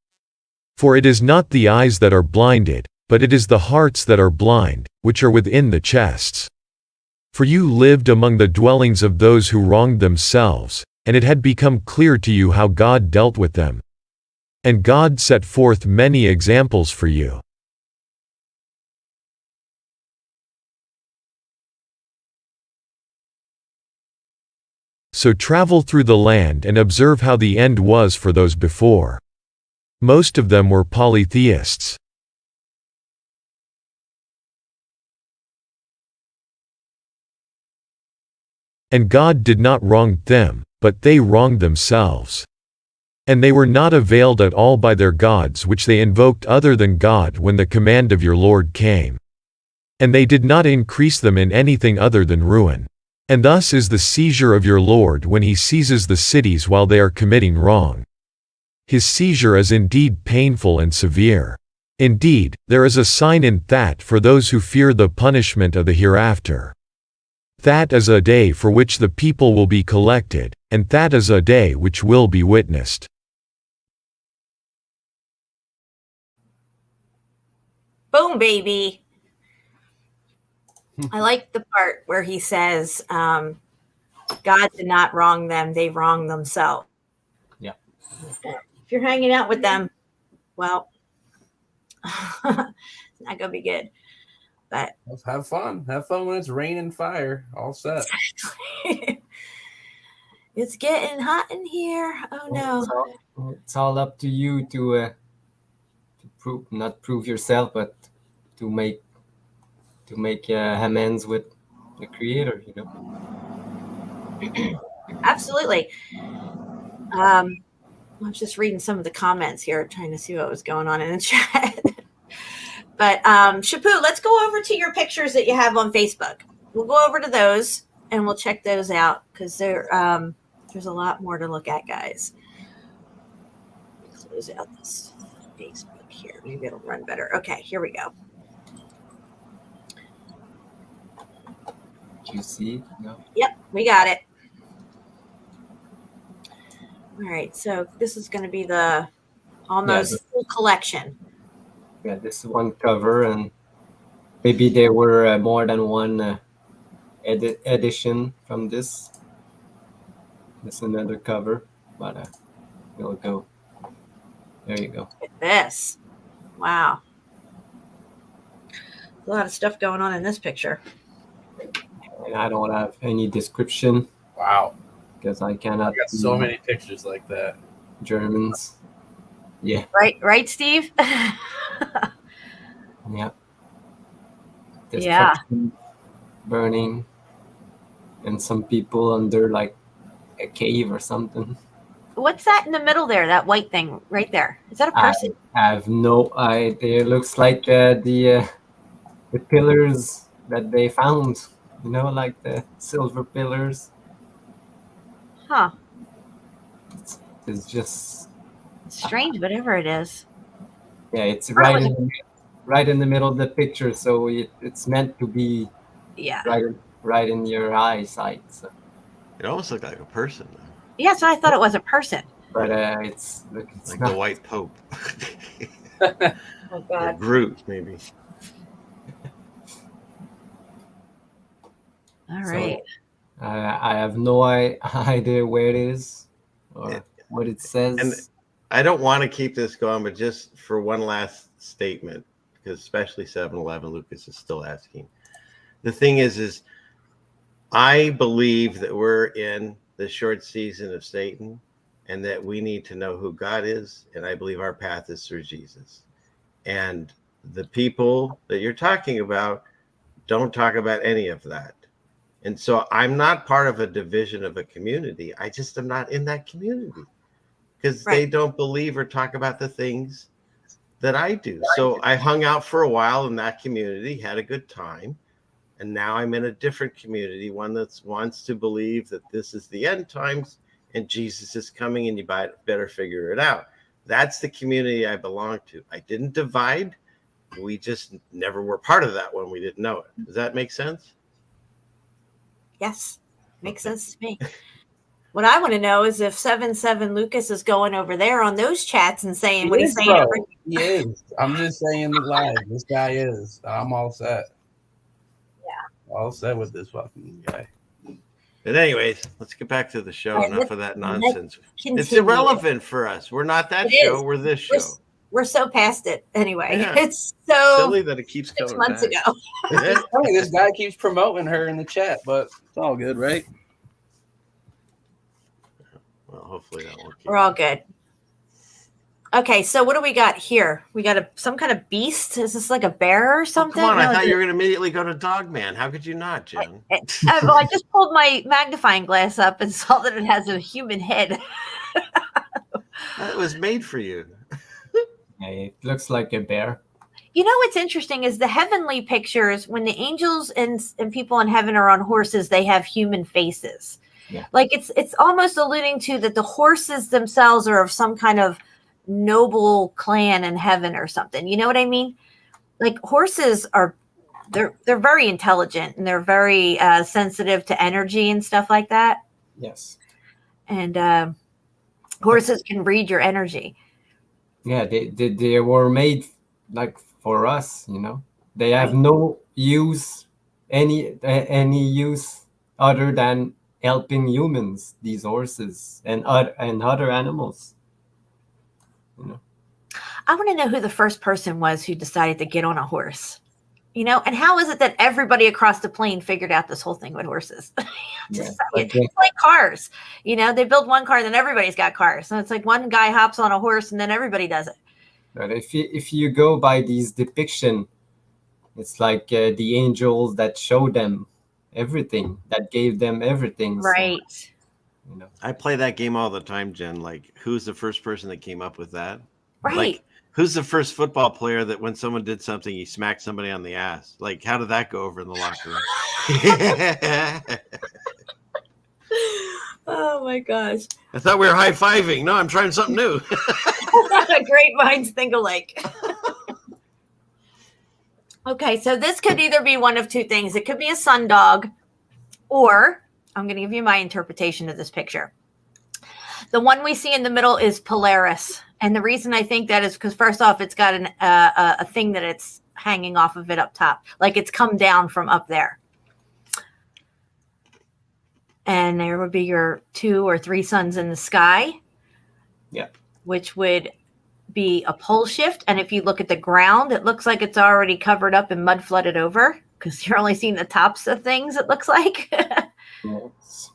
S9: For it is not the eyes that are blinded, but it is the hearts that are blind, which are within the chests. For you lived among the dwellings of those who wronged themselves, and it had become clear to you how God dealt with them. And God set forth many examples for you. So travel through the land and observe how the end was for those before. Most of them were polytheists. And God did not wrong them, but they wronged themselves. And they were not availed at all by their gods which they invoked other than God when the command of your Lord came. And they did not increase them in anything other than ruin. And thus is the seizure of your Lord when he seizes the cities while they are committing wrong. His seizure is indeed painful and severe. Indeed, there is a sign in that for those who fear the punishment of the hereafter. That is a day for which the people will be collected, and that is a day which will be witnessed.
S3: Boom, baby. I like the part where he says, God did not wrong them, they wronged themselves.
S5: Yeah.
S3: If you're hanging out with them, well, it's not going to be good. But
S8: Let's have fun. Have fun when it's raining fire. All set.
S3: it's getting hot in here. Oh, no.
S5: It's all up to you to prove, not prove yourself, but to make amends with the Creator, you know.
S3: Absolutely. I was just reading some of the comments here, trying to see what was going on in the chat. But Shepu, let's go over to your pictures that you have on Facebook. We'll go over to those and we'll check those out because there's a lot more to look at, guys. Close out this Facebook here. Maybe it'll run better. Okay, here we go.
S5: Do you see? No.
S3: Yep, we got it. All right, so this is going to be the almost full collection.
S5: Yeah, this one cover, and maybe there were more than one edition from this. This another cover, but we'll go. There you go.
S3: Look at this. Wow. A lot of stuff going on in this picture.
S5: And I don't have any description.
S8: Wow.
S5: Because I cannot.
S8: I got so many pictures like that.
S5: Germans. Yeah.
S3: Right, Steve?
S5: Yeah.
S3: Yeah.
S5: Burning. And some people under like a cave or something.
S3: What's that in the middle there? That white thing right there. Is that a person?
S5: I have no idea. It looks like the pillars that they found. You know, like the silver pillars.
S3: Huh.
S5: It's just
S3: strange, whatever it is.
S5: Yeah, it's right in the middle of the picture, so it's meant to be right in your eyesight. So.
S4: It almost looked like a person, though.
S3: Yeah, so I thought it was a person.
S5: But it's
S4: like
S5: not.
S4: The White Pope.
S3: Oh God.
S4: Or Groot, maybe.
S3: All right.
S5: So, I have no idea where it is or what it says.
S4: And I don't want to keep this going, but just for one last statement, because especially 7-Eleven, Lucas is still asking. The thing is I believe that we're in the short season of Satan and that we need to know who God is. And I believe our path is through Jesus. And the people that you're talking about don't talk about any of that. And so I'm not part of a division of a community. I just am not in that community because they don't believe or talk about the things that I do. So I hung out for a while in that community, had a good time. And now I'm in a different community, one that wants to believe that this is the end times and Jesus is coming and you better figure it out. That's the community I belong to. I didn't divide. We just never were part of that when we didn't know it. Does that make sense?
S3: Yes, makes sense to me. What I want to know is if 7-7 Lucas is going over there on those chats and saying what he's saying.
S8: He is. I'm just saying it live. This guy is. I'm all set.
S3: Yeah.
S8: All set with this fucking guy.
S4: But anyways, let's get back to the show.
S3: All right,
S4: Enough of that
S3: let's
S4: nonsense.
S3: continue.
S4: It's irrelevant for us. We're not that
S3: It
S4: show.
S3: is.
S4: We're this
S3: We're,
S4: show.
S3: we're so past it anyway.
S4: Yeah.
S3: It's so
S4: Silly that it keeps
S3: 6
S4: coming
S3: months
S4: back.
S3: ago.
S8: It's funny, this guy keeps promoting her in the chat, but it's all good, right?
S4: Well, hopefully that won't keep.
S3: We're all good. Okay, so what do we got here? We got some kind of beast. Is this like a bear or
S4: Oh,
S3: something?
S4: come on, I
S3: No,
S4: thought you were going to immediately go to Dogman. How could you not, Jen?
S3: well, I just pulled my magnifying glass up and saw that it has a human head.
S4: It was made for you.
S5: It looks like a bear.
S3: You know what's interesting is the heavenly pictures, when the angels and people in heaven are on horses, they have human faces.
S5: Yeah.
S3: Like it's almost alluding to that the horses themselves are of some kind of noble clan in heaven or something. You know what I mean? Like horses are they're very intelligent and they're very sensitive to energy and stuff like that.
S5: Yes.
S3: And horses can read your energy.
S5: Yeah, they were made like for us, you know. They have no use, any use other than helping humans. These horses and other animals. You know.
S3: I want to know who the first person was who decided to get on a horse. You know, and how is it that everybody across the plane figured out this whole thing with horses? It's like cars. You know, they build one car, then everybody's got cars. So it's like one guy hops on a horse and then everybody does it.
S5: But if you go by these depiction, it's like the angels that show them everything, that gave them everything.
S3: Right.
S5: So, you know.
S4: I play that game all the time, Jen. Like, who's the first person that came up with that?
S3: Right.
S4: Like, who's the first football player that when someone did something, he smacked somebody on the ass? Like, how did that go over in the locker room?
S3: Oh my gosh.
S4: I thought we were high-fiving. No, I'm trying something new.
S3: Great minds think alike. Okay, so this could either be one of two things. It could be a sundog, or I'm going to give you my interpretation of this picture. The one we see in the middle is Polaris. And the reason I think that is because, first off, it's got a thing that it's hanging off of it up top. Like it's come down from up there. And there would be your 2 or 3 suns in the sky.
S5: Yeah.
S3: Which would be a pole shift. And if you look at the ground, it looks like it's already covered up and mud flooded over because you're only seeing the tops of things, it looks like.
S5: Yes.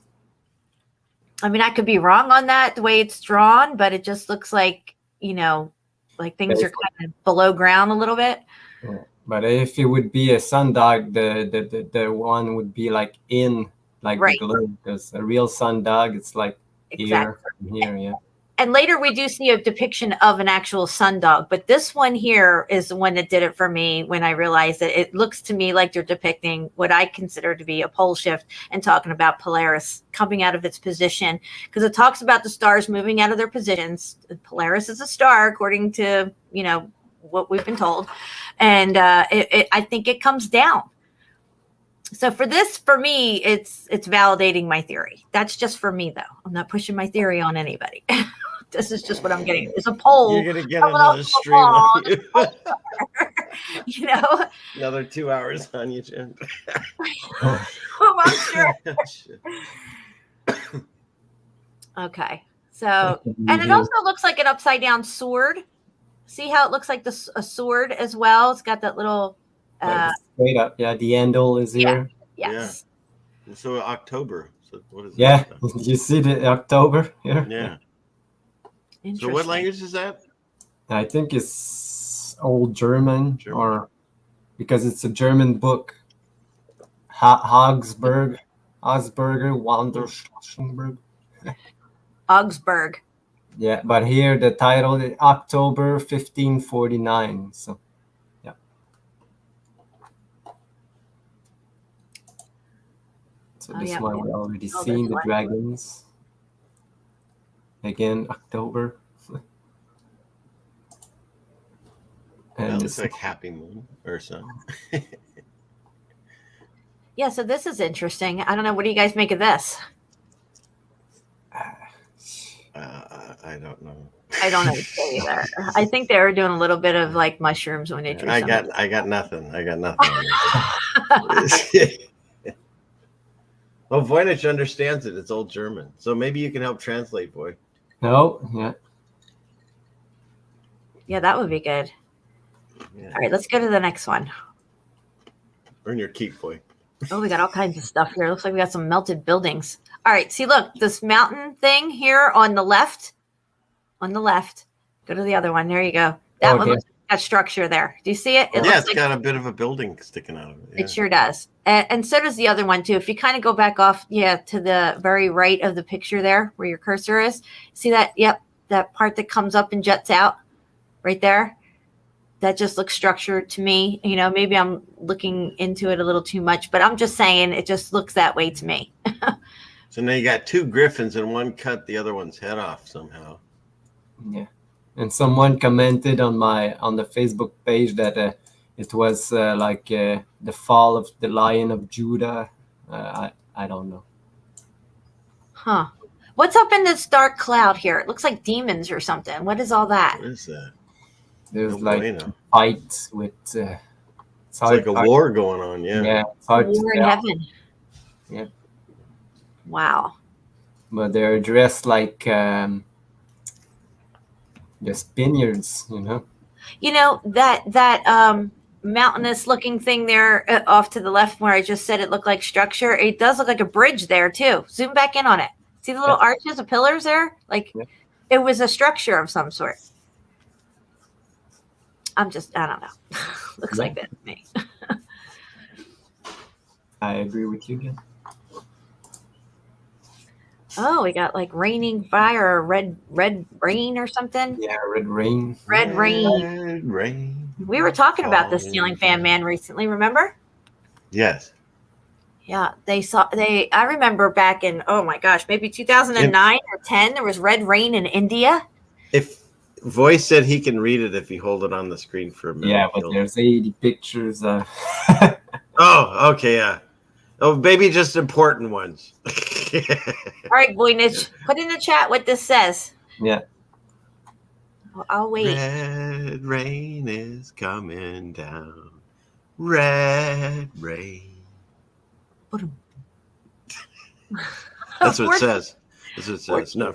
S3: I mean, I could be wrong on that, the way it's drawn, but it just looks like, you know, like things are kind of below ground a little bit.
S5: Yeah. But if it would be a sundog, the one would be like in like
S3: Right.
S5: the globe, because a real sundog, it's like here, from here, yeah.
S3: And later we do see a depiction of an actual sundog, but this one here is the one that did it for me when I realized that it looks to me like they're depicting what I consider to be a pole shift and talking about Polaris coming out of its position, because it talks about the stars moving out of their positions. Polaris is a star, according to, you know, what we've been told. And I think it comes down. So for this, for me, it's validating my theory. That's just for me, though. I'm not pushing my theory on anybody. This is just what I'm getting. It's a poll.
S4: You're going to get another stream on you.
S3: You know?
S4: Another 2 hours on you, Jen.
S3: I'm sure. Okay. So, and it also looks like an upside down sword. See how it looks like a sword as well? It's got that little...
S5: straight up, yeah. The handle is here.
S3: Yes.
S4: Yeah. So October. So what is
S5: Yeah,
S4: that?
S5: you see the October here?
S4: Yeah. So what language is that?
S5: I think it's Old German, or because it's a German book. Augsburger, Wanderschenberg.
S3: Augsburg.
S5: Yeah, but here the title is October 1549. So, yeah. So this one we already seen the dragons. Again, October.
S4: And
S5: And
S4: it's like Happy Moon or something.
S3: Yeah, so this is interesting. I don't know. What do you guys make of this?
S4: I don't know.
S3: I don't know what to say either. I think they were doing a little bit of like mushrooms when they drew
S4: I
S3: some.
S4: got nothing. I got nothing. Oh, Voynich understands it. It's old German. So maybe you can help translate, boy.
S5: No, yeah.
S3: Yeah, that would be good.
S4: Yeah.
S3: All right, let's go to the next one.
S4: Earn your keep, boy.
S3: Oh, we got all kinds of stuff here. Looks like we got some melted buildings. All right, see, look, this mountain thing here on the left. On the left. Go to the other one. There you go. That one
S5: Okay.
S3: looks like that structure there. Do you see it? It
S4: Yeah,
S3: looks
S4: it's
S3: like
S4: got a bit of a building sticking out of it. Yeah.
S3: it sure does. And so does the other one, too. If you kind of go back off, to the very right of the picture there where your cursor is. See that? Yep, that part that comes up and jets out right there. That just looks structured to me. Maybe I'm looking into it a little too much, but I'm just saying it just looks that way to me.
S4: So now you got two griffins and one cut the other one's head off somehow.
S5: Yeah. And someone commented on the Facebook page that it was the fall of the Lion of Judah. I don't know.
S3: Huh. What's up in this dark cloud here? It looks like demons or something. What is all that?
S4: What is that?
S5: There's
S4: No
S5: like
S4: bueno.
S5: fights with.
S4: It's like a war going on. Yeah.
S5: Yeah, it's hard to
S3: War in
S5: tell.
S3: heaven.
S5: Yeah.
S3: Wow.
S5: But they're dressed like the Spaniards,
S3: That mountainous looking thing there off to the left where I just said it looked like structure. It does look like a bridge there too. Zoom back in on it. See the little arches of pillars there? Like it was a structure of some sort. I don't know. Looks like that to me.
S5: I agree with you, Jen.
S3: Oh, we got like raining fire or red rain or something.
S5: Yeah, red rain.
S3: Red rain.
S4: Red rain.
S3: We were talking about the ceiling fan man recently, remember?
S4: Yes.
S3: Yeah, I remember back in, oh my gosh, maybe 2009 or 10, there was red rain in India.
S4: If Voice said he can read it if you hold it on the screen for a minute.
S5: Yeah, but there's 80 pictures.
S4: Oh, okay, yeah. Oh, maybe just important ones.
S3: All right, Voynich, put in the chat what this says.
S5: Yeah.
S3: I'll wait.
S4: Red rain is coming down. Red rain. That's what it says. That's what it says. No.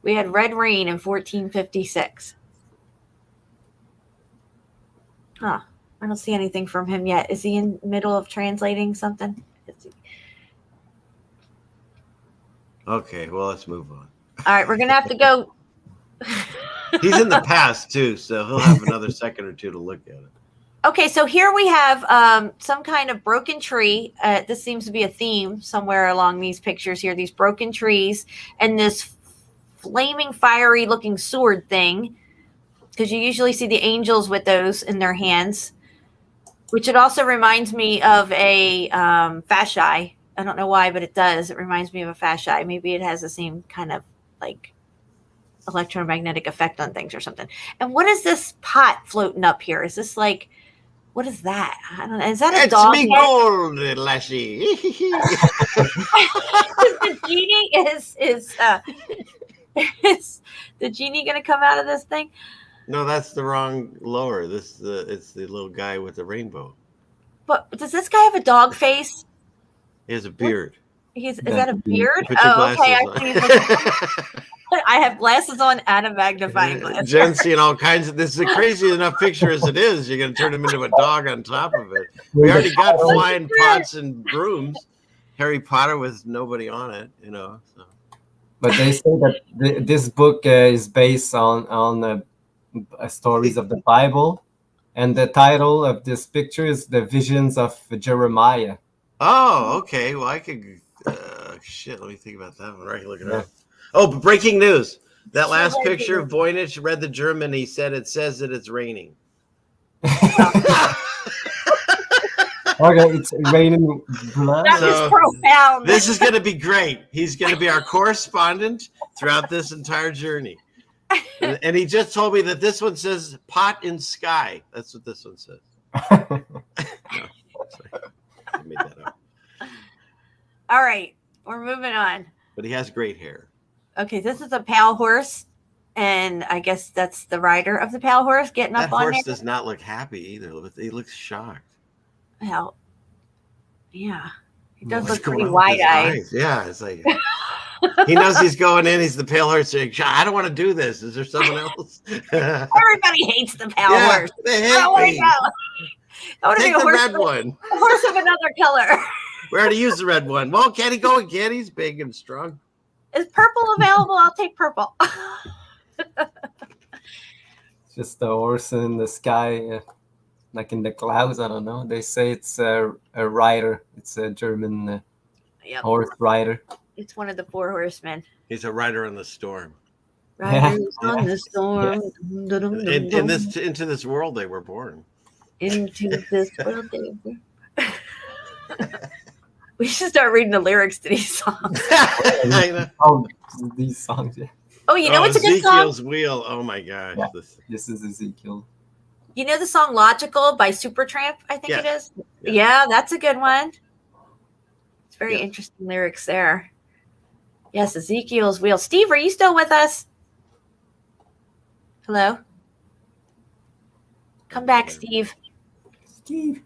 S3: We had red rain in 1456. Huh. I don't see anything from him yet. Is he in the middle of translating something?
S4: Okay, well, let's move on.
S3: All right, we're going to have to go.
S4: He's in the past, too, so he'll have another second or two to look at it.
S3: Okay, so here we have some kind of broken tree. This seems to be a theme somewhere along these pictures here, these broken trees, and this flaming, fiery looking sword thing, because you usually see the angels with those in their hands, which it also reminds me of a fashii. I don't know why, but it does. It reminds me of a fashii. Maybe it has the same kind of like electromagnetic effect on things or something. And what is this pot floating up here? Is this like, what is that? I don't know. Is that a dog?
S4: It's me gold, Lassie.
S3: The genie is the genie going to come out of this thing?
S4: No, that's the wrong lower. It's the little guy with the rainbow.
S3: But does this guy have a dog face?
S4: He has a beard.
S3: Is that a beard?
S4: Put your
S3: Oh, okay.
S4: glasses
S3: I have glasses on and a magnifying glass.
S4: Jen's seeing all kinds of. This is a crazy enough picture as it is. You're going to turn him into a dog on top of it. We already got flying pots and brooms. Harry Potter with nobody on it, So.
S5: But they say that this book is based on stories of the Bible, and the title of this picture is "The Visions of Jeremiah."
S4: Oh, okay. Well, I could. Shit, let me think about that one. Right, look it up. Oh, but breaking news! That last picture, Voynich read the German. He said it says that it's raining.
S5: Okay, it's raining blood.
S3: That was profound.
S4: This is going to be great. He's going to be our correspondent throughout this entire journey. And he just told me that this one says pot in sky. That's what this one says. No, sorry. I made that up.
S3: All right, we're moving on.
S4: But he has great hair.
S3: Okay, this is a pale horse, and I guess that's the rider of the pale horse getting
S4: That
S3: up on
S4: horse
S3: there.
S4: does not look happy either. He looks shocked.
S3: Well, yeah. He does
S4: What's
S3: look
S4: going
S3: pretty
S4: on with his
S3: wide-eyed.
S4: eyes? Yeah, it's like he knows he's going in. He's the pale horse. Saying, I don't want to do this. Is there someone else?
S3: Everybody hates the pale
S4: Yeah,
S3: horse.
S4: they
S3: I
S4: hate
S3: don't want to
S4: me.
S3: go. I want to be
S4: Take
S3: a
S4: the
S3: horse,
S4: red one.
S3: a horse of another color.
S4: We already used the red one. Well, can he go again? He's big and strong.
S3: Is purple available? I'll take purple.
S5: Just the horse in the sky, like in the clouds. I don't know. They say it's a rider. It's a German
S3: Yep.
S5: horse rider.
S3: It's one of the 4 horsemen.
S4: He's a rider in the storm.
S3: Riders
S5: Yeah.
S3: on the storm. Dum, dum, dum,
S4: In
S3: dum.
S4: this into this world they were born.
S3: Into this world. We should start reading the lyrics to these songs.
S4: I know.
S5: Oh, these songs. Yeah.
S3: Oh, you know what's a good song?
S4: Ezekiel's Wheel. Oh my gosh.
S5: Yeah.
S4: This-
S5: This is Ezekiel.
S3: You know the song "Logical" by Supertramp? I think it is.
S4: Yeah.
S3: Yeah, that's a good one. It's very
S4: Yeah.
S3: interesting lyrics there. Yes, Ezekiel's Wheel. Steve, are you still with us? Hello? Come back, Steve.
S5: Steve.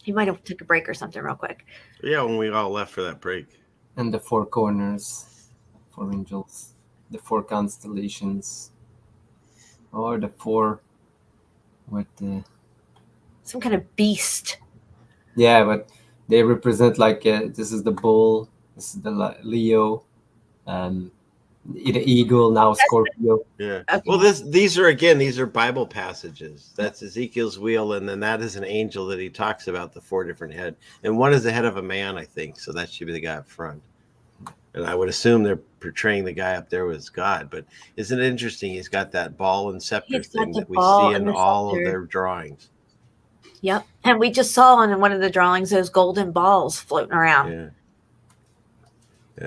S3: He might have took a break or something real quick.
S4: Yeah, when we all left for that break.
S5: And the 4 corners, 4 angels, the 4 constellations, or the 4 with the
S3: Some kind of beast.
S5: yeah, but they represent like this is the bull, this is the Leo, the eagle, now Scorpio.
S4: Yeah.
S3: Okay.
S4: Well, these are Bible passages. That's Ezekiel's wheel, and then that is an angel that he talks about, the 4 different head. And one is the head of a man, I think. So that should be the guy up front. And I would assume they're portraying the guy up there as God. But isn't it interesting? He's got that ball and scepter
S3: He's got
S4: thing
S3: the
S4: that we
S3: ball
S4: see in
S3: and the
S4: all of
S3: scepter.
S4: their drawings.
S3: Yep. And we just saw in one of the drawings those golden balls floating around.
S4: Yeah.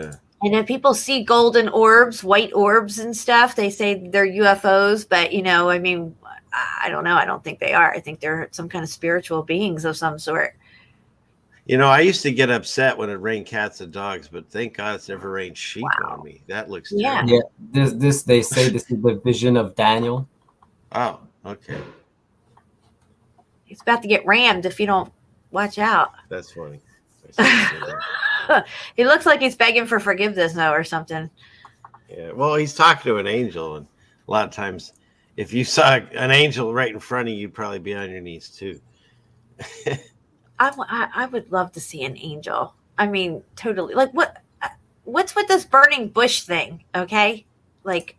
S4: Yeah.
S3: And if people see golden orbs, white orbs and stuff, they say they're UFOs. But, I mean, I don't know. I don't think they are. I think they're some kind of spiritual beings of some sort.
S4: I used to get upset when it rained cats and dogs, but thank God it's never rained sheep on me. That looks
S3: Yeah.
S4: terrible.
S5: Yeah, this they say this is the vision of Daniel.
S4: Oh, okay.
S3: It's about to get rammed if you don't watch out.
S4: That's funny.
S3: He looks like he's begging for forgiveness now or something.
S4: Yeah, well, he's talking to an angel, and a lot of times, if you saw an angel right in front of you, you'd probably be on your knees too.
S3: I would love to see an angel. I mean, totally. Like, what's with this burning bush thing? Okay, like,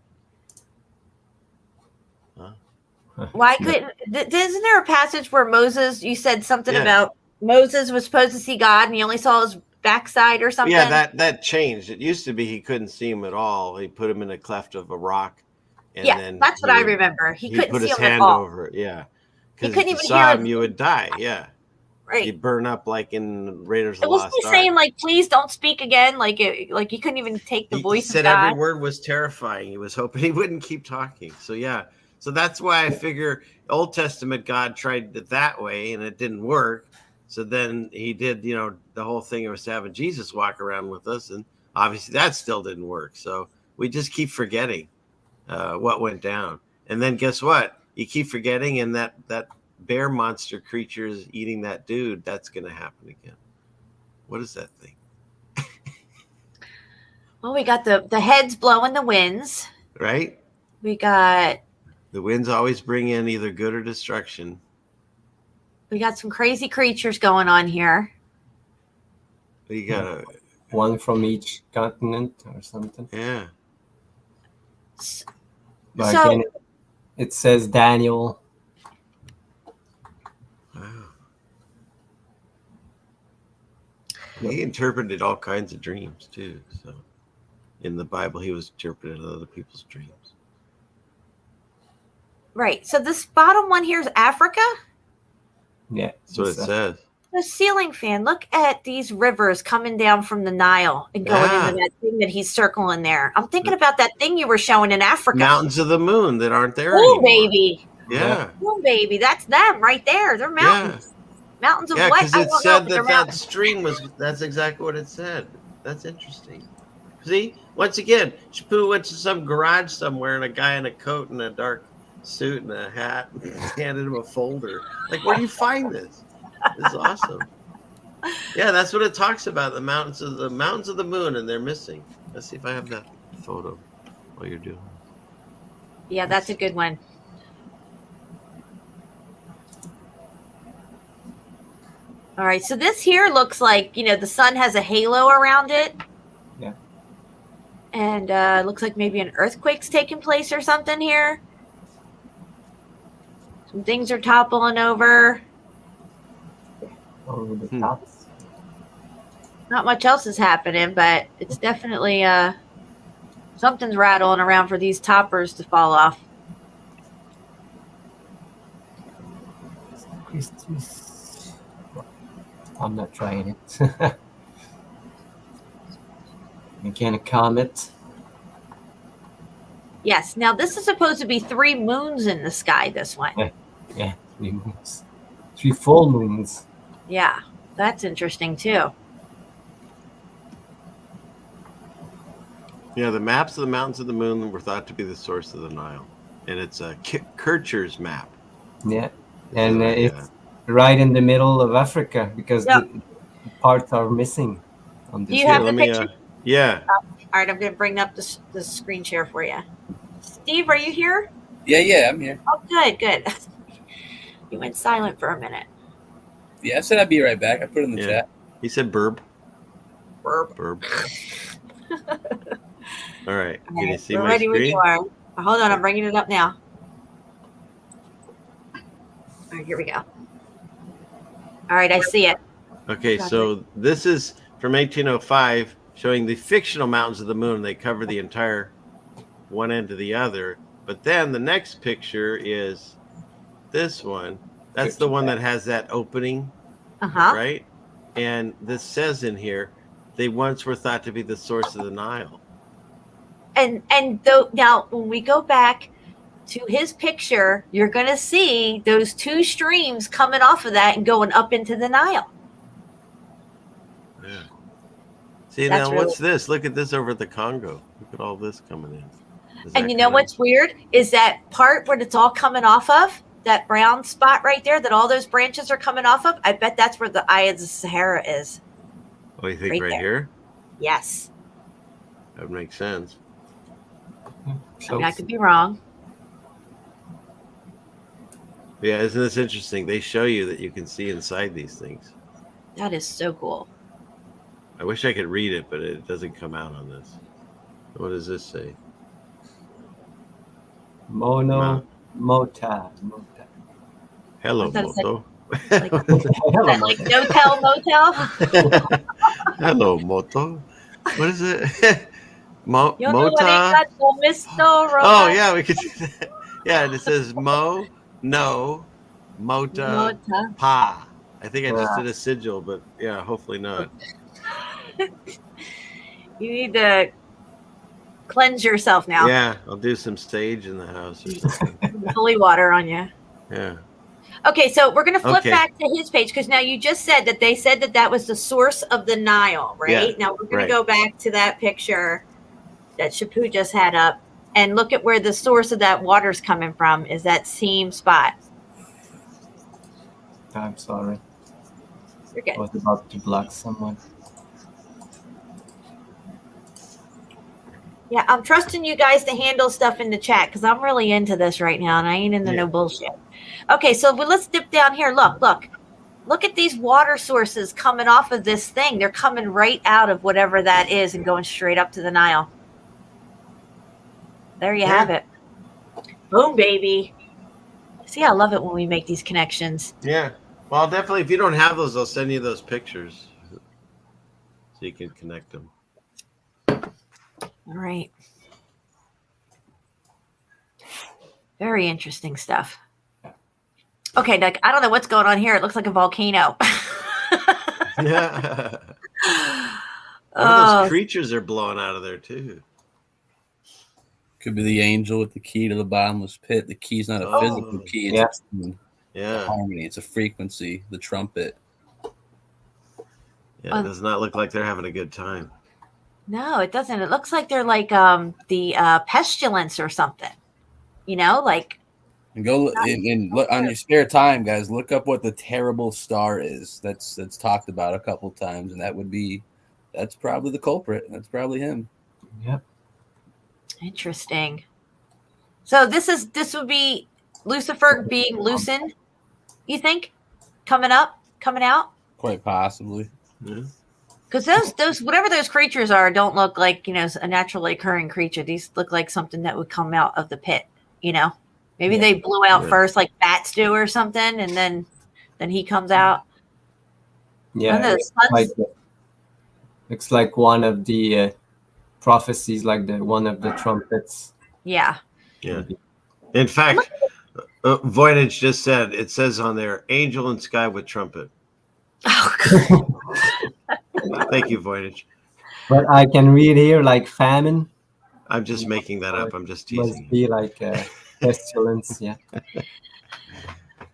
S4: Huh?
S3: why couldn't? Isn't there a passage where Moses? You said something
S4: Yeah.
S3: about Moses was supposed to see God, and he only saw his backside or something.
S4: Yeah, that changed. It used to be he couldn't see him at all. He put him in a cleft of a rock, and
S3: Yeah,
S4: then
S3: that's what
S4: he
S3: I
S4: would-
S3: remember. He
S4: He'd
S3: couldn't
S4: put
S3: see
S4: his
S3: him at
S4: hand
S3: all.
S4: over it. Yeah,
S3: He
S4: because
S3: couldn't
S4: if you
S3: even
S4: saw
S3: hear
S4: him, you would die. Yeah,
S3: Right.
S4: he'd burn up like in Raiders of the
S3: Wasn't
S4: Lost
S3: he
S4: Ark.
S3: saying like, "Please don't speak again"? Like he couldn't even take the
S4: He
S3: voice
S4: said
S3: of God.
S4: every word was terrifying. He was hoping he wouldn't keep talking. So yeah, so that's why I figure Old Testament God tried it that way and it didn't work. So then he did, the whole thing was having Jesus walk around with us, and obviously that still didn't work. So we just keep forgetting what went down, and then guess what? You keep forgetting, and that bear monster creature is eating that dude. That's going to happen again. What is that thing?
S3: Well, we got the heads blowing the winds.
S4: Right?
S3: We got
S4: The winds always bring in either good or destruction.
S3: some crazy creatures going on here.
S4: You gotta,
S5: One from each continent or something.
S4: yeah.
S5: But
S3: So-
S5: again, it says Daniel.
S4: Wow. He interpreted all kinds of dreams too. So in the Bible, he was interpreting other people's dreams.
S3: Right. So this bottom one here is Africa.
S5: Yeah.
S4: That's what it
S5: it's,
S4: says.
S3: The ceiling fan. Look at these rivers coming down from the Nile and going
S4: Yeah.
S3: into that thing that he's circling there. I'm thinking about that thing you were showing in Africa.
S4: Mountains of the moon that aren't there
S3: Oh,
S4: anymore.
S3: baby.
S4: Yeah.
S3: Oh, baby. That's them right there. They're mountains. Mountains of
S4: Yeah,
S3: what?
S4: because
S3: I
S4: it
S3: don't know,
S4: said
S3: but they're
S4: that
S3: mountains.
S4: stream was, that's exactly what it said. That's interesting. See, once again, Shepu went to some garage somewhere and a guy in a coat and a dark suit and a hat handed him a folder. Like, where do you find this? This is awesome. Yeah, that's what it talks about. The mountains of the moon, and they're missing. Let's see if I have that photo while you're doing.
S3: Yeah, that's a good one. All right, so this here looks like, the sun has a halo around it.
S5: Yeah.
S3: And looks like maybe an earthquake's taking place or something here. Some things are toppling over.
S5: Over the tops.
S3: Not much else is happening, but it's definitely something's rattling around for these toppers to fall off.
S5: Christmas. I'm not trying it. Mechanic comet.
S3: Yes. Now this is supposed to be 3 moons in the sky. This one.
S5: Yeah, 3 moons. 3 full moons.
S3: Yeah, that's interesting too.
S4: Yeah, the maps of the mountains of the moon were thought to be the source of the Nile, and it's a Kircher's map.
S5: Yeah, and it's right in the middle of Africa because the parts are missing. On this
S3: Do you have the picture?
S4: Yeah.
S3: All right, I'm going to bring up the screen share for you. Steve, are you here?
S8: Yeah, I'm here.
S3: Oh, good. You went silent for a minute.
S8: Yeah, I said I'd be right back. I put it in the chat.
S4: He said burb.
S3: Burb.
S4: All right. Can you see
S3: We're
S4: my
S3: ready when
S4: screen?
S3: you are. Hold on, I'm bringing it up now. All right, here we go. All right, I see it.
S4: Okay, so this is from 1805, showing the fictional mountains of the moon. They cover the entire one end to the other. But then the next picture is this one. That's the one that has that opening, right? And this says in here, they once were thought to be the source of the Nile.
S3: And now when we go back to his picture, you're going to see those 2 streams coming off of that and going up into the Nile.
S4: Yeah. See, now what's this? Look at this over at the Congo. Look at all this coming in.
S3: And you know what's weird is that part where it's all coming off of, that brown spot right there that all those branches are coming off of. I bet that's where the Eye of the Sahara is.
S4: Oh, you think right here?
S3: Yes.
S4: That would make sense.
S3: I mean, I could be wrong.
S4: Yeah, isn't this interesting? They show you that you can see inside these things.
S3: That is so cool.
S4: I wish I could read it, but it doesn't come out on this. What does this say?
S5: Mota.
S4: Hello, Moto.
S3: Like no-tell motel?
S4: Hello, Moto. What is it? Mota? Oh, yeah, we could do that. Yeah, and it says Mo, no, Mota, Pa. I think I just did a sigil, but yeah, hopefully not.
S3: You need to cleanse yourself now.
S4: Yeah, I'll do some sage in the house or something.
S3: Holy water on you.
S4: Yeah.
S3: Okay, so we're going to flip back to his page because now you just said that they said that was the source of the Nile, right? Yeah, now we're going to go back to that picture that Shepu just had up and look at where the source of that water's coming from is that same spot.
S5: I'm sorry.
S3: You're good.
S5: I was about to block someone.
S3: Yeah, I'm trusting you guys to handle stuff in the chat because I'm really into this right now and I ain't into no bullshit. Okay, so let's dip down here. Look at these water sources coming off of this thing. They're coming right out of whatever that is and going straight up to the Nile. There you have it. Boom, baby. See, I love it when we make these connections.
S4: Yeah. Well, definitely, if you don't have those, I'll send you those pictures so you can connect them.
S3: All right. Very interesting stuff. Okay, Doug, I don't know what's going on here. It looks like a volcano.
S4: Yeah. One of those creatures are blowing out of there, too.
S8: Could be the angel with the key to the bottomless pit. The key's not a physical key. It's harmony. It's a frequency, the trumpet.
S4: Yeah, it does not look like they're having a good time.
S3: No, it doesn't. It looks like they're like the pestilence or something. You know, like
S8: And go and look on your spare time, guys. Look up what the terrible star is. That's talked about a couple times, and that's probably the culprit. That's probably him.
S5: Yep.
S3: Interesting. So this would be Lucifer being loosened, you think? Coming out?
S8: Quite possibly.
S3: Because those whatever those creatures are don't look like, a naturally occurring creature. These look like something that would come out of the pit, Maybe they blew out first like bats do or something, and then he comes out.
S5: Yeah, looks like one of the prophecies, like one of the trumpets.
S3: Yeah.
S4: In fact, Voynich just said, it says on there, angel in sky with trumpet.
S3: Oh,
S4: Thank you, Voynich.
S5: But I can read here like famine.
S4: I'm just making that up. I'm just teasing.
S5: Must be like pestilence, yeah.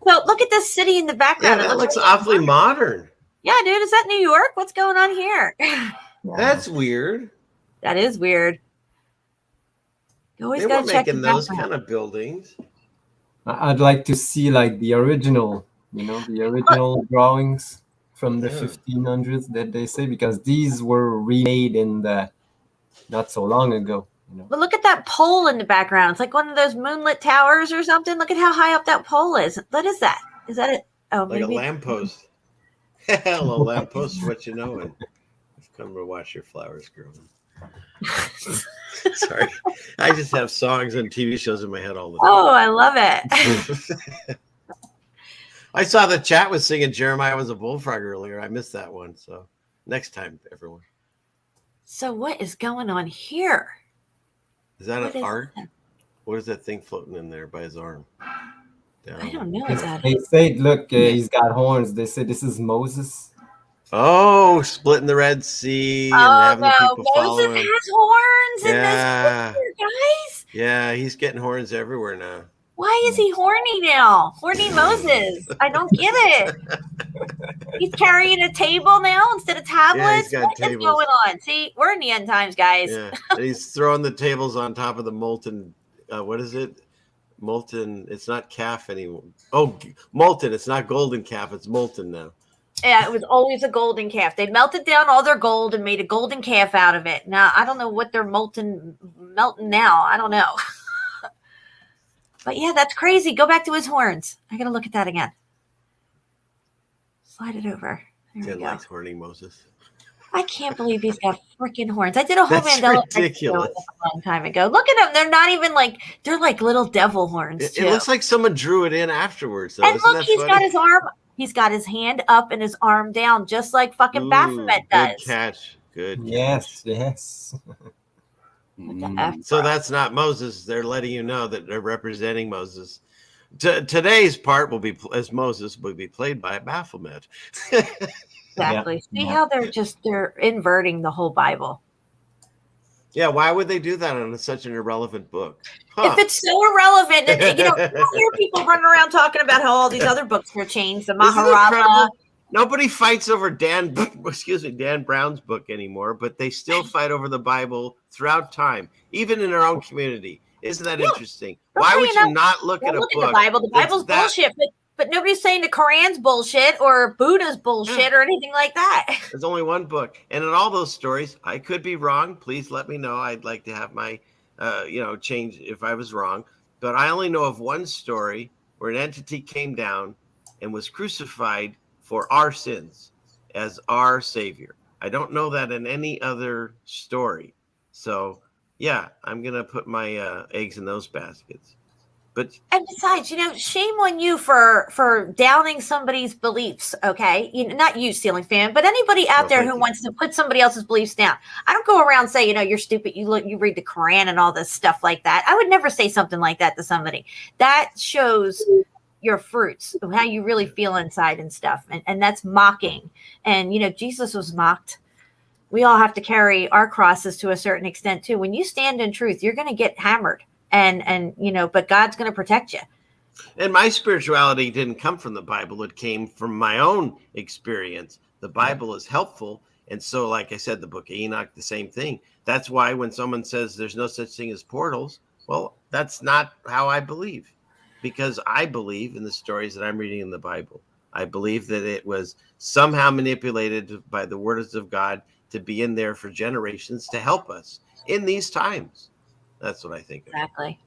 S3: So look at this city in the background.
S4: Yeah, that looks awfully modern.
S3: Yeah, dude, is that New York? What's going on here?
S4: That's weird.
S3: That is weird. You always
S4: They
S3: got
S4: were
S3: to check
S4: making those kind of buildings.
S5: I'd like to see like the original, drawings from the 1500s that they say, because these were remade in the not so long ago.
S3: But look at that pole in the background. It's like one of those moonlit towers or something. Look at how high up that pole is. What is that? Is that it? Oh,
S4: like
S3: maybe
S4: a lamppost. Hello, lamppost. What you knowing? I've come to watch your flowers grow. Sorry, I just have songs and TV shows in my head all the time.
S3: Oh, I love it.
S4: I saw the chat was singing Jeremiah was a bullfrog earlier. I missed that one. So next time, everyone.
S3: So what is going on here?
S4: Is that an ark? What is that thing floating in there by his arm?
S3: I don't know what that
S5: They
S3: is.
S5: say, look, he's got horns. They say this is Moses.
S4: Oh, splitting the Red Sea and having the people follow
S3: Moses
S4: him.
S3: has horns in this picture, guys.
S4: Yeah, he's getting horns everywhere now.
S3: Why is he horny now? Horny Moses. I don't get it. He's carrying a table now instead of tablets.
S4: Yeah,
S3: What is going on? See, we're in the end times, guys.
S4: Yeah, and he's throwing the tables on top of the molten. What is it? Molten. It's not calf anymore. Oh, molten. It's not golden calf. It's molten now.
S3: Yeah, it was always a golden calf. They melted down all their gold and made a golden calf out of it. Now, I don't know what they're melting now. I don't know. But yeah, that's crazy. Go back to his horns. I got to look at that again. Slide it over. There we go.
S4: Likes horny Moses.
S3: I can't believe he's got freaking horns. I did a whole
S4: That's
S3: Mandela
S4: ridiculous.
S3: a long time ago. Look at them. They're not even like, they're like little devil horns.
S4: It looks like someone drew it in afterwards. Though.
S3: And
S4: Isn't
S3: look,
S4: that
S3: he's
S4: funny?
S3: got his arm. He's got his hand up and his arm down, just like fucking Baphomet does.
S4: Good catch. Good.
S5: Yes, yes.
S4: So that's not Moses. They're letting you know that they're representing Moses. Today's part will be as Moses will be played by Baphomet.
S3: Exactly. See how they're inverting the whole Bible.
S4: Yeah, why would they do that on such an irrelevant book?
S3: If it's so irrelevant, and, you hear people running around talking about how all these other books were changed, the Maharata.
S4: Nobody fights over Dan Brown's book anymore, but they still fight over the Bible throughout time, even in our own community. Isn't that interesting? Why would you not look at a book?
S3: The Bible. The Bible's bullshit, but nobody's saying the Quran's bullshit or Buddha's bullshit or anything like that.
S4: There's only one book, and in all those stories, I could be wrong. Please let me know. I'd like to have my, change if I was wrong. But I only know of one story where an entity came down and was crucified for our sins as our savior. I don't know that in any other story. So, yeah, I'm going to put my eggs in those baskets.
S3: And besides, shame on you for downing somebody's beliefs, okay? Not you, Ceiling Fan, but anybody out there who wants to put somebody else's beliefs down. I don't go around saying, you're stupid, you read the Quran and all this stuff like that. I would never say something like that to somebody. That shows your fruits of how you really feel inside and stuff. And that's mocking. And, Jesus was mocked. We all have to carry our crosses to a certain extent too. When you stand in truth, you're going to get hammered. And but God's going to protect you.
S4: And my spirituality didn't come from the Bible. It came from my own experience. The Bible is helpful. And so, like I said, the book of Enoch, the same thing. That's why when someone says there's no such thing as portals, well, that's not how I believe. because I believe in the stories that I'm reading in the Bible. I believe that it was somehow manipulated by the words of God to be in there for generations to help us in these times. That's what I think of.
S3: Exactly.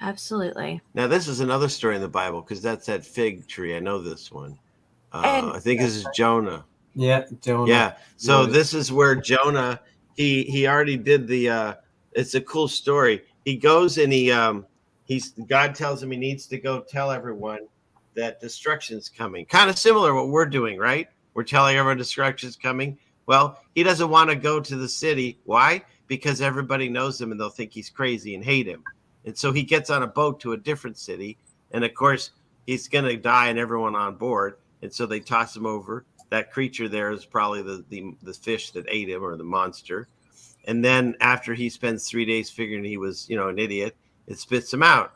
S3: Absolutely.
S4: Now, this is another story in the Bible because that's that fig tree. I know this one.
S3: And
S4: I think this is Jonah.
S5: Yeah, Jonah.
S4: Yeah. So this is where Jonah, he already did the it's a cool story. He goes and God tells him he needs to go tell everyone that destruction's coming. Kind of similar what we're doing, right? We're telling everyone destruction's coming. Well, he doesn't want to go to the city. Why? Because everybody knows him and they'll think he's crazy and hate him. And so he gets on a boat to a different city. And of course, he's going to die and everyone on board. And so they toss him over. That creature there is probably the fish that ate him or the monster. And then after he spends 3 days figuring he was, an idiot, it spits him out.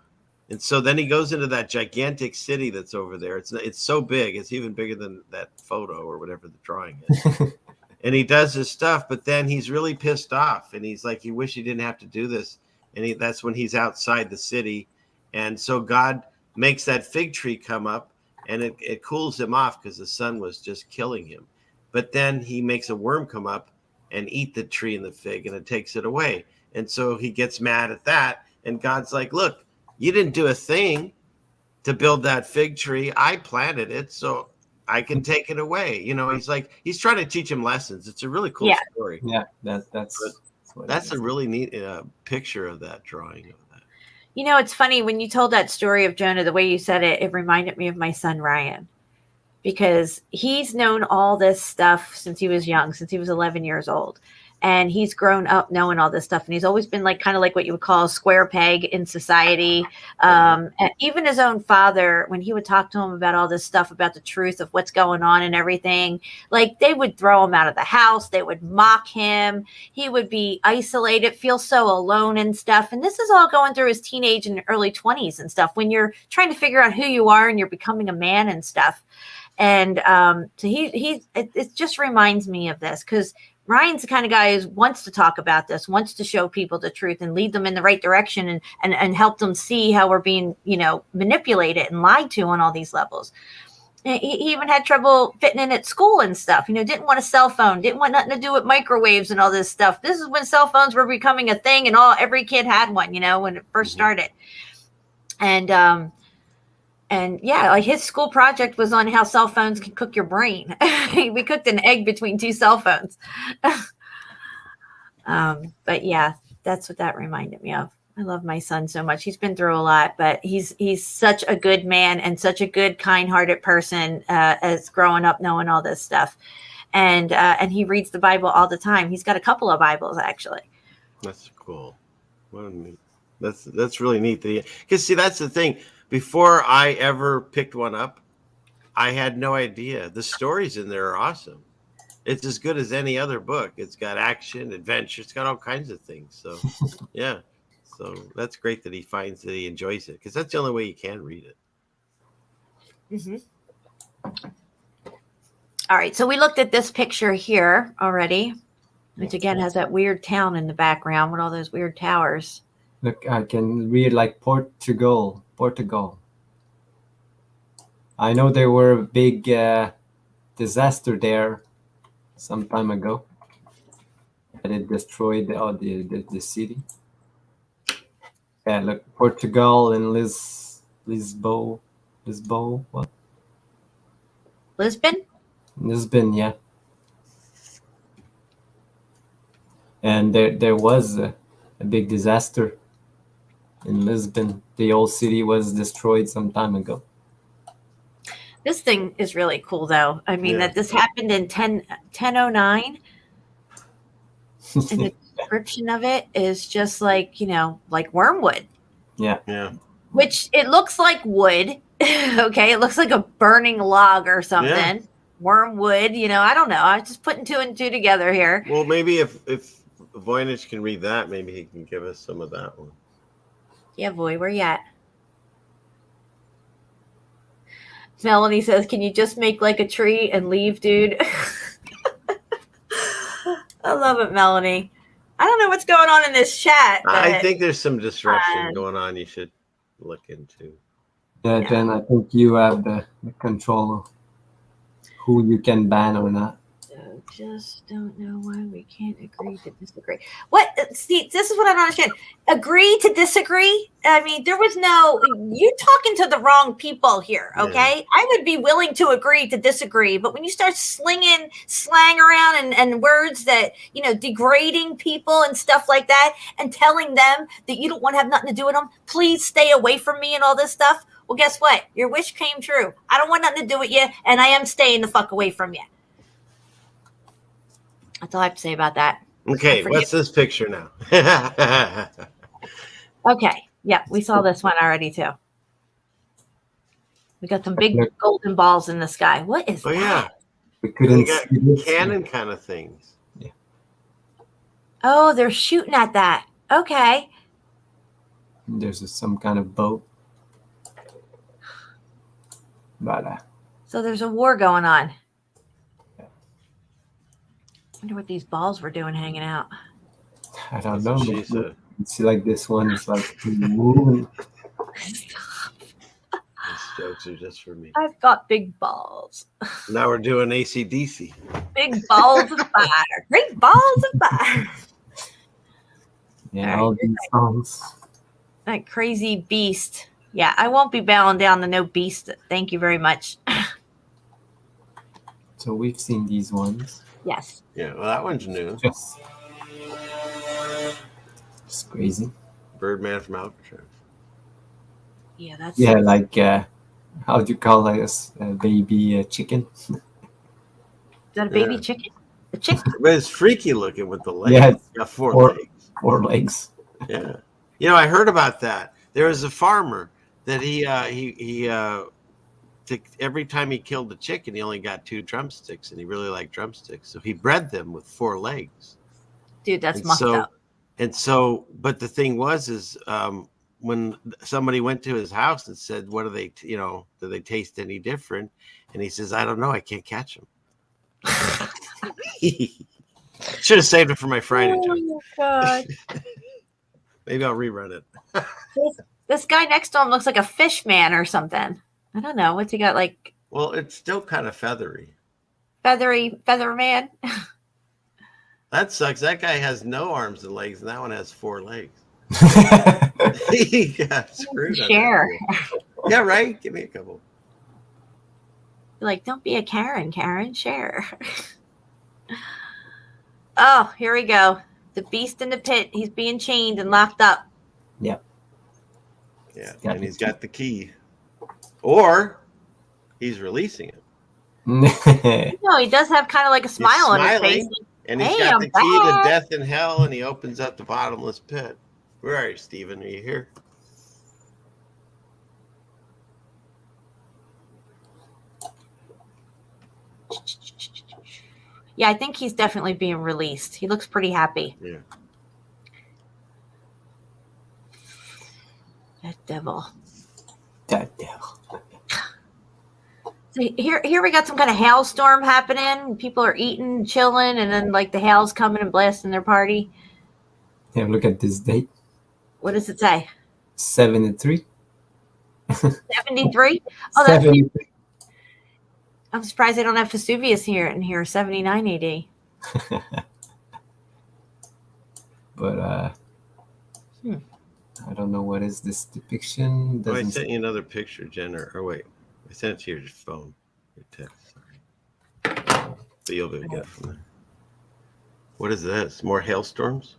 S4: And so then he goes into that gigantic city that's over there. It's so big. It's even bigger than that photo or whatever the drawing is. And he does his stuff, but then he's really pissed off. And he's like, he wish he didn't have to do this. And that's when he's outside the city. And so God makes that fig tree come up and it cools him off because the sun was just killing him. But then he makes a worm come up and eat the tree and the fig and it takes it away. And so he gets mad at that. And God's like, look, you didn't do a thing to build that fig tree. I planted it, so I can take it away. He's trying to teach him lessons. It's a really cool story.
S5: Yeah, that's
S4: a really neat picture of that drawing of that.
S3: It's funny when you told that story of Jonah, the way you said it, it reminded me of my son, Ryan, because he's known all this stuff since he was young, since he was 11 years old. And he's grown up knowing all this stuff. And he's always been kind of like what you would call a square peg in society. And even his own father, when he would talk to him about all this stuff, about the truth of what's going on and everything, they would throw him out of the house. They would mock him. He would be isolated, feel so alone and stuff. And this is all going through his teenage and early 20s and stuff, when you're trying to figure out who you are and you're becoming a man and stuff. And so it just reminds me of this, because Ryan's the kind of guy who wants to talk about this, wants to show people the truth and lead them in the right direction and help them see how we're being, manipulated and lied to on all these levels. And he even had trouble fitting in at school and stuff, didn't want a cell phone, didn't want nothing to do with microwaves and all this stuff. This is when cell phones were becoming a thing and every kid had one, when it first started. And yeah, his school project was on how cell phones can cook your brain. We cooked an egg between two cell phones. But yeah, that's what that reminded me of. I love my son so much. He's been through a lot, but he's such a good man and such a good, kind-hearted person as growing up knowing all this stuff. And he reads the Bible all the time. He's got a couple of Bibles, actually.
S4: That's cool. That's really neat. Because see, that's the thing. Before I ever picked one up, I had no idea. The stories in there are awesome. It's as good as any other book. It's got action, adventure. It's got all kinds of things. So, yeah. So that's great that he finds that he enjoys it, because that's the only way you can read it.
S3: Mm-hmm. All right. So we looked at this picture here already, which again has that weird town in the background with all those weird towers.
S5: Look, I can read Portugal. I know there were a big disaster there some time ago, and it destroyed the city. Yeah, look, Portugal and Lisbon. What? Lisbon, yeah. And there was a big disaster in Lisbon. The old city was destroyed some time ago.
S3: This thing is really cool, though. I mean, that this happened in 1009. And the description of it is just like wormwood.
S5: Yeah.
S4: Yeah.
S3: Which it looks like wood. Okay. It looks like a burning log or something. Yeah. Wormwood, I don't know. I'm just putting two and two together here.
S4: Well, maybe if Voynich can read that, maybe he can give us some of that one.
S3: Yeah, Voy, where you at? Melanie says, can you just make like a tree and leave, dude? I love it, Melanie. I don't know what's going on in this chat.
S4: I think there's some disruption going on. You should look into.
S5: Yeah, Jen, I think you have the control of who you can ban or not.
S3: So just don't know why we can't agree to disagree. What? See, this is what I don't understand. Agree to disagree? I mean, there was no. You talking to the wrong people here. Okay, I would be willing to agree to disagree, but when you start slinging slang around and words that degrading people and stuff like that, and telling them that you don't want to have nothing to do with them, please stay away from me and all this stuff. Well, guess what? Your wish came true. I don't want nothing to do with you, and I am staying the fuck away from you. That's all I have to say about that.
S4: Okay, what's this picture now?
S3: Okay, yeah, we saw this one already too. We got some big golden balls in the sky. What is that?
S4: Yeah,
S5: We couldn't
S4: got
S5: see this.
S4: cannon kind of things.
S5: Yeah.
S3: Oh, they're shooting at that. Okay.
S5: There's some kind of boat. But
S3: So there's a war going on. Wonder what these balls were doing hanging out.
S5: I don't
S4: That's
S5: know.
S4: what she said.
S5: It's like this one is like moving.
S4: These jokes are just for me.
S3: I've got big balls.
S4: Now we're doing AC/DC.
S3: Big balls of fire. Great balls of fire.
S5: Yeah, all these songs.
S3: That crazy beast. Yeah, I won't be bowing down to no beast. Thank you very much.
S5: So we've seen these ones.
S3: Yes.
S4: Yeah, well, that one's new.
S5: Just crazy.
S4: Birdman from Alcatraz.
S3: Yeah, that's
S5: like how do you call it? A baby chicken?
S3: Is that a baby
S4: Yeah.
S3: chicken? A chicken?
S4: But it's freaky looking with the legs.
S5: Yeah,
S4: It's got four legs.
S5: 4 legs.
S4: Yeah. I heard about that. There was a farmer that he every time he killed a chicken, he only got 2 drumsticks, and he really liked drumsticks. So he bred them with 4 legs.
S3: Dude, that's
S4: And
S3: mucked up.
S4: But the thing is, when somebody went to his house and said, "What do they, do they taste any different?" And he says, "I don't know. I can't catch them." Should have saved it for my Friday joke.
S3: Oh, God.
S4: Maybe I'll rerun it.
S3: This guy next to him looks like a fish man or something. I don't know. What's he got? Like
S4: Well, it's still kind of feathery.
S3: feather man?
S4: That sucks. That guy has no arms and legs, and that one has 4 legs. He got screwed. on
S3: Share.
S4: that. Yeah, right. Give me a couple.
S3: Like, don't be a Karen. Share. Oh, here we go. The beast in the pit. He's being chained and locked up.
S5: Yep.
S4: Yeah, and he's got the key, or he's releasing it.
S3: No, he does have kind of like a smile on his face.
S4: And he's
S3: Hey,
S4: got
S3: I'm
S4: the key to
S3: back.
S4: death and hell, and he opens up the bottomless pit. Where are you, Stephen? Are you here?
S3: Yeah, I think he's definitely being released. He looks pretty happy.
S4: Yeah.
S3: That devil.
S5: That devil.
S3: So here we got some kind of hailstorm happening. People are eating, chilling, and then like the hail's coming and blasting their party.
S5: Yeah, look at this date.
S3: What does it say?
S5: 73.
S3: 73? Oh, that's
S5: 73.
S3: I'm surprised they don't have Vesuvius here in here, 79 AD.
S5: But I don't know what is this depiction.
S4: Oh, I
S5: Doesn't
S4: sent you another picture, Jen. Or wait, I sent it to your phone, your text. Sorry. So you'll be good from there. What is this? More hailstorms?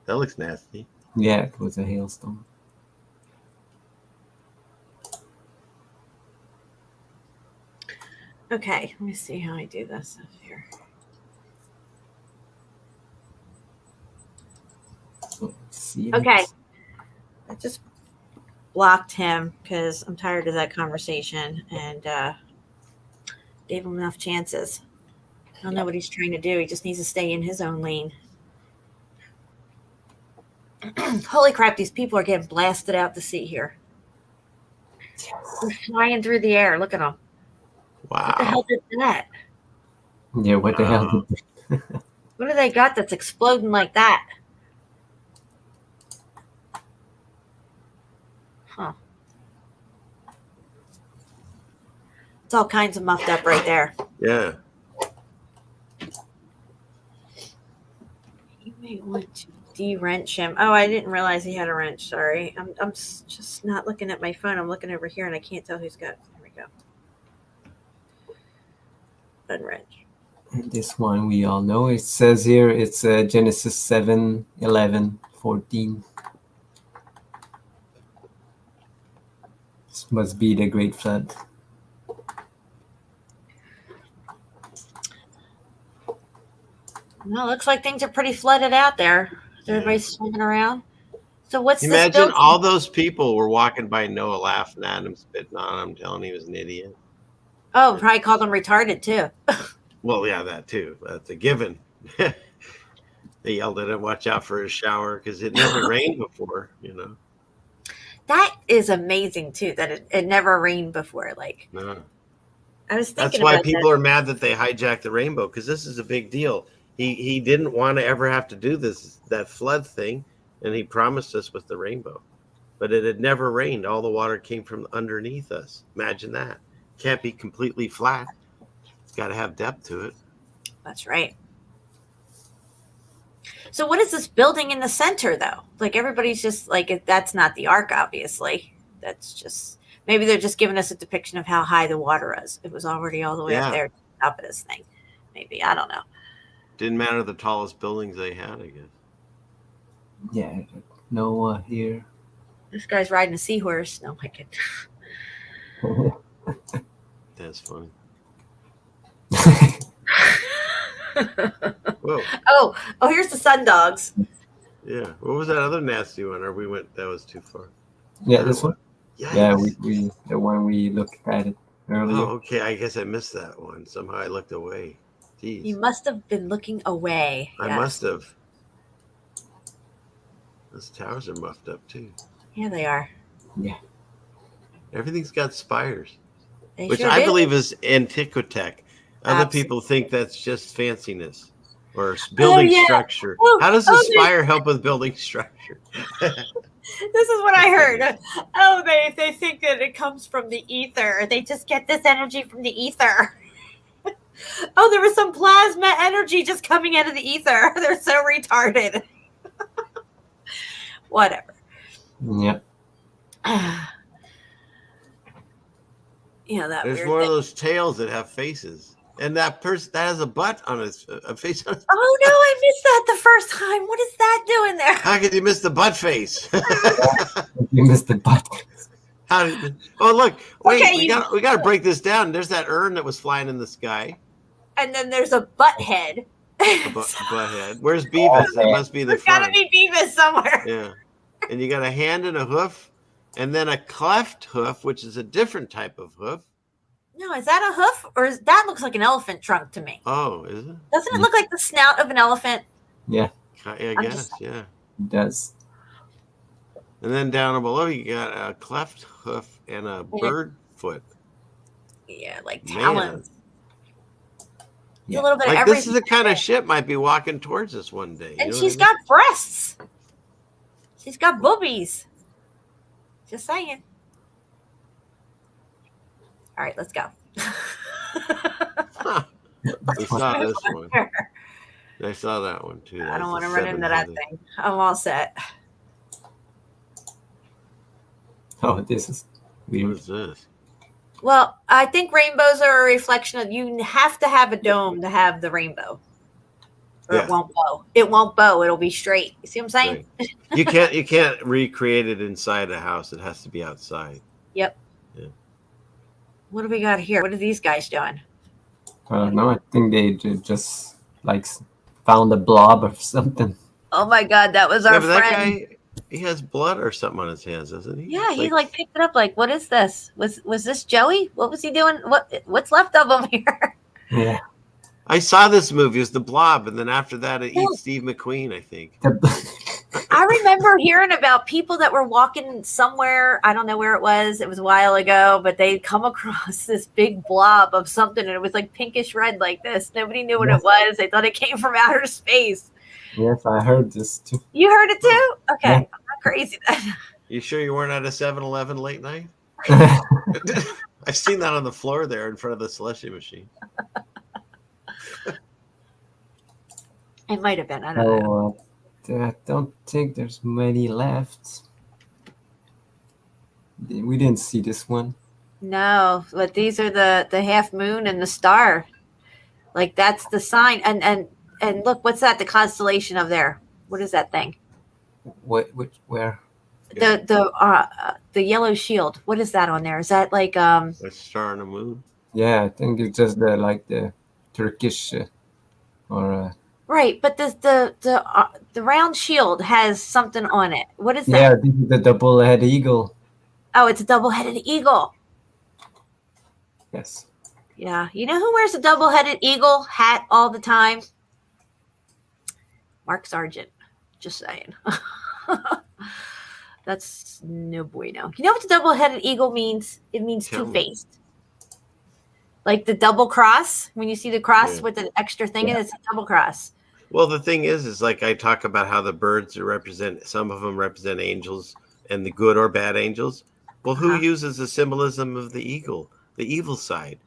S4: That looks nasty.
S5: Yeah, it was a hailstorm.
S3: Okay, let me see how I do this up here.
S5: So, see
S3: Okay. I just blocked him because I'm tired of that conversation and gave him enough chances. I don't know what he's trying to do. He just needs to stay in his own lane. Holy crap, these people are getting blasted out to sea here. They're flying through the air. Look at them. What the
S4: Wow.
S3: hell did that?
S5: Yeah, what the hell? Did
S3: What do they got that's exploding like that? Huh. It's all kinds of muffed up right there.
S4: Yeah.
S3: You may want to de-wrench him. Oh, I didn't realize he had a wrench. Sorry. I'm just not looking at my phone. I'm looking over here and I can't tell who's got. There we go. Unwrench.
S5: And this one we all know. It says here it's Genesis 7, 11, 14. This must be the great flood.
S3: Well, looks like things are pretty flooded out there. Everybody's swimming around. So what's this
S4: Imagine
S3: building?
S4: all those people were walking by Noah, laughing at him, spitting on him, telling he was an idiot.
S3: Oh, probably called them retarded too.
S4: Well, yeah, that too. That's a given. They yelled at him, "Watch out for his shower," because it never rained before.
S3: That is amazing too. That it never rained before. Like
S4: No.
S3: I was thinking
S4: That's why
S3: about
S4: people
S3: that.
S4: are mad that they hijacked the rainbow, because this is a big deal. He didn't want to ever have to do that flood thing, and he promised us with the rainbow. But it had never rained. All the water came from underneath us. Imagine that. Can't be completely flat. It's got to have depth to it.
S3: That's right. So what is this building in the center though? Like everybody's just like that's not the ark, obviously. That's just maybe they're just giving us a depiction of how high the water is. It was already all the way up there, top of this thing. Maybe I don't know.
S4: Didn't matter the tallest buildings they had, I guess.
S5: Yeah, Noah here.
S3: This guy's riding a seahorse. No, my goodness.
S4: That's funny. Whoa.
S3: Oh, here's the sun dogs.
S4: Yeah. What was that other nasty one? Or we went, that was too far.
S5: Yeah, this one?
S4: Yes.
S5: Yeah, we the one we looked at it earlier.
S4: Oh, okay. I guess I missed that one. Somehow I looked away. Jeez.
S3: You must have been looking away.
S4: I
S3: Yes.
S4: must have. Those towers are muffed up too.
S3: Yeah, they are.
S5: Yeah.
S4: Everything's got spires,
S3: They
S4: which
S3: sure
S4: I
S3: do.
S4: believe is antiquitech. Other
S3: Absolutely.
S4: people think that's just fanciness or building
S3: yeah.
S4: structure.
S3: Oh,
S4: How does a
S3: oh,
S4: spire help with building structure?
S3: This is what I heard. Oh, they think that it comes from the ether. They just get this energy from the ether. Oh, there was some plasma energy just coming out of the ether. They're so retarded. Whatever.
S5: Yeah.
S3: Yeah, that
S4: There's
S3: weird
S4: one
S3: thing.
S4: of those tails that have faces, and that person that has a butt on its a face on its.
S3: Oh no, I missed that the first time. What is that doing there?
S4: How could you miss the butt face?
S5: You missed the button.
S4: How did? Oh look! Wait,
S3: Okay,
S4: we got to break this down. There's that urn that was flying in the sky.
S3: And then there's a butt head.
S4: Butt head. Where's Beavis? That must be the
S3: There's got to
S4: front.
S3: be Beavis somewhere.
S4: Yeah, and you got a hand and a hoof, and then a cleft hoof, which is a different type of hoof.
S3: No, is that a hoof? Or that looks like an elephant trunk to me.
S4: Oh, is it?
S3: Doesn't it look like the snout of an elephant?
S5: Yeah,
S4: I
S3: I'm
S4: guess,
S3: just-
S4: yeah.
S5: it does.
S4: And then down below, you got a cleft hoof and a bird foot.
S3: Yeah, like
S4: Man.
S3: talons. It's
S5: Yeah.
S3: a little bit of
S4: Like
S3: everything.
S4: this is the kind of ship might be walking towards us one day.
S3: And
S4: you know
S3: she's
S4: what I mean?
S3: got breasts. She's got boobies. Just saying. All right, let's go.
S4: We saw this one. I saw that one too.
S3: I don't want
S4: That's
S3: to
S4: a
S3: run into that
S4: 700.
S3: thing. I'm all set.
S5: Oh, this is
S4: What
S5: weird.
S4: is this?
S3: Well, I think rainbows are a reflection of you have to have a dome to have the rainbow. Or
S4: Yeah.
S3: it won't bow. It won't bow. It'll be straight. You see what I'm saying?
S4: Right. You can't recreate it inside a house. It has to be outside.
S3: Yep.
S4: Yeah.
S3: What do we got here? What are these guys doing?
S5: No, I think they just like found a blob or something.
S3: Oh my God, that was
S4: Yeah,
S3: our
S4: but that
S3: friend.
S4: guy, he has blood or something on his hands, doesn't he?
S3: Yeah, he like picked it up. Like, what is this? Was this Joey? What was he doing? What's left of him here?
S5: Yeah.
S4: I saw this movie. It was The Blob, and then after that, it eats Steve McQueen. I think.
S3: I remember hearing about people that were walking somewhere. I don't know where it was. It was a while ago, but they'd come across this big blob of something, and it was like pinkish red, like this. Nobody knew what it was. They thought it came from outer space.
S5: Yes, I heard this too.
S3: You heard it too? Okay,
S5: Yeah.
S3: I'm not crazy then.
S4: You sure you weren't at a 7-Eleven late night? I've seen that on the floor there in front of the Celestia machine.
S3: It might have been. I don't know.
S5: I don't think there's many left. We didn't see this one.
S3: No, but these are the half moon and the star. Like that's the sign. And look, what's that? The constellation of there. What is that thing?
S5: Where?
S3: The yellow shield. What is that on there? Is that like
S4: A star and a moon.
S5: Yeah, I think it's just the Turkish or.
S3: Right, but the round shield has something on it. What is that?
S5: Yeah, this is the double-headed eagle.
S3: Oh, it's a double-headed eagle.
S5: Yes.
S3: Yeah. You know who wears a double-headed eagle hat all the time? Mark Sargent. Just saying. That's no bueno. You know what the double-headed eagle means? It means two-faced. Like the double cross. When you see the cross with the extra thing in it, it's a double cross.
S4: Well, the thing is like I talk about how the birds represent, some of them represent angels and the good or bad angels. Well, who uses the symbolism of the eagle? The evil side.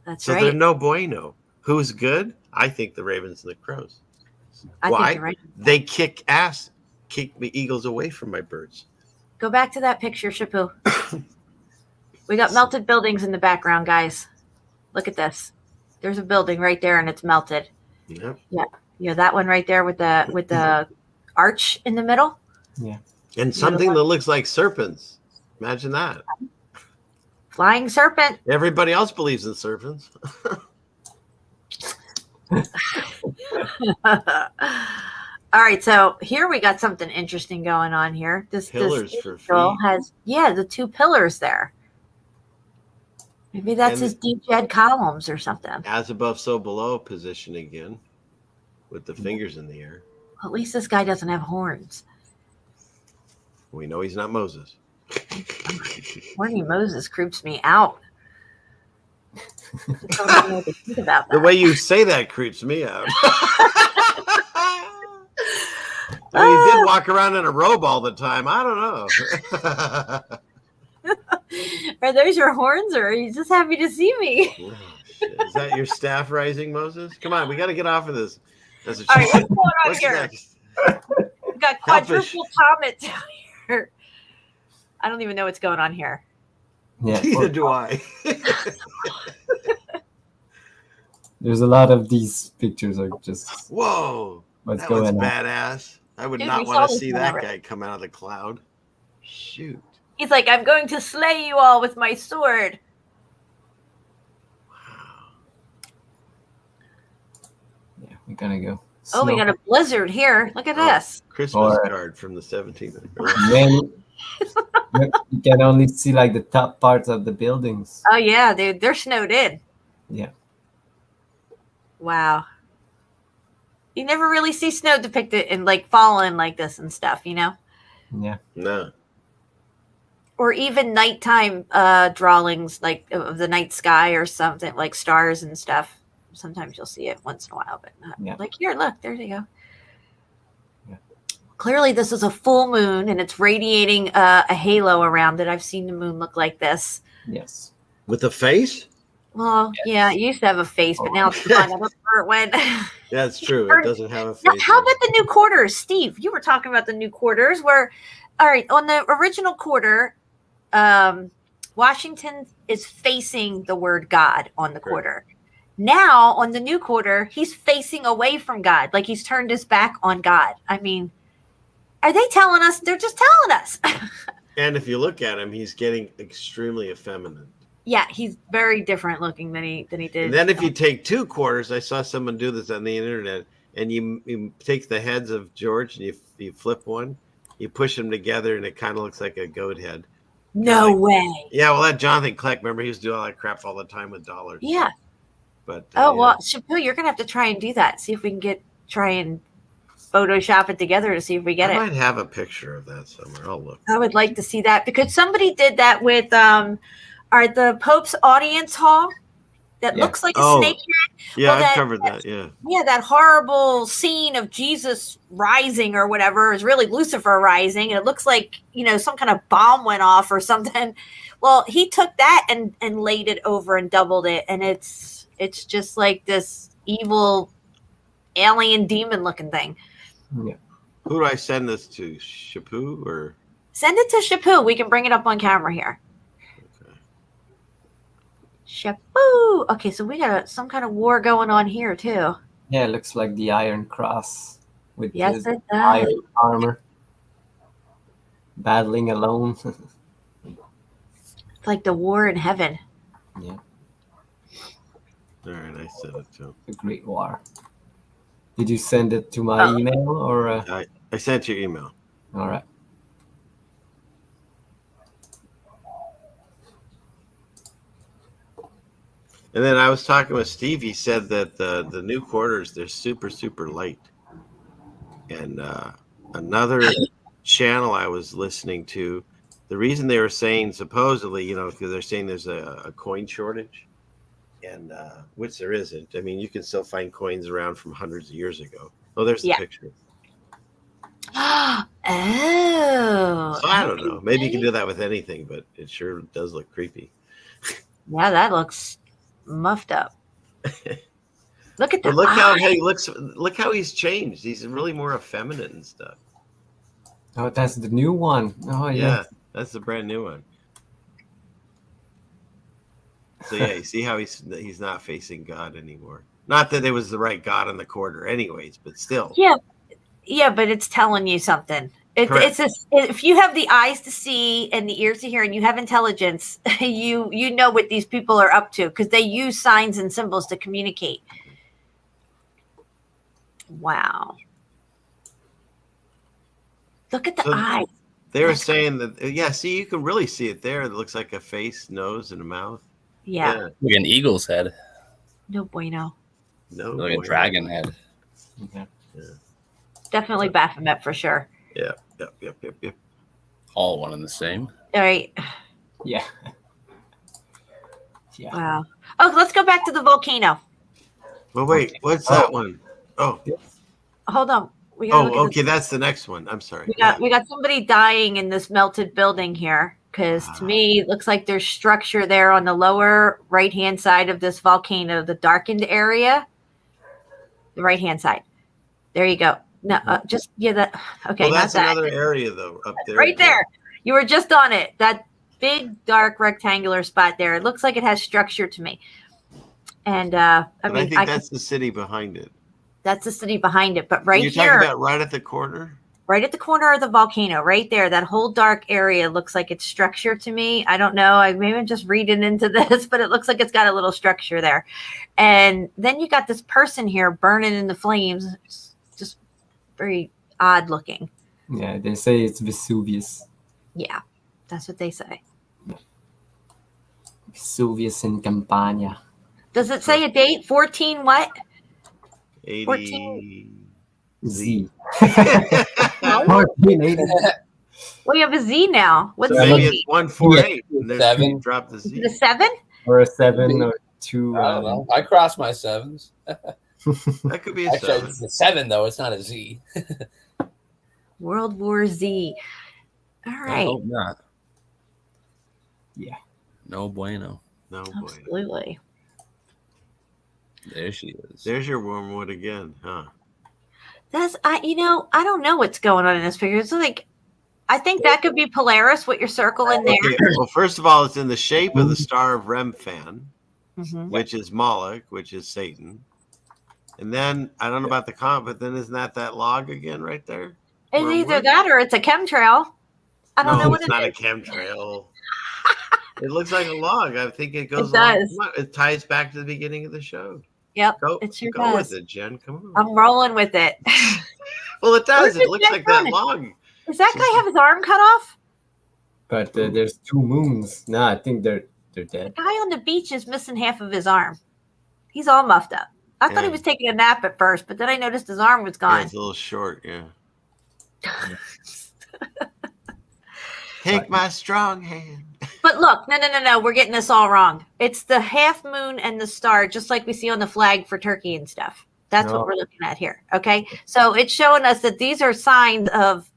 S3: That's
S4: so
S3: right.
S4: So they're no bueno. Who's good? I think the ravens and the crows. Why?
S3: Think you're right.
S4: They kick ass, kick the eagles away from my birds.
S3: Go back to that picture, Shepu. We got melted buildings in the background, guys. Look at this. There's a building right there, and it's melted.
S4: Yep.
S3: Yeah, that one right there with the arch in the middle.
S5: Yeah.
S4: And something that looks like serpents. Imagine that.
S3: Flying serpent.
S4: Everybody else believes in serpents.
S3: All right, so here we got something interesting going on here. This
S4: pillars for feet.
S3: Has the two pillars there. Maybe that's his deep jed columns or something.
S4: As above, so below position again, with the fingers in the air.
S3: At least this guy doesn't have horns.
S4: We know he's not Moses.
S3: Horny Moses creeps me out. I don't know what to think about that.
S4: The way you say that creeps me out. He did walk around in a robe all the time. I don't know.
S3: Are those your horns, or are you just happy to see me?
S4: Oh, shit. Is that your staff rising, Moses? Come on, we got to get off of this. That's
S3: all right, what's going on
S4: what's
S3: here?
S4: Next?
S3: We got quadruple comet down here. I don't even know what's going on here.
S5: Yeah.
S4: Neither do I.
S5: There's a lot of these pictures are just.
S4: Whoa.
S5: What's
S4: that
S5: going
S4: was
S5: on?
S4: badass. I would not want to see that guy come out of the cloud. Shoot.
S3: He's like, I'm going to slay you all with my sword.
S4: Wow.
S5: Yeah, we're gonna go.
S3: Oh, we got a blizzard here. Look at this.
S4: Christmas card from the 17th.
S5: Then you can only see like the top parts of the buildings.
S3: Oh yeah, they're snowed in.
S5: Yeah.
S3: Wow. You never really see snow depicted in like falling like this and stuff, you know?
S5: Yeah.
S4: No.
S3: Or even nighttime drawings like of the night sky or something like stars and stuff. Sometimes you'll see it once in a while, but not like here, look, there you go.
S5: Yeah.
S3: Clearly this is a full moon and it's radiating a halo around it. I've seen the moon look like this.
S5: Yes.
S4: With a face?
S3: Well, yeah, it used to have a face, but now it's gone. I don't know where it went.
S4: Yeah, it's true. It doesn't have a face.
S3: Now, how about the new quarters? Steve, you were talking about the new quarters where, all right, on the original quarter, Washington is facing the word God on the quarter. Now, on the new quarter, he's facing away from God, like he's turned his back on God. I mean, are they telling us? They're just telling us.
S4: And if you look at him, he's getting extremely effeminate.
S3: Yeah, he's very different looking than he did.
S4: And then if you take two quarters, I saw someone do this on the internet, and you take the heads of George and you flip one, you push them together, and it kind of looks like a goat head.
S3: No way.
S4: Yeah, well, that Jonathan Kleck, remember he was doing all that crap all the time with dollars.
S3: Yeah.
S4: But
S3: well, Shepu, you're gonna have to try and do that. See if we can try and Photoshop it together to see if we get
S4: I
S3: it.
S4: might have a picture of that somewhere. I'll look.
S3: I would like to see that because somebody did that with the Pope's audience hall. that
S5: Yeah.
S3: looks like a
S4: Oh,
S3: snake head.
S4: Yeah,
S3: Well,
S4: I've
S3: that-
S4: covered that. Yeah.
S3: Yeah, that horrible scene of Jesus rising or whatever is really Lucifer rising, and it looks like, you know, some kind of bomb went off or something. Well, he took that and laid it over and doubled it, and it's just like this evil alien demon looking thing.
S5: Yeah.
S4: Who do I send this to? Shepu or?
S3: Send it to Shepu. We can bring it up on camera here.
S4: Okay.
S3: Shepu. Okay, so we got some kind of war going on here too.
S5: Yeah, it looks like the Iron Cross with
S3: Yes,
S5: his
S3: it does.
S5: iron armor. Battling alone.
S3: It's like the war in heaven.
S5: Yeah,
S4: All right, I sent it to him.
S5: the Great War. Did you send it to my email or?
S4: I sent your email.
S5: All right.
S4: And then I was talking with Steve. He said that the new quarters, they're super, super light. And another channel I was listening to, the reason they were saying supposedly, you know, because they're saying there's a coin shortage, and which there isn't. I mean, you can still find coins around from hundreds of years ago. Oh, there's the picture.
S3: Oh.
S4: So I don't know. Maybe you can do that with anything, but it sure does look creepy.
S3: Yeah, that looks muffed up. Look at
S4: But
S3: the
S4: look how
S3: eye.
S4: he looks. Look how he's changed. He's really more effeminate and stuff.
S5: Oh, that's the new one. Oh, yeah.
S4: Yeah, that's the brand new one. So yeah, you see how he's not facing God anymore. Not that it was the right God in the quarter, anyways, but still.
S3: Yeah, but it's telling you something.
S4: Correct.
S3: If you have the eyes to see and the ears to hear, and you have intelligence, you know what these people are up to because they use signs and symbols to communicate. Wow! Look at the eyes.
S4: They were saying that. Yeah, see, you can really see it there. It looks like a face, nose, and a mouth.
S3: Yeah.
S7: Like an eagle's head.
S3: No bueno.
S4: No.
S7: Like a dragon head.
S5: Yeah.
S3: Definitely Baphomet for sure.
S4: Yeah. Yep.
S7: All one and the same.
S3: All right.
S5: Yeah. Yeah.
S3: Wow. Oh, let's go back to the volcano.
S4: Well, wait. What's that one? Oh.
S3: Hold on. We gotta look at
S4: Okay. That's the next one. I'm sorry.
S3: we got somebody dying in this melted building here because to me it looks like there's structure there on the lower right hand side of this volcano, the darkened area. The right hand side. There you go. No, that. Okay,
S4: Well, that's
S3: not that.
S4: another area though up there.
S3: Right there. You were just on it. That big dark rectangular spot there. It looks like it has structure to me. And I
S4: think that's the city behind it.
S3: That's the city behind it. But right
S4: You're
S3: here,
S4: talking about right at the corner.
S3: right at the corner of the volcano, right there, that whole dark area looks like it's structure to me. I don't know. Maybe I'm just reading into this, but it looks like it's got a little structure there. And then you got this person here burning in the flames. It's just very odd looking.
S5: Yeah, they say it's Vesuvius.
S3: Yeah, that's what they say.
S5: Vesuvius in Campania.
S3: Does it say a date? 14 what?
S4: 80.
S5: Z.
S3: No?
S5: 1480.
S3: Well, you have a Z now. What's
S4: So maybe
S3: Z?
S4: it's 148. And there's
S7: 7.
S4: two, drop the
S3: Is it
S4: Z.
S3: a 7?
S5: Or a 7 or 2.
S7: I don't know. I cross my 7s.
S4: That could be a
S7: Actually,
S4: 7.
S7: it's a 7 though. It's not a Z.
S3: World War Z. All
S7: I
S3: right.
S7: hope not.
S5: Yeah.
S7: No bueno.
S4: No boy.
S3: Absolutely.
S7: There she is.
S4: There's your wormwood again, huh?
S3: I don't know what's going on in this picture. It's like, I think that could be Polaris, what you're circling there.
S4: Okay, well, first of all, it's in the shape of the star of Remphan,
S3: Mhm.
S4: which is Moloch, which is Satan. And then, I don't know about the comp, but then isn't that log again right there?
S3: It's either
S4: Wormwood?
S3: that or it's a chemtrail. I don't know
S4: No,
S3: what
S4: it's
S3: it
S4: not a
S3: is.
S4: chemtrail. It looks like a log. I think it goes
S3: It does.
S4: along. It ties back to the beginning of the show.
S3: Yep,
S4: Go,
S3: it sure
S4: go
S3: does.
S4: with it, Jen. Come on.
S3: I'm rolling with it.
S4: Well, it does.
S3: Where's
S4: It
S3: the
S4: looks
S3: Jen
S4: like that
S3: from?
S4: log.
S3: Does that guy have his arm cut off?
S5: But there's 2 moons. No, I think they're
S3: The
S5: dead.
S3: guy on the beach is missing half of his arm. He's all muffed up. I thought he
S4: Yeah.
S3: was taking a nap at first, but then I noticed his arm was
S4: Yeah,
S3: gone.
S4: it's a little short, yeah. Take my strong hand.
S3: But look, no. We're getting this all wrong. It's the half moon and the star, just like we see on the flag for Turkey and stuff. That's what we're looking at here. Okay. So it's showing us that these are signs of,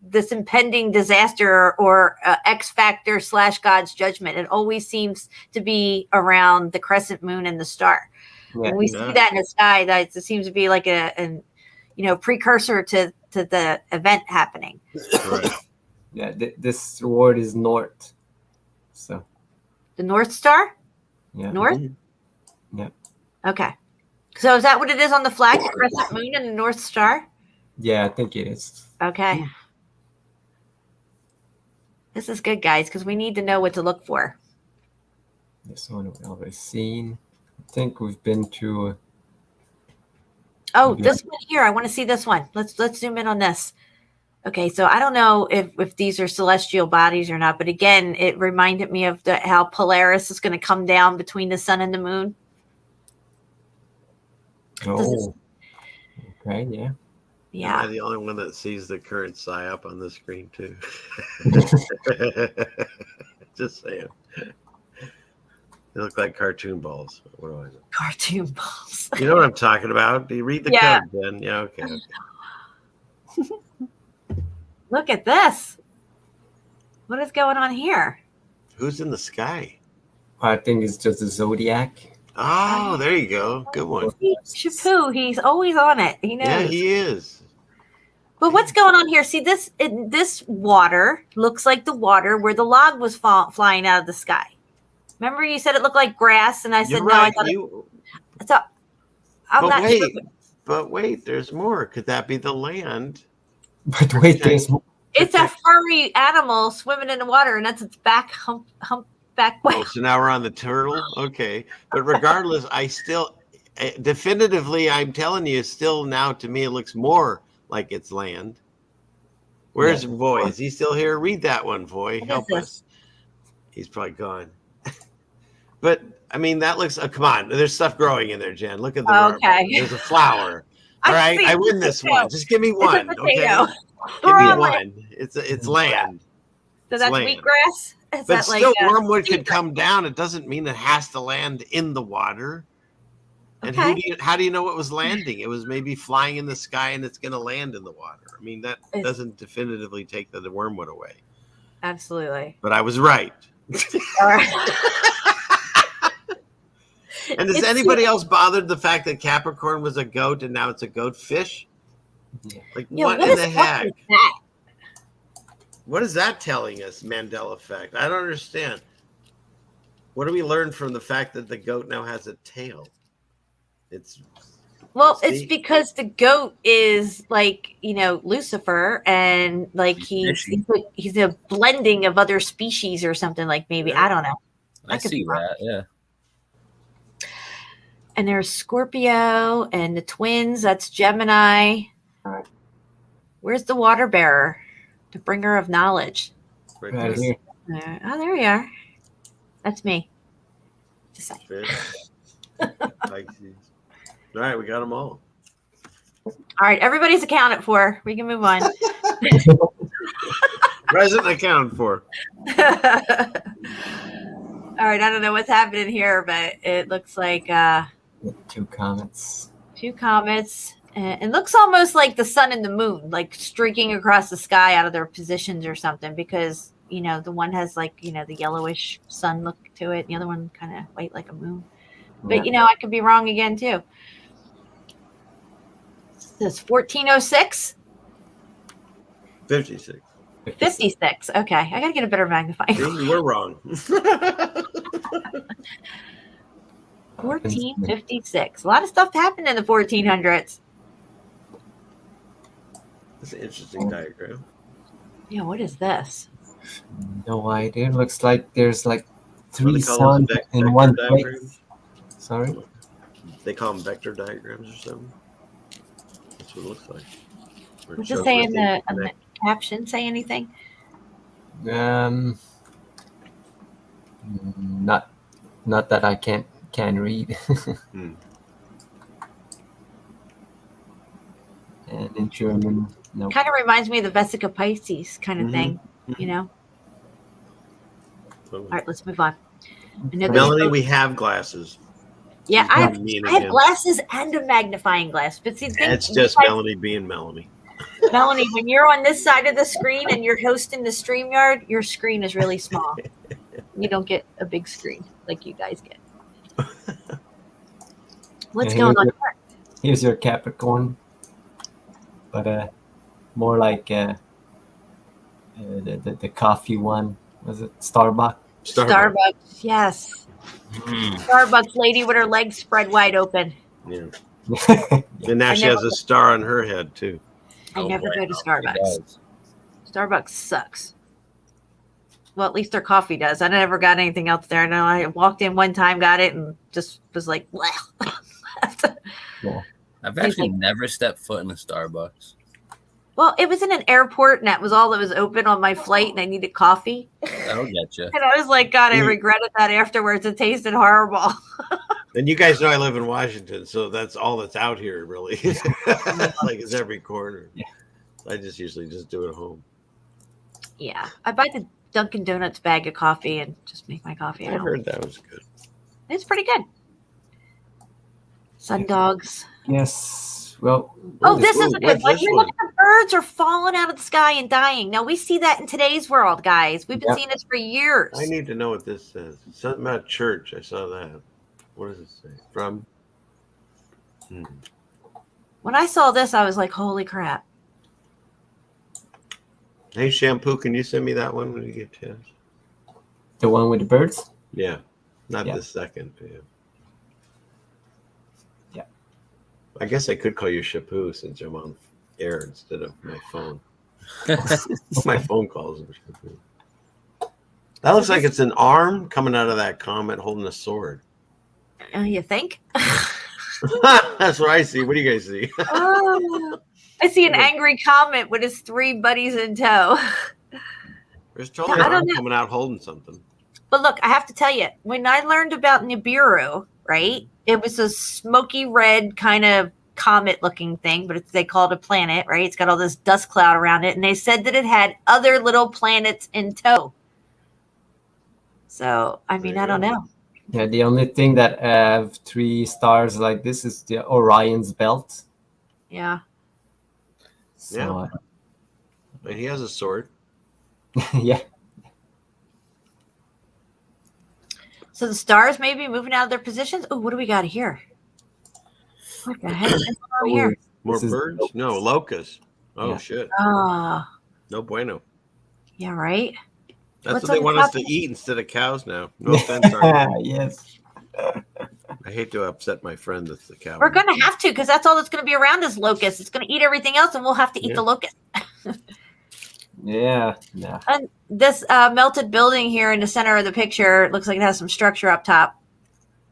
S3: this impending disaster or X factor / God's judgment. It always seems to be around the crescent moon and the star.
S5: Yeah.
S3: When we see that in the sky, that it seems to be like a precursor to the event happening.
S4: Right.
S5: Yeah, this word is north. So
S3: The North Star?
S5: yeah.
S3: North?
S5: Yeah.
S3: Okay. So is that what it is on the flag, the crescent moon and the North Star?
S5: Yeah, I think it is.
S3: Okay. This is good, guys, because we need to know what to look for.
S5: This one we've already seen. I think we've been to.
S3: This one here. I want to see this one. Let's zoom in on this. Okay, so I don't know if these are celestial bodies or not, but again, it reminded me of how Polaris is going to come down between the sun and the moon.
S5: Oh. Okay. Yeah.
S3: Yeah.
S4: Am I the only one that sees the current psyop on the screen too? Just saying. They look like cartoon balls. What do I know?
S3: Cartoon balls.
S4: You know what I'm talking about? Do you read the
S3: Yeah.
S4: code then? Yeah, okay.
S3: Look at this. What is going on here?
S4: Who's in the sky?
S5: I think it's just the zodiac.
S4: Oh, there you go. Good one.
S3: Shepu, he's always on it. He knows.
S4: Yeah, he is.
S3: But what's going on here? See, this water looks like the water where the log was flying out of the sky. Remember, you said it looked like grass, and I said
S4: You're
S3: no.
S4: right.
S3: I thought I'm not sure.
S4: But wait, there's more. Could that be the land?
S5: But wait, there's more.
S3: It's a furry animal swimming in the water, and that's its back humpback whale.
S4: Oh, so now we're on the turtle? Okay. But regardless, I still definitively, I'm telling you, still now to me, it looks more like it's land. Where's Voy? Is he still here? Read that one, Voy. Help us. He's probably gone. But I mean, that looks. Come on, there's stuff growing in there, Jen. Look at the.
S3: Okay.
S4: There's a flower. All right, I win this one. Just give me one, okay? Give me one. It's land.
S3: So that's
S4: land.
S3: wheatgrass. Is
S4: but
S3: that
S4: still,
S3: like
S4: wormwood could come down. It doesn't mean it has to land in the water. And how do you know it was landing? It was maybe flying in the sky, and it's going to land in the water. I mean, that doesn't definitively take the wormwood away.
S3: Absolutely.
S4: But I was right.
S3: All right.
S4: And is anybody else bothered the fact that Capricorn was a goat and now it's a goat fish? Like, what in the heck? What is that telling us, Mandela effect? I don't understand. What do we learn from the fact that the goat now has a tail? It's
S3: because the goat is like, Lucifer, and like he's a blending of other species or something, like maybe, I don't know.
S7: I see that, yeah.
S3: And there's Scorpio and the twins. That's Gemini. Where's the water bearer? The bringer of knowledge.
S5: Right here.
S3: Oh, there we are. That's me. Just saying.
S4: All right, we got them all.
S3: All right, everybody's accounted for. We can move on.
S4: Present accounted for.
S3: All right, I don't know what's happening here, but it looks like
S5: two comets.
S3: Two comets. It looks almost like the sun and the moon, like streaking across the sky out of their positions or something, because, the one has like, the yellowish sun look to it. The other one kind of white like a moon. But, I could be wrong again, too. This 1406?
S4: 56.
S3: 56. Okay. I got to get a better magnifying.
S4: You were wrong.
S3: 1456. A lot of stuff happened in the 1400s.
S4: That's an interesting diagram.
S3: Yeah, what is this?
S5: No idea. It looks like there's like three suns in one place. Sorry?
S4: They call them vector diagrams or something. That's what it looks like.
S3: What's it say in the caption? Say anything?
S5: Not that I can read. And in German, no.
S3: Kind of reminds me of the Vesica Pisces kind of thing, All right, let's move on. I know
S4: Melanie, we have glasses.
S3: yeah,
S4: She's
S3: I
S4: being mean
S3: have
S4: again.
S3: glasses and a magnifying glass. But see,
S4: That's just Melanie being Melanie.
S3: Melanie, when you're on this side of the screen and you're hosting the StreamYard, your screen is really small. You don't get a big screen like you guys get. What's
S5: And
S3: going on?
S5: Here's your Capricorn, but more like the coffee one. Was it Starbucks?
S3: Starbucks, yes. Starbucks lady with her legs spread wide open.
S4: Yeah. And now she has a star on her head too.
S3: I never go to Starbucks. Starbucks sucks. Well, at least their coffee does. I never got anything else there. No, I walked in one time, got it, and just was like,
S5: Yeah.
S7: I've actually never stepped foot in a Starbucks.
S3: well, it was in an airport, and that was all that was open on my flight, and I needed coffee.
S7: That'll get you.
S3: And I was like, God, I regretted that afterwards. It tasted horrible.
S4: And you guys know I live in Washington, so that's all that's out here, really. Like it's every corner.
S5: Yeah.
S4: I just usually just do it at home.
S3: Yeah, I buy the Dunkin' Donuts bag of coffee and just make my coffee.
S4: I heard that was good.
S3: It's pretty good. Sundogs.
S5: Yes. Well.
S3: Oh, this is a good
S4: what's
S3: one.
S4: this
S3: Here, look at the birds are falling out of the sky and dying. Now we see that in today's world, guys. We've been seeing this for years.
S4: I need to know what this says. It's something about church. I saw that. What does it say? From?
S3: When I saw this, I was like, holy crap.
S4: Hey, Shampoo, can you send me that one when you get a chance?
S5: The one with the birds?
S4: Yeah. Not this second. Yeah.
S5: Yeah.
S4: I guess I could call you Shepu since I'm on air instead of my phone. My phone calls are Shepu. That looks like it's an arm coming out of that comet holding a sword.
S3: You think?
S4: That's what I see. What do you guys see?
S3: I see an angry comet with his 3 buddies in tow.
S4: There's totally an arm coming out holding something.
S3: But look, I have to tell you, when I learned about Nibiru, right, it was a smoky red kind of comet looking thing, but they call it a planet, right? It's got all this dust cloud around it. And they said that it had other little planets in tow. So, I mean, I don't know.
S5: Yeah, the only thing that have 3 stars like this is the Orion's belt.
S3: Yeah.
S5: So,
S4: And he has a sword.
S5: yeah.
S3: So the stars may be moving out of their positions. Oh, what do we got here? What the heck is going on here?
S4: More birds? No, locusts. Oh,
S5: Yeah.
S4: shit.
S3: Oh,
S4: No bueno.
S3: yeah, right.
S4: That's
S3: What's
S4: what they
S3: on
S4: want
S3: the
S4: us to
S3: top?
S4: eat instead of cows now. No offense, Artie.
S5: Yes.
S4: I hate to upset my friend that's the cow.
S3: We're going to have to because that's all that's going to be around is locusts. It's going to eat everything else, and we'll have to eat
S4: Yeah.
S3: the locust.
S5: Yeah. Yeah.
S3: And this melted building here in the center of the picture looks like it has some structure up top.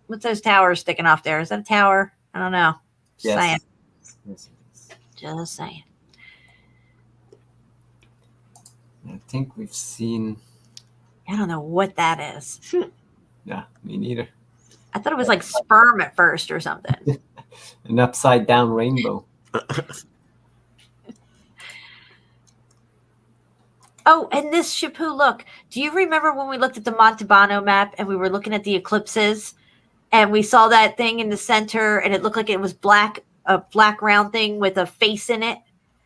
S3: What's those towers sticking off there? Is that a tower? I don't know. Just saying.
S5: Yes.
S3: Just saying.
S5: I think we've seen.
S3: I don't know what that is.
S5: Yeah, me neither.
S3: I thought it was like sperm at first or something.
S5: An upside down rainbow.
S3: Oh, and this Shepu, look. Do you remember when we looked at the Montalbano map and we were looking at the eclipses and we saw that thing in the center and it looked like it was black, a black round thing with a face in it,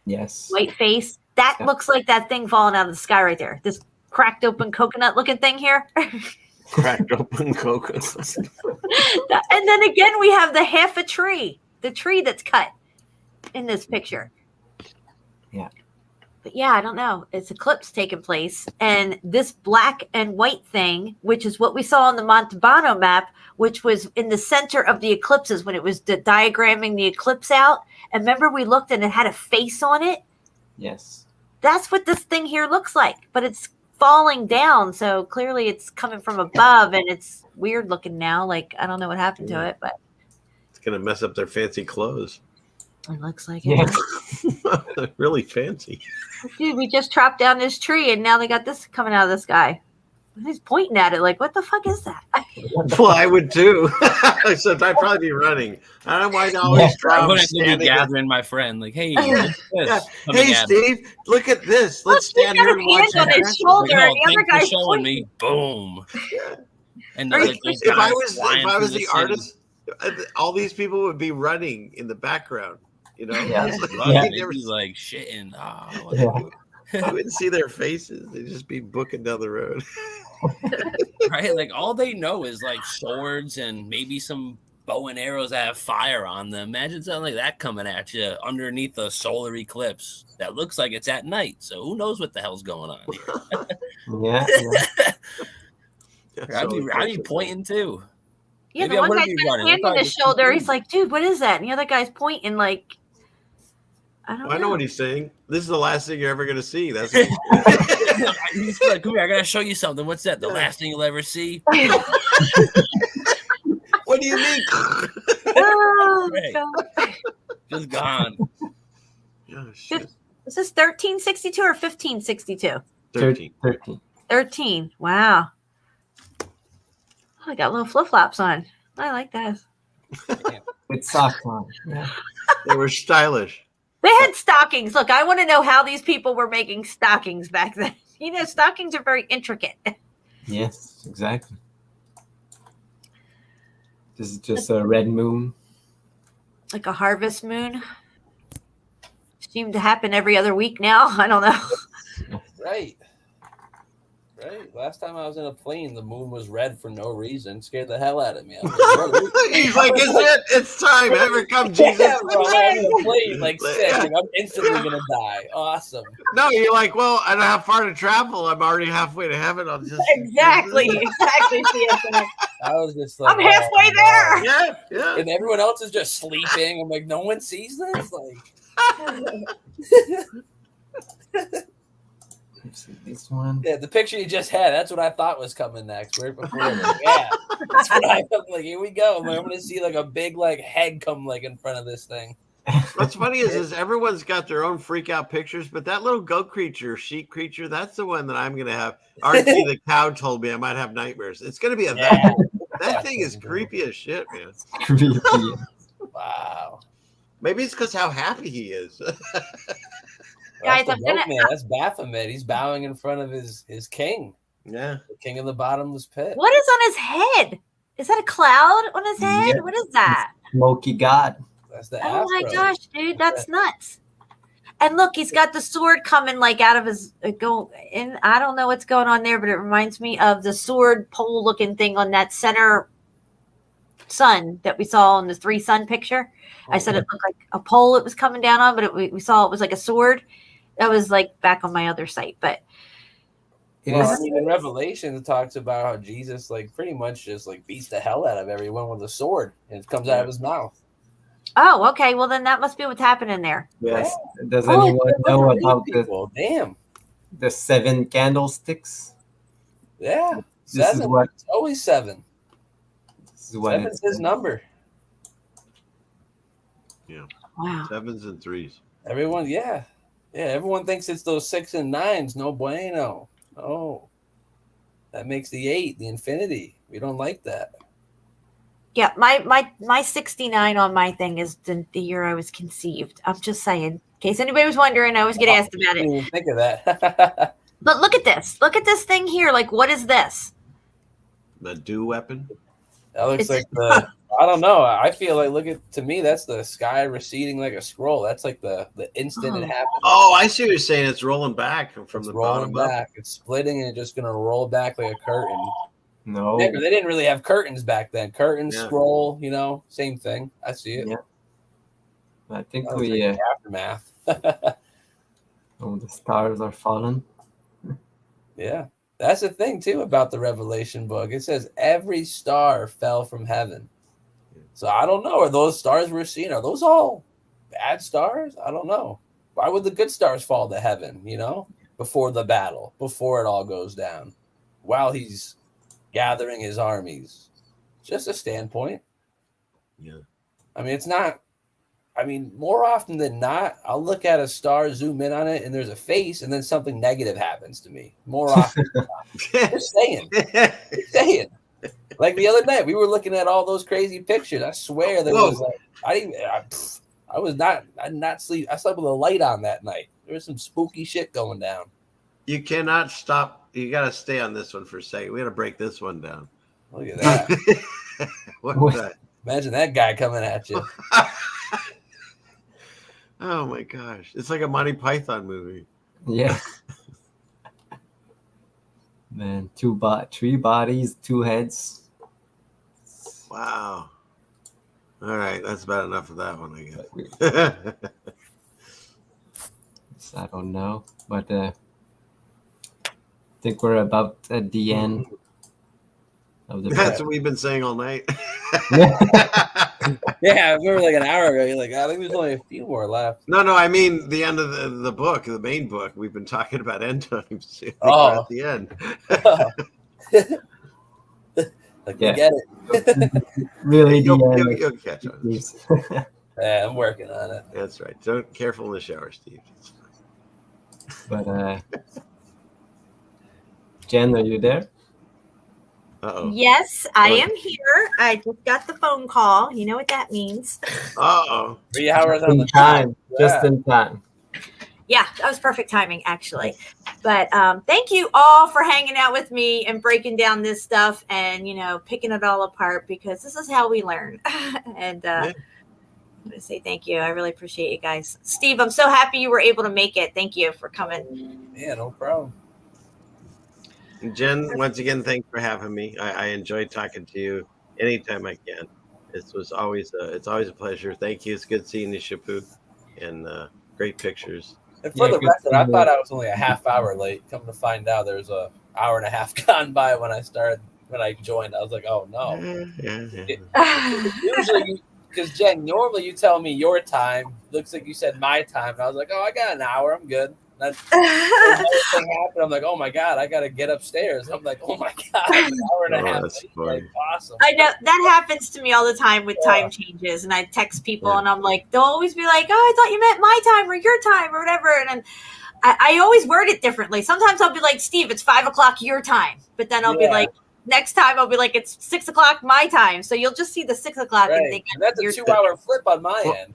S5: Yes.
S3: white face? That
S5: Yeah.
S3: looks like that thing falling out of the sky right there. This cracked open coconut looking thing here.
S4: Cracked open coconut.
S3: And then again, we have the half a tree, the tree that's cut in this picture.
S5: Yeah.
S3: But yeah, I don't know. It's eclipse taking place. And this black and white thing, which is what we saw on the Montalbano map, which was in the center of the eclipses when it was diagramming the eclipse out. And remember, we looked and it had a face on it.
S5: Yes.
S3: That's what this thing here looks like. But it's falling down. So clearly it's coming from above and it's weird looking now. Like, I don't know what happened to it, but
S4: It's going to mess up their fancy clothes.
S3: it looks like
S5: Yeah.
S3: it.
S4: Really fancy.
S3: Dude, we just chopped down this tree and now they got this coming out of the sky. He's pointing at it like, what the fuck is that?
S4: Well, I would too. So I'd probably be running. I don't know why I always try
S7: I
S4: to
S7: wouldn't be
S4: stand against.
S7: gathering my friend. Like, hey, look at this.
S4: Yeah.
S7: coming
S4: Hey,
S7: at me.
S4: Steve, look at this.
S3: Look,
S4: Let's
S3: he's
S4: stand
S3: got
S4: here
S3: his
S4: and watch
S3: hand on
S4: that.
S3: his shoulder,
S7: Like,
S3: and the other
S7: thanks for
S3: guy's
S7: showing
S3: pointing.
S7: me. Boom. And
S3: Or
S7: like,
S3: he's-
S7: those
S4: If I
S7: guys
S4: was
S7: flying through
S4: the
S7: city.
S4: artist, all these people would be running in the background. You know,
S5: Yeah.
S4: It's like,
S7: Running,
S4: you
S7: they'd
S4: never
S7: be
S4: see-
S7: like shitting. Oh,
S5: Yeah.
S4: you wouldn't see their faces. They'd just be booking down the road.
S7: right? Like all they know is like swords and maybe some bow and arrows that have fire on them. Imagine something like that coming at you underneath a solar eclipse that looks like it's at night. So who knows what the hell's going on here?
S5: Yeah.
S7: I'd be pointing too.
S3: Yeah,
S7: Maybe
S3: the
S7: I
S3: one
S7: wouldn't
S3: guy's
S7: be
S3: got
S7: running.
S3: his
S7: I'd
S3: hand on
S7: probably
S3: his
S7: just keep
S3: shoulder. He's
S7: moving.
S3: like, dude, what is that? And the other guy's pointing like, I don't
S4: Well, I know
S3: know.
S4: what he's saying. This is the last thing you're ever going to see. That's
S7: He's like, come here, I gotta show you something. What's that? The last thing you'll ever see?
S4: what do you mean?
S3: Oh,
S7: Right.
S3: God.
S7: Just gone.
S4: Oh, shit.
S3: Is this 1362 or 1562?
S4: 13.
S5: 13.
S3: 13. Wow. Oh, I got little flip flops on. I like that.
S5: With socks on. Yeah.
S4: They were stylish.
S3: They had stockings. Look, I want to know how these people were making stockings back then. You know, stockings are very intricate.
S5: Yes, exactly. This is just a red moon.
S3: Like a harvest moon. Seem to happen every other week now. I don't know.
S8: Right. Right. Last time I was in a plane, the moon was red for no reason. Scared the hell out of me. I was like, what?
S4: He's like, is it? It's time. Ever come, Jesus?
S8: Yeah, bro, I'm in a plane, like sick.
S4: Yeah.
S8: Like, I'm instantly gonna die. Awesome.
S4: No, you're like, well, I don't have far to travel. I'm already halfway to heaven. I'll just
S3: Exactly. CFM.
S8: I was just like,
S3: I'm halfway there.
S4: Yeah, yeah.
S8: And everyone else is just sleeping. I'm like, no one sees this. Like,
S5: Let's see this one.
S8: yeah, the picture you just had. That's what I thought was coming next. Right before, like, yeah, that's what I was like. Here we go. I'm gonna see like a big like head come like in front of this thing.
S4: What's funny is everyone's got their own freak out pictures, but that little goat creature, sheep creature, that's the one that I'm going to have. RT the cow told me I might have nightmares. It's going to be a
S8: Yeah.
S4: that thing is creepy as shit, man.
S5: Creepy.
S8: Wow.
S4: Maybe it's because how happy he is.
S3: Guys,
S8: That's the
S3: I'm gonna-
S8: goat man. That's Baphomet. He's bowing in front of his king,
S4: Yeah.
S8: the king of the bottomless pit.
S3: What is on his head? Is that a cloud on his head?
S5: Yeah.
S3: What is that?
S5: Smoky God.
S8: That's the
S3: Oh my
S8: afro.
S3: gosh, dude, that's nuts. And look, he's got the sword coming like out of his go in. I don't know what's going on there, but it reminds me of the sword pole looking thing on that center sun that we saw in the 3 sun picture. I said it looked like a pole it was coming down on, but we saw it was like a sword. That was like back on my other site, but
S5: It
S8: Well, I
S5: is.
S8: mean, in Revelation, it talks about how Jesus, like, pretty much just like beats the hell out of everyone with a sword, and it comes out of his mouth.
S3: oh, okay. Well, then that must be what's happening there.
S5: Yes. Does
S3: Oh,
S5: anyone know about
S8: People, damn,
S5: the 7 candlesticks?
S8: yeah,
S5: This is
S8: 7.
S5: what
S8: It's always 7.
S5: this is what
S8: 7's
S5: it's
S8: his number.
S3: Wow.
S4: 7s and 3s.
S8: Everyone, yeah, everyone thinks it's those 6 and 9s. No bueno. Oh, that makes the 8, the infinity. We don't like that.
S3: Yeah, my 69 on my thing is the year I was conceived. I'm just saying, in case anybody was wondering, I always get asked about
S8: I
S3: it.
S8: didn't even think of that.
S3: But look at this. Look at this thing here. Like, what is this?
S4: The dew weapon.
S8: That looks
S3: It's-
S8: like the. I don't know. I feel like to me that's the sky receding like a scroll. That's like the instant it happened.
S4: Oh, I see what you're saying. It's rolling back from
S8: It's
S4: the
S8: rolling
S4: bottom up.
S8: back. It's splitting and it's just gonna roll back like a curtain.
S5: no.
S8: They didn't really have curtains back then. Curtain,
S4: Yeah.
S8: scroll, same thing. I see it.
S5: Yeah. I think
S8: That was
S5: we
S8: like the aftermath.
S5: the stars are falling.
S8: Yeah. That's the thing too about the Revelation book. It says every star fell from heaven. So I don't know. Are those stars we're seeing? Are those all bad stars? I don't know. Why would the good stars fall to heaven, before the battle, before it all goes down, while he's gathering his armies? Just a standpoint.
S4: Yeah.
S8: I mean, it's not. I mean, more often than not, I'll look at a star, zoom in on it, and there's a face, and then something negative happens to me. More often than not. Just saying. Just saying. Like the other night, we were looking at all those crazy pictures. I swear there was like I did not sleep. I slept with a light on that night. There was some spooky shit going down.
S4: You cannot stop. You got to stay on this one for a second. We got to break this one down.
S8: Look at that.
S4: What's that?
S8: Imagine that guy coming at you.
S4: Oh my gosh. It's like a Monty Python movie.
S5: Yeah. Man, 3 bodies, 2 heads.
S4: Wow. All right. That's about enough of that one, I guess.
S5: I don't know. But I think we're about at the end of the
S4: That's what we've been saying all night.
S8: Yeah, I remember like an hour ago. You're like, I think there's only a few more left.
S4: No, I mean the end of the book, the main book. We've been talking about end times.
S8: Oh.
S4: At the end.
S8: Like, you get it.
S5: Really,
S4: You'll catch on.
S8: Yeah, I'm working on it.
S4: That's right. Don't careful in the shower, Steve.
S5: But Jen, are you there?
S4: Uh-oh.
S3: Yes, I am here. I just got the phone call. You know what that means.
S4: Uh-oh.
S8: 3 hours on the
S5: time.
S8: Yeah.
S5: Just in time.
S3: Yeah, that was perfect timing, actually. But thank you all for hanging out with me and breaking down this stuff and, picking it all apart, because this is how we learn. And I'm going to say thank you. I really appreciate you guys. Steve, I'm so happy you were able to make it. Thank you for coming.
S8: Yeah, no problem.
S4: Jen, once again, thanks for having me. I enjoyed talking to you anytime I can. It's always a pleasure. Thank you. It's good seeing you, Shepu, and great pictures.
S8: And for the record, I thought I was only a half hour late. Come to find out, there's a hour and a half gone by when I joined. I was like, oh no. Usually, because Jen, normally you tell me your time. Looks like you said my time. And I was like, oh, I got an hour. I'm good. That thing happened. I'm like, oh my god, I gotta get upstairs. I'm like, oh my god, an hour and a half. Like, awesome.
S3: I know that happens to me all the time with time changes, and I text people, and I'm like, they'll always be like, oh, I thought you meant my time or your time or whatever, and then I always word it differently. Sometimes I'll be like, Steve, it's 5 o'clock your time, but then I'll be like, next time I'll be like, it's 6 o'clock my time. So you'll just see the 6 o'clock and think
S8: that's a 2-hour flip on my end.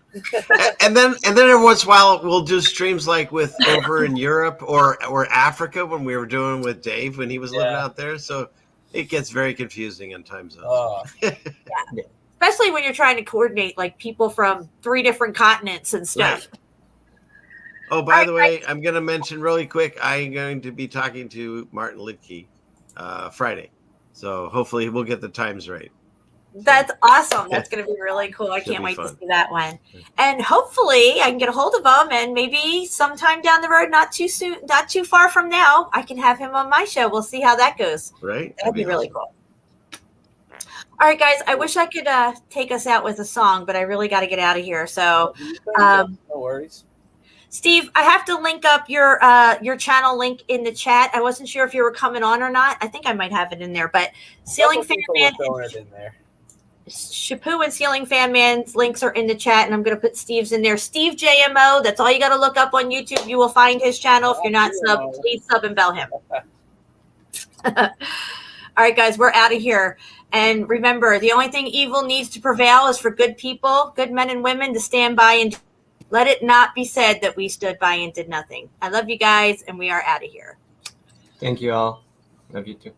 S4: and then every once in a while we'll do streams like with over in Europe or Africa when we were doing with Dave when he was living out there. So it gets very confusing in time zones.
S3: Especially when you're trying to coordinate like people from 3 different continents and stuff.
S4: Right. Oh, by the way, I'm going to mention really quick, I'm going to be talking to Martin Lidke Friday. So hopefully we'll get the times right.
S3: That's awesome. That's going to be really cool. I can't wait to see that one. And hopefully I can get a hold of him, and maybe sometime down the road, not too soon, not too far from now, I can have him on my show. We'll see how that goes.
S4: Right.
S3: That'd be really cool. All right, guys, I wish I could take us out with a song, but I really got to get out of here. So
S8: no worries.
S3: Steve, I have to link up your channel link in the chat. I wasn't sure if you were coming on or not. I think I might have it in there, but Ceiling Fan Man, Shepu and Ceiling Fan Man's links are in the chat, and I'm going to put Steve's in there. Steve JMO, that's all you got to look up on YouTube. You will find his channel. If you're not sub, please sub and bell him. All right, guys, we're out of here. And remember, the only thing evil needs to prevail is for good people, good men and women to stand by and let it not be said that we stood by and did nothing. I love you guys, and we are out of here.
S5: Thank you all. Love you too.